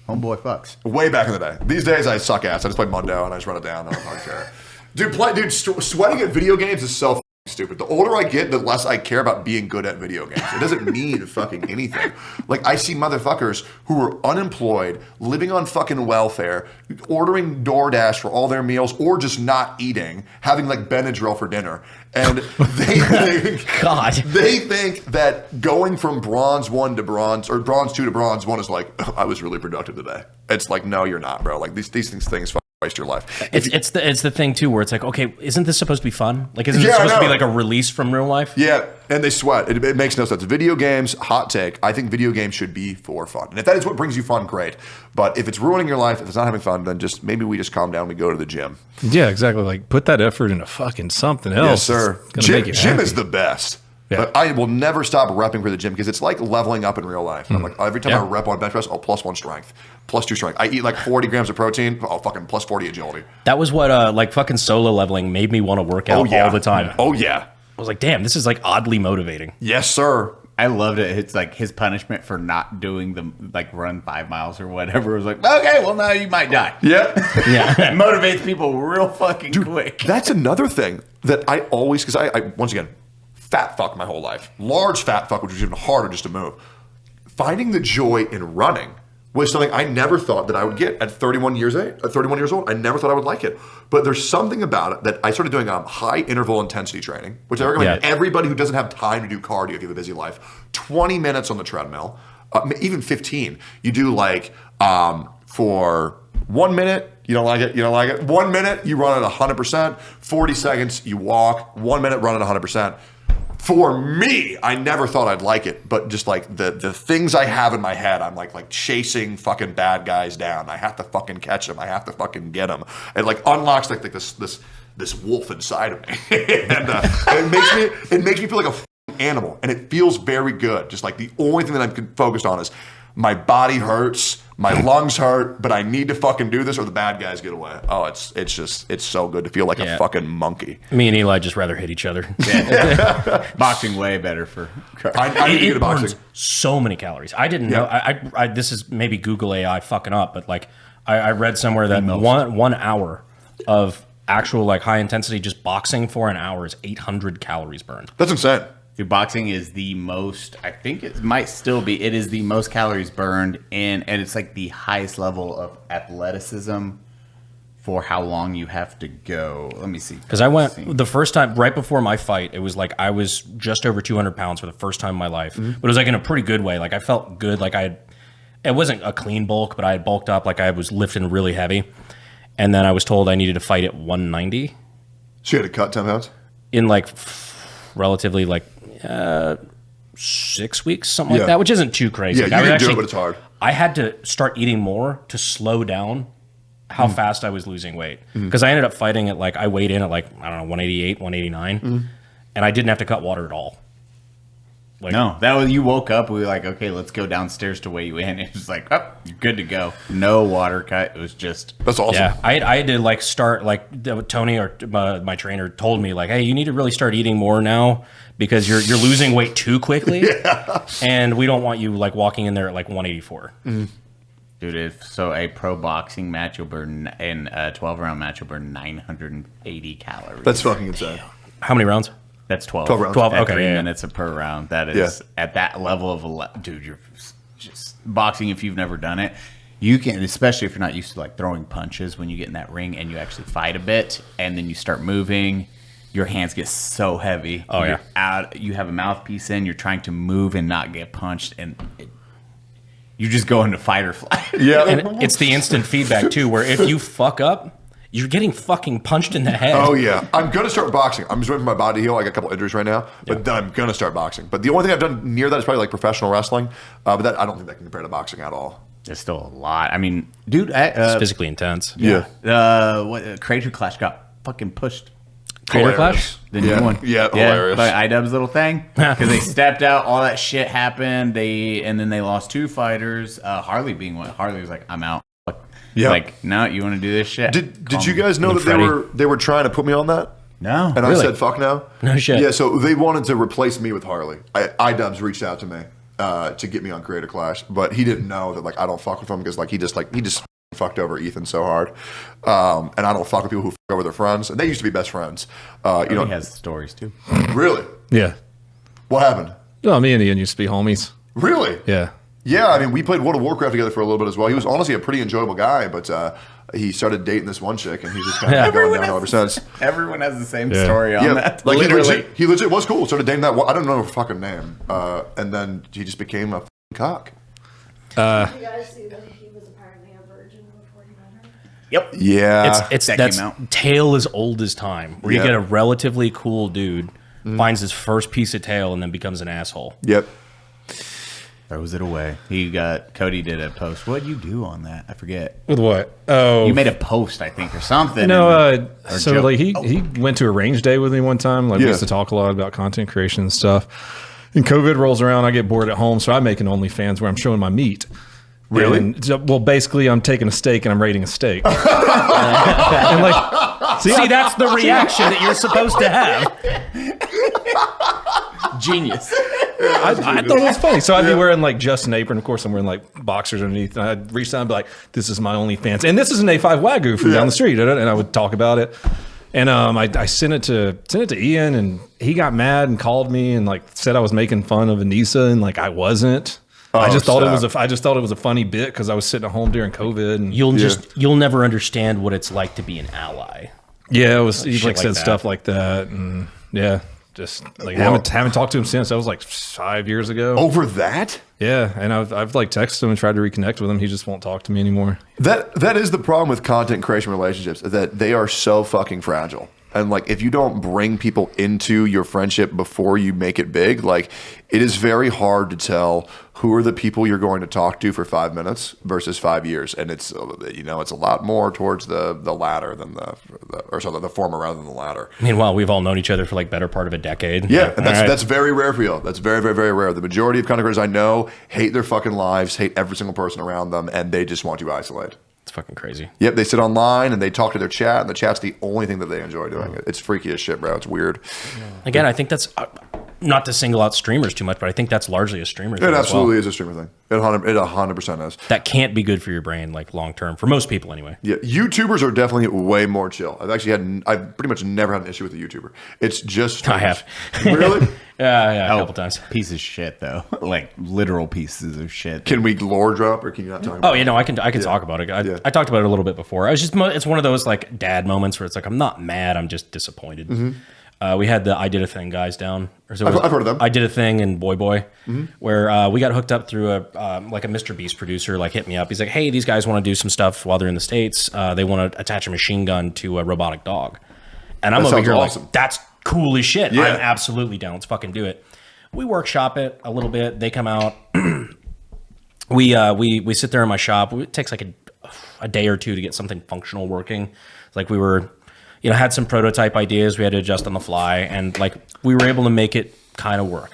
Homeboy fucks.
Way back in the day. These days, I suck ass. I just play Mundo and I just run it down. I don't care. Dude, sweating at video games is so stupid. The older I get, the less I care about being good at video games. It doesn't mean fucking anything. Like, I see motherfuckers who are unemployed, living on fucking welfare, ordering DoorDash for all their meals, or just not eating, having like Benadryl for dinner. And they think,
God.
they think that going from bronze 1 to bronze, or bronze 2 to bronze 1 is like, oh, I was really productive today. It's like, no, you're not, bro. Like, these things fucking waste your life.
It's the thing too where it's like, okay, isn't this supposed to be fun? Like, isn't it
Yeah, I
supposed to be
know.
like a release from real life?
Yeah, and they sweat. It makes no sense. Video games, hot take. I think video games should be for fun. And if that is what brings you fun, great. But if it's ruining your life, if it's not having fun, then just maybe we just calm down and we go to the gym.
Yeah, exactly. Like, put that effort into fucking something else.
Yes, sir.
It's gonna make you
Gym
happy.
is the best.
Yeah.
But I will never stop repping for the gym because it's like leveling up in real life. I'm like, every time I rep on bench press, oh, +1 strength, +2 strength. I eat like 40 grams of protein, oh, fucking +40 agility.
That was what like fucking solo leveling made me want to work out all the time.
Oh, yeah.
I was like, damn, this is like oddly motivating.
Yes, sir.
I loved it. It's like his punishment for not doing the like run 5 miles or whatever. It was like, okay, well now you might die.
Yeah.
Yeah.
It motivates people real fucking quick.
That's another thing that I always, because I once again, fat fuck my whole life. Large fat fuck, which was even harder just to move. Finding the joy in running was something I never thought that I would get at 31 years old. I never thought I would like it. But there's something about it that I started doing high interval intensity training, which I recommend everybody who doesn't have time to do cardio if you have a busy life. 20 minutes on the treadmill, even 15. You do like for 1 minute, you don't like it. 1 minute, you run at 100%. 40 seconds, you walk. 1 minute, run at 100%. For me, I never thought I'd like it, but just like the things I have in my head, I'm like chasing fucking bad guys down. I have to fucking catch them. I have to fucking get them. It like unlocks like this wolf inside of me, and it makes me feel like a fucking animal, and it feels very good. Just like the only thing that I'm focused on is my body hurts, my lungs hurt, but I need to fucking do this or the bad guys get away. Oh, it's so good to feel like a fucking monkey.
Me and Eli just rather hit each other.
Boxing way better for.
I need to get
It
into boxing.
burns so many calories. I didn't know. I this is maybe Google AI fucking up, but like I read somewhere that one hour of actual like high intensity just boxing for an hour is 800 calories burned.
That's insane.
Dude, boxing is the most, I think it might still be, it is the most calories burned and it's like the highest level of athleticism for how long you have to go. Let me see.
Because I went the first time, right before my fight, it was like I was just over 200 pounds for the first time in my life. But it was like in a pretty good way. Like I felt good. Like it wasn't a clean bulk, but I had bulked up. Like I was lifting really heavy. And then I was told I needed to fight at 190.
So you had to cut 10 pounds?
In like relatively like 6 weeks, something like that, which isn't too crazy.
Yeah,
Like,
you
I was
can
actually,
do it, but it's hard.
I had to start eating more to slow down how fast I was losing weight. Because I ended up fighting at like, I weighed in at like, I don't know, 188, 189. And I didn't have to cut water at all. Like,
No, that was, you woke up, we were like, okay, let's go downstairs to weigh you in. It was like, oh, you're good to go. No water cut. It was just.
That's awesome.
Yeah, I had to like start like Tony or my trainer told me like, hey, you need to really start eating more now because you're losing weight too quickly, and we don't want you like walking in there at like 184.
Dude, a pro boxing match will burn, in a 12-round match will burn 980 calories.
That's fucking insane.
How many rounds?
That's 12.
12 rounds.
12,
At
okay,
3
yeah.
minutes per round. That is, at that level of, dude, you're just boxing if you've never done it. You can, especially if you're not used to like throwing punches when you get in that ring and you actually fight a bit and then you start moving, your hands get so heavy.
Oh, yeah.
You have a mouthpiece in, you're trying to move and not get punched, and you just go into fight or flight.
Yeah.
And it's the instant feedback too, where if you fuck up, you're getting fucking punched in the head.
Oh yeah, I'm gonna start boxing. I'm just waiting for my body to heal. I got a couple injuries right now, but then I'm gonna start boxing. But the only thing I've done near that is probably like professional wrestling. But that I don't think that can compare to boxing at all.
There's still a lot. I mean, dude,
It's physically intense.
Yeah.
Creator Clash got fucking pushed.
Creator
Hilarious.
Clash?
The new one.
Yeah, hilarious.
But iDubbbz little thing. Because they stepped out, all that shit happened. And then they lost 2 fighters. Harley being one. Harley was like, I'm out.
Yeah.
Like, no, you want to do this shit?
Did you guys know that
Freddie.
they were trying to put me on that?
No.
And I said, fuck no.
No shit.
Yeah, so they wanted to replace me with Harley. iDubbbz reached out to me to get me on Creator Clash, but he didn't know that like I don't fuck with him because like he just fucked over Ethan so hard. And I don't fuck with people who fuck over their friends. And they used to be best friends.
He has stories too.
Really?
Yeah.
What happened?
No, me and Ian used to be homies.
Really?
Yeah.
Yeah, I mean, we played World of Warcraft together for a little bit as well. He was honestly a pretty enjoyable guy, but he started dating this one chick, and he's just kind of going downhill ever since.
Everyone has the same story on that.
Like
Literally.
he legit was cool. Started dating that one. I don't know her fucking name. And then he just became a cock.
Did you guys see that he was apparently a virgin before he met her?
Yep.
Yeah.
It's
that
that's
came out.
tale as old as time, where you
Yeah.
get a relatively cool dude, finds his first piece of tail, and then becomes an asshole.
Yep.
Throws it away. Cody did a post. What'd you do on that? I forget.
With what? Oh,
You made a post, I think, or something.
no.
Or
So
joke.
like he went to a range day with me one time. Like we
Yeah.
used to talk a lot about content creation and stuff. And COVID rolls around, I get bored at home, so I make an OnlyFans where I'm showing my meat.
Really?
And well, basically, I'm taking a steak and I'm rating a steak. and like,
See, that's the reaction that you're supposed to have.
Genius.
I thought it was funny. So I'd be wearing like just an apron. Of course, I'm wearing like boxers underneath. And I'd reach down and be like, this is my OnlyFans. And this is an A5 Wagyu from down the street. And I would talk about it. And I sent it to Ian, and he got mad and called me and like said I was making fun of Anissa, and like I wasn't. I just thought it was a funny bit because I was sitting at home during COVID. And
You'll never understand what it's like to be an ally.
yeah, it was he
Shit
like said
like that.
stuff like that, and yeah. Just like haven't talked to him since. That was like 5 years ago.
Over that?
Yeah, and I've like texted him and tried to reconnect with him. He just won't talk to me anymore.
That is the problem with content creation relationships, that they are so fucking fragile. And like, if you don't bring people into your friendship before you make it big, like it is very hard to tell who are the people you're going to talk to for 5 minutes versus 5 years. And it's, it's a lot more towards the latter than the former rather than the latter.
Meanwhile, we've all known each other for like better part of a decade.
Yeah, and
All right.
that's very rare for you. That's very, very, very rare. The majority of content creators I know hate their fucking lives, hate every single person around them, and they just want you isolated.
It's fucking crazy.
Yep, they sit online and they talk to their chat, and the chat's the only thing that they enjoy doing. It's freaky as shit, bro. It's weird.
Again, I think that's not to single out streamers too much, but I think that's largely a streamer thing.
It
as
absolutely
well.
is a streamer thing. It 100% is.
That can't be good for your brain, like long term, for most people anyway.
Yeah, YouTubers are definitely way more chill. I've pretty much never had an issue with a YouTuber. It's just
I have.
Really?
Yeah, a couple times.
Piece of shit, though. Like, literal pieces of shit.
Can we lore drop, or can you not talk about
Oh, I can talk about it. I talked about it a little bit before. It's one of those like dad moments where it's like I'm not mad, I'm just disappointed. We had the I Did a Thing guys down.
I've heard of them.
I Did a Thing and Boy Boy, where we got hooked up through a Mr. Beast producer. Like hit me up. He's like, hey, these guys want to do some stuff while they're in the States. They want to attach a machine gun to a robotic dog, and I'm
That
over
sounds
here
awesome.
like that's cool as shit.
Yeah.
I'm absolutely down. Let's fucking do it. We workshop it a little bit. They come out. We sit there in my shop. It takes like a day or two to get something functional working. Like we were, had some prototype ideas we had to adjust on the fly, and like we were able to make it kind of work.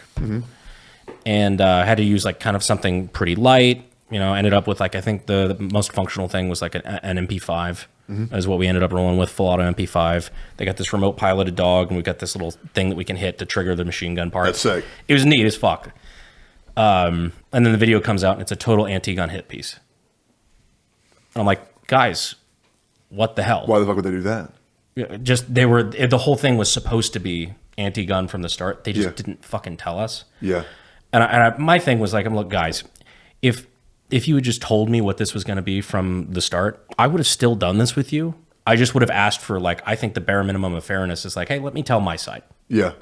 And had to use like kind of something pretty light. Ended up with like I think the most functional thing was like an MP5. Is what we ended up rolling with, full auto MP5. They got this remote piloted dog, and we got this little thing that we can hit to trigger the machine gun part.
That's sick.
It was neat as fuck. And then the video comes out, and it's a total anti-gun hit piece. And I'm like, guys, what the hell?
Why the fuck would they do that?
The whole thing was supposed to be anti-gun from the start. They just didn't fucking tell us.
Yeah.
And my thing was like, I'm look, guys, if you had just told me what this was going to be from the start, I would have still done this with you. I just would have asked for like, I think the bare minimum of fairness is like, hey, let me tell my side.
Yeah.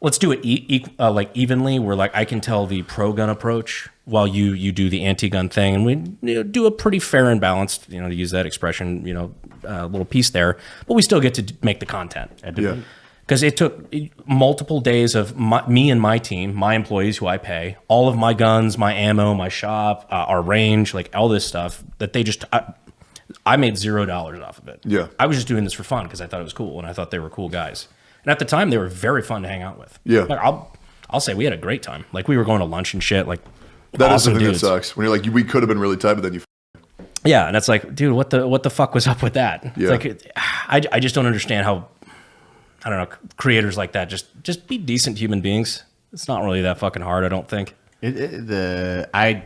Let's do it like evenly, where like I can tell the pro-gun approach while you do the anti-gun thing, and we do a pretty fair and balanced, to use that expression, little piece there, but we still get to make the content.
Yeah.
Because it took multiple days of me and my team, my employees who I pay, all of my guns, my ammo, my shop, our range, like all this stuff that they just, I made $0 off of it.
Yeah.
I was just doing this for fun because I thought it was cool and I thought they were cool guys. And at the time, they were very fun to hang out with.
Yeah.
Like, I'll say we had a great time. Like, we were going to lunch and shit. Like,
that
awesome
is the thing
dudes.
that sucks. When you're like, we could have been really tight, but then you.
Yeah, and it's like, dude, what the fuck was up with that?
Yeah.
It's like, I just don't understand how, I don't know, creators like that just be decent human beings. It's not really that fucking hard, I don't think.
I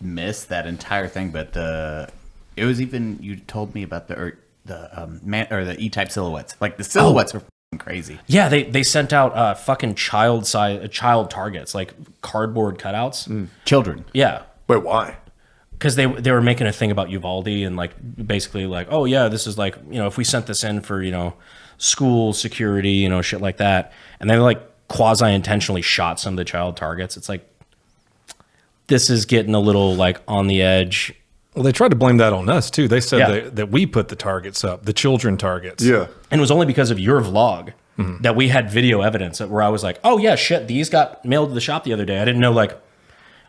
missed that entire thing, but it was even, you told me about the E-type silhouettes. Like the silhouettes are fucking crazy.
Yeah, they sent out fucking child targets, like cardboard cutouts.
Children.
Yeah.
Wait, why?
Because they were making a thing about Uvalde and like basically like, oh yeah, this is like, if we sent this in for, school security, shit like that. And they like quasi-intentionally shot some of the child targets. It's like, this is getting a little like on the edge.
Well, they tried to blame that on us too. They said that we put the targets up, the children targets.
Yeah.
And it was only because of your vlog that we had video evidence where I was like, oh yeah, shit, these got mailed to the shop the other day. I didn't know like,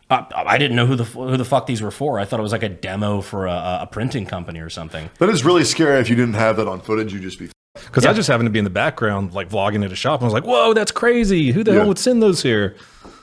I didn't know who the fuck these were for. I thought it was like a demo for a printing company or something.
That is really scary. If you didn't have that on footage, you'd just be.
Because I just happened to be in the background, like vlogging at a shop, and I was like, "Whoa, that's crazy! Who the hell would send those here?"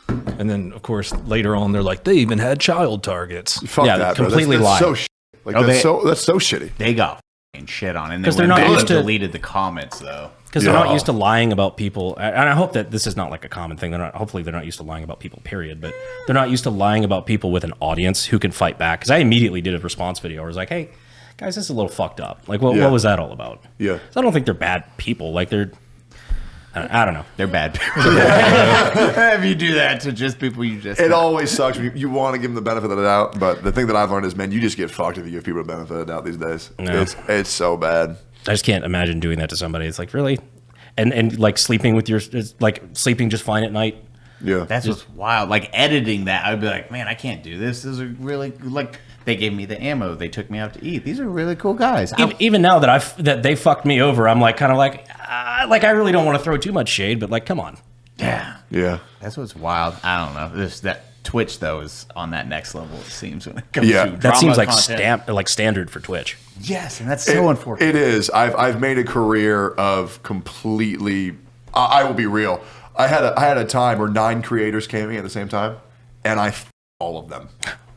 And then, of course, later on, they're like, "They even had child targets."
Fuck that,
completely
bro. That's
lied.
so that's so shitty.
They got fucking shit on, and
'Cause they're not used to-
deleted the comments though.
Because they're not used to lying about people, and I hope that this is not like a common thing. Hopefully, they're not used to lying about people. Period. But they're not used to lying about people with an audience who can fight back. Because I immediately did a response video where I was like, "Hey, guys, this is a little fucked up. Like, what was that all about?"
Yeah.
So I don't think they're bad people. Like I don't know.
They're bad people. If you do that to just people you just.
It always sucks. You want to give them the benefit of the doubt, but the thing that I've learned is, man, you just get fucked if you give people the benefit of the doubt these days.
No.
It's so bad.
I just can't imagine doing that to somebody. It's like, really? And like sleeping with sleeping just fine at night.
Yeah.
That's what's wild. Like editing that, I'd be like, man, I can't do this. These are really like. They gave me the ammo. They took me out to eat. These are really cool guys.
Even now that they fucked me over, I'm like kind of like I really don't want to throw too much shade, but like, come on.
Yeah.
Yeah.
That's what's wild. I don't know. That Twitch though is on that next level. It seems when it comes
Yeah.
to
That
drama
seems like
content.
standard for Twitch.
Yes, and that's so unfortunate.
It is. I've made a career of completely. I will be real. I had a time where 9 creators came in at the same time, and I all of them.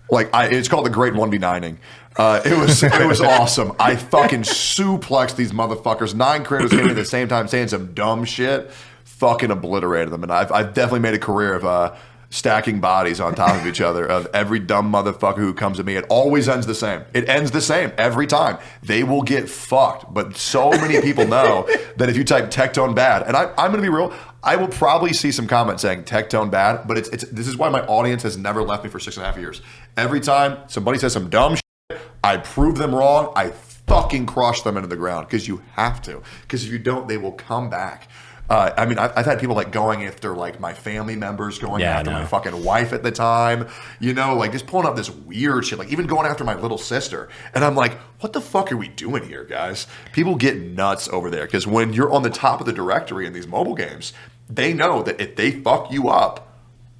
Like it's called the Great 1v9ing. It was awesome. I fucking suplexed these motherfuckers. 9 creators came in at the same time saying some dumb shit. Fucking obliterated them. And I've definitely made a career of stacking bodies on top of each other of every dumb motherfucker who comes at me. It always ends the same. It ends the same every time. They will get fucked. But so many people know that if you type Tectone bad, and I'm going to be real, I will probably see some comments saying Tectone bad, but this is why my audience has never left me for 6.5 years. Every time somebody says some dumb shit, I prove them wrong. I fucking crush them into the ground because you have to. Because if you don't, they will come back. I mean, I've had people like going after like my family members, going after my fucking wife at the time, like just pulling up this weird shit, like even going after my little sister. And I'm like, what the fuck are we doing here, guys? People get nuts over there because when you're on the top of the directory in these mobile games, they know that if they fuck you up,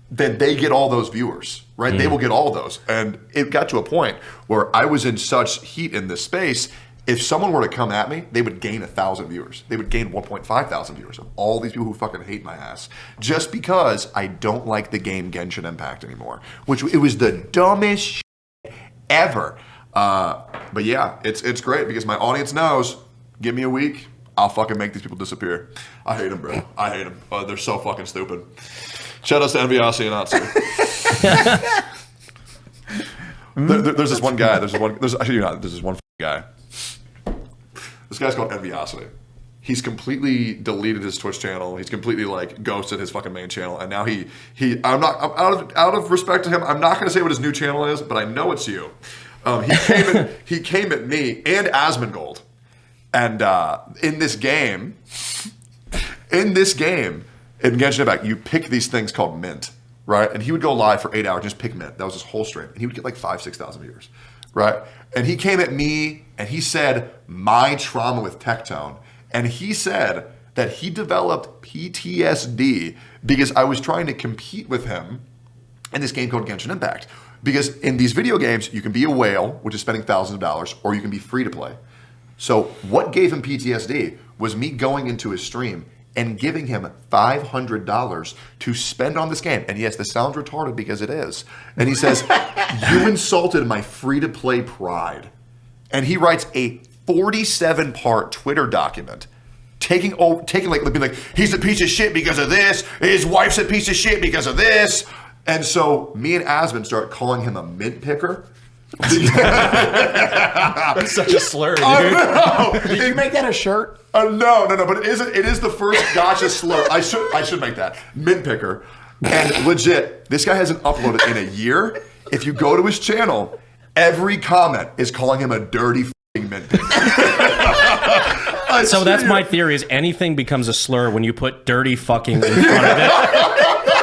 then they get all those viewers, right? They will get all those. And it got to a point where I was in such heat in this space. If someone were to come at me, they would gain 1,000 viewers. They would gain 1.5 thousand viewers of all these people who fucking hate my ass. Just because I don't like the game Genshin Impact anymore. Which it was the dumbest shit ever. But yeah, it's great because my audience knows, give me a week, I'll fucking make these people disappear. I hate them, bro. I hate them. They're so fucking stupid. Shout outs to Enviasi and Atsu. There's this one guy. There's this one guy. This guy's called Enviosity. He's completely deleted his Twitch channel. He's completely like ghosted his fucking main channel, and now I'm out of respect to him. I'm not going to say what his new channel is, but I know it's you. He came at me and Asmongold, and in this game, in Genshin Impact, you pick these things called mint, right? And he would go live for 8 hours, just pick mint. That was his whole stream, and he would get like 5,000-6,000 viewers, right? And he came at me and he said my trauma with Tectone. And he said that he developed PTSD because I was trying to compete with him in this game called Genshin Impact. Because in these video games, you can be a whale, which is spending thousands of dollars, or you can be free to play. So what gave him PTSD was me going into his stream and giving him $500 to spend on this game. And yes, this sounds retarded because it is. And he says, you insulted my free-to-play pride. And he writes a 47-part Twitter document taking being like, he's a piece of shit because of this, his wife's a piece of shit because of this. And so me and Asmon start calling him a mint picker.
That's such a slur, dude.
Did you make that a shirt?
No, but it is the first gotcha slur. I should make that. Mint picker. And legit, this guy hasn't uploaded in a year. If you go to his channel, every comment is calling him a dirty mint picker.
So that's my theory: is anything becomes a slur when you put "dirty fucking" in front of it.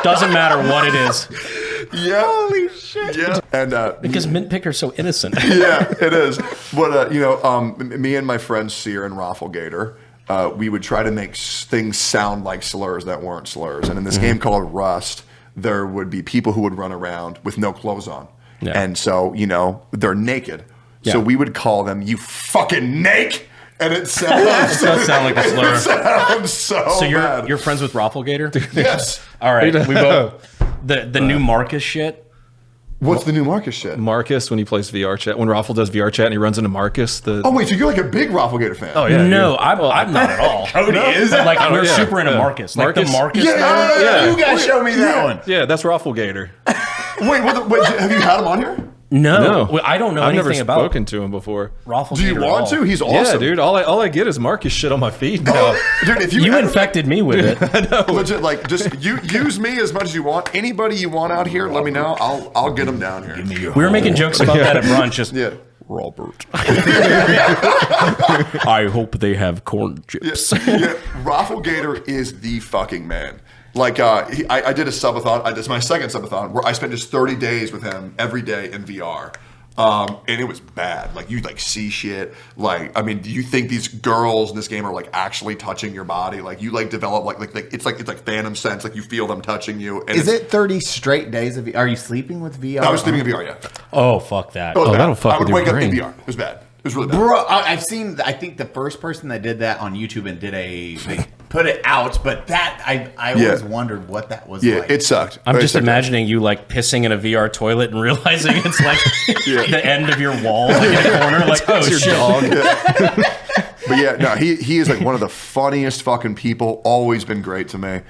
Doesn't matter what it is.
Yeah. Holy shit. Yeah. And
because mint picker's so innocent.
Yeah, it is. But me and my friends Seer and Rafflegator, we would try to make things sound like slurs that weren't slurs. And in this game called Rust, there would be people who would run around with no clothes on. Yeah. And so, they're naked. Yeah. So we would call them, you fucking naked. And it sounds,
it does sound like a slur.
It sounds so bad.
You're friends with Rafflegator?
Yes.
All right. We both. The new Marcus shit.
What's the new Marcus shit?
Marcus, when he plays VR chat. When Raffle does VR chat and he runs into Marcus.
Oh, wait, so you're like a big Rafflegator fan?
Oh, yeah.
No, I'm not at all.
Cody is?
Like, we're super into Marcus. Like the Marcus.
Yeah. You guys show me that one.
Yeah, that's Rafflegator.
Wait, have you had him on here?
No. Well, I don't know anything about.
I've never spoken to him before.
Rafflegator.
Do you want to? He's awesome.
Yeah, dude. All I get is Marcus shit on my feed now.
Dude, if
you infected me with it.
I know.
Legit, like, just use me as much as you want. Anybody you want out here, let me know. I'll get them down here.
We were making jokes about that at brunch. Just Robert. I hope they have corn chips.
Yeah, Rafflegator is the fucking man. Like, I did a subathon. This is my second subathon where I spent just 30 days with him every day in VR. And it was bad. Like, you like see shit. Like, I mean, do you think these girls in this game are like actually touching your body? Like, you like develop like it's like phantom sense. Like, you feel them touching you. And
is it 30 straight days of VR? Are you sleeping with VR?
I was sleeping in VR, yeah.
Oh, fuck that.
That'll fuck
I would
with your
wake
brain.
up in VR. It was bad. It was really bad.
Bro, I've seen, I think the first person that did that on YouTube and they put it out, but that, I always wondered what that was like.
Yeah, it sucked.
I'm just imagining you like pissing in a VR toilet and realizing it's like the end of your wall in a corner. Like, oh,
your
shit.
dog.
But yeah, no, he is like one of the funniest fucking people. Always been great to me.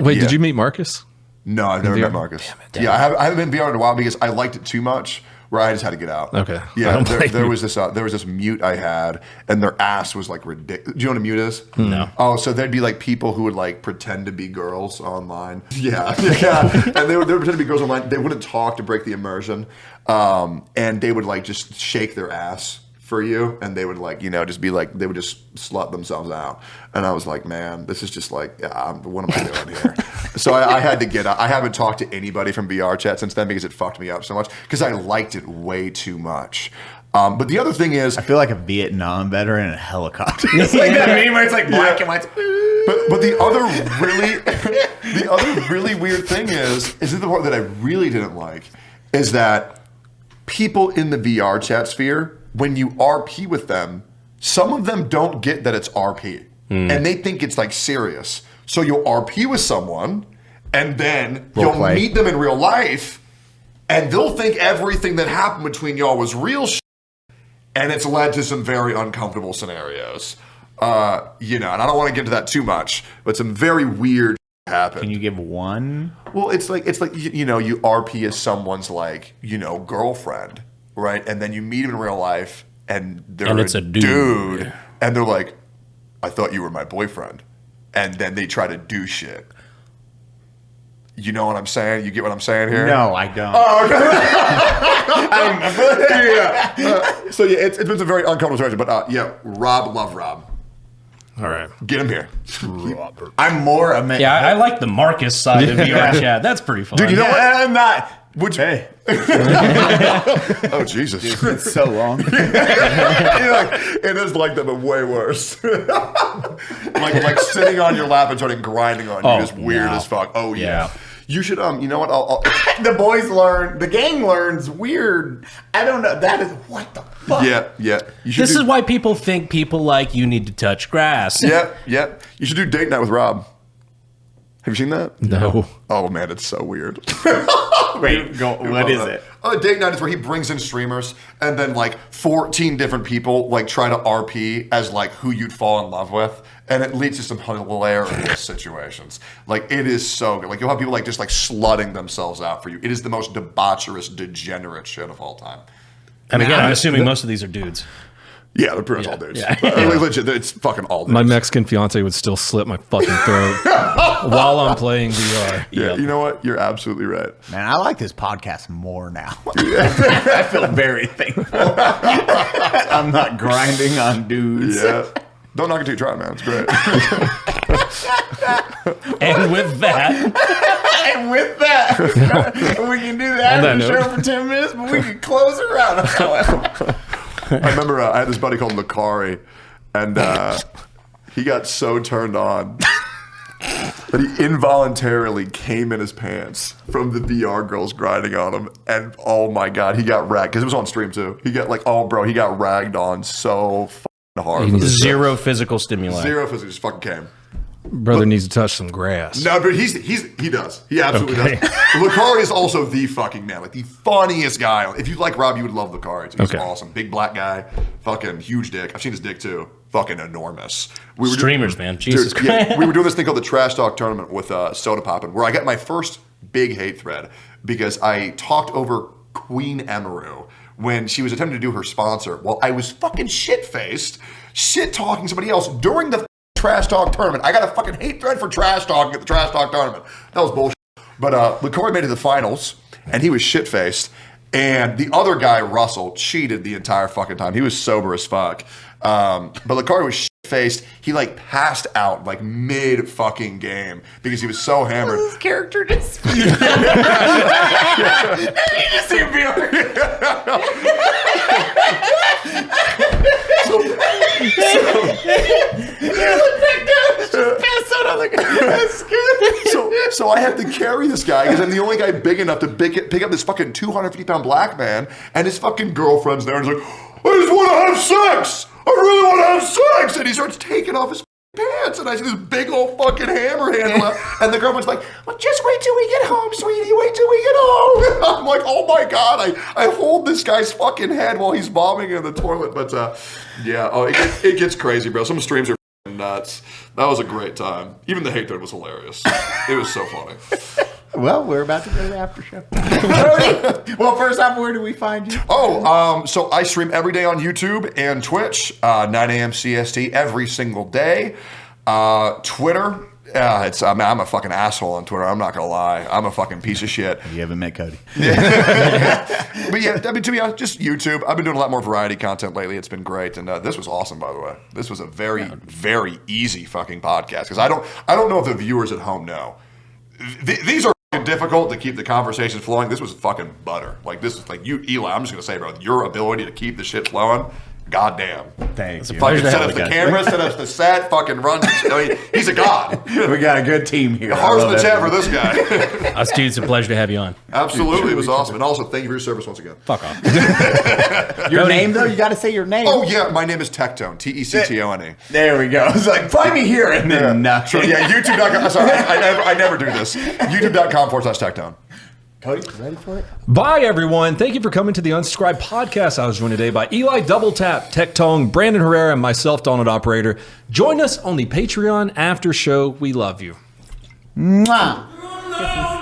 Wait, did you meet Marcus?
No, I've never met Marcus. Damn it. I haven't been in VR in a while because I liked it too much. Where I just had to get out.
Okay.
Yeah. There was this mute I had, and their ass was like ridiculous. Do you know what a mute is?
No.
Oh, so there'd be like people who would like pretend to be girls online. Yeah. And they would pretend to be girls online. They wouldn't talk to break the immersion, and they would like just shake their ass for you, and they would like just be like they would just slut themselves out. And I was like, man, this is just like what am I doing here? So I had to get out. I haven't talked to anybody from VR chat since then because it fucked me up so much because I liked it way too much. But the other thing is,
I feel like a Vietnam veteran in a helicopter. It's like that meme where it's like black and white.
But the other really weird thing is the part that I really didn't like is that people in the VR chat sphere, when you RP with them, some of them don't get that it's RP. And they think it's like serious. So you'll RP with someone, and then you'll meet them in real life, and they'll think everything that happened between y'all was real shit, and it's led to some very uncomfortable scenarios. And I don't want to get into that too much, but some very weird shit happen.
Can you give one?
Well, it's like you RP as someone's like girlfriend, right? And then you meet him in real life, and it's a dude, and they're like, "I thought you were my boyfriend," and then they try to do shit. You know what I'm saying? You get what I'm saying here?
No, I don't.
Oh, okay. So yeah, it's been a very uncomfortable situation, but Rob, love Rob.
All right.
Get him here.
I'm more a man.
Yeah, I like the Marcus side of VR chat. That's pretty fun.
Dude, you know what?
I'm not.
Hey. Oh, Jesus.
Dude, it's so long.
It is like that, but way worse. like sitting on your lap and starting grinding on you is weird as fuck. Oh, yeah. You should, you know what?
The boys learn. The gang learns weird. I don't know. That is, what the fuck?
Yeah.
This is why people think people like you need to touch grass.
Yeah. You should do date night with Rob. Have you seen that?
No.
Oh, man, it's so weird.
Wait, what is it?
Date night is where he brings in streamers and then like 14 different people like try to RP as like who you'd fall in love with. And it leads to some hilarious situations. Like, it is so good. Like, you'll have people like just like slutting themselves out for you. It is the most debaucherous, degenerate shit of all time.
And again, I'm assuming most of these are dudes.
Yeah, they're pretty much all dudes.
Yeah.
Legit, it's fucking all dudes.
My Mexican fiance would still slit my fucking throat while I'm playing VR.
Yeah, you know what? You're absolutely right.
Man, I like this podcast more now. I feel very thankful. I'm not grinding on dudes.
Yeah. Don't knock it till you try, man. It's great.
And with that,
we can do that in the show for 10 minutes, but we can close it around.
I remember I had this buddy called Lucari, and he got so turned on that he involuntarily came in his pants from the VR girls grinding on him. And oh my God, he got ragged. Because it was on stream too. He got he got ragged on so hard.
zero physical stimuli.
Zero physical, just fucking came.
Brother needs to touch some grass.
No, but he does. He absolutely does. Lucari is also the fucking man, like the funniest guy. If you like Rob, you would love Lucari. He's awesome. Big black guy, fucking huge dick. I've seen his dick too. Fucking enormous.
Streamers, man. Jesus Christ.
Yeah, we were doing this thing called the Trash Talk Tournament with Soda Poppin', where I got my first big hate thread because I talked over Queen Emaru when she was attempting to do her sponsor. Well, I was fucking shit-faced, shit-talking somebody else during the Trash Talk Tournament. I got a fucking hate thread for trash talking at the Trash Talk Tournament. That was bullshit. But Lucari made it to the finals, and he was shit-faced. And the other guy, Russell, cheated the entire fucking time. He was sober as fuck. But Lucari was shit-faced. He like passed out like mid fucking game because he was so hammered.
His character just you just see him be like,
So I have to carry this guy because I'm the only guy big enough to pick up this fucking 250-pound black man, and his fucking girlfriend's there, and he's like, I just want to have sex. I really want to have sex. And he starts taking off his pants, and I see this big old fucking hammer handle, and the girlfriend's like, well, just wait till we get home, sweetie. Wait till we get home. I'm like, oh my God. I hold this guy's fucking head while he's vomiting in the toilet. But it gets crazy, bro. Some streams are nuts. That was a great time. Even the hate thread was hilarious. It was so funny.
well, we're about to go to the after show. Well, first off, where do we find you?
So I stream every day on YouTube and Twitch, 9 a.m. CST every single day. Twitter, I'm a fucking asshole on Twitter. I'm not gonna lie. I'm a fucking piece of shit.
You haven't met Cody.
But yeah, I mean, to be honest, just YouTube. I've been doing a lot more variety content lately. It's been great, and this was awesome, by the way. This was a very, very easy fucking podcast because I don't know if the viewers at home know. These are difficult to keep the conversation flowing. This was fucking butter. Like this is like you, Eli. I'm just gonna say, bro, your ability to keep the shit flowing. Goddamn.
Thanks.
Fucking set up the camera, set up the set, fucking run. I mean, he's a god.
We got a good team here.
Hearts in the chat for this guy.
Us dude, it's a pleasure to have you on.
Absolutely, it was awesome. And also, thank you for your service once again.
Fuck off.
Your name, though? You got to say your name.
Oh, yeah. My name is Tectone. Tectone.
There we go. It's like, find me here. And then nothing.
Yeah, YouTube.com. Sorry, I never do this. YouTube.com/Tectone.
Cody, ready for it?
Bye, everyone. Thank you for coming to the Unsubscribed podcast. I was joined today by Eli Doubletap, Tectone, Brandon Herrera, and myself, Donald Operator. Join us on the Patreon after show. We love you.
Mwah.
Get some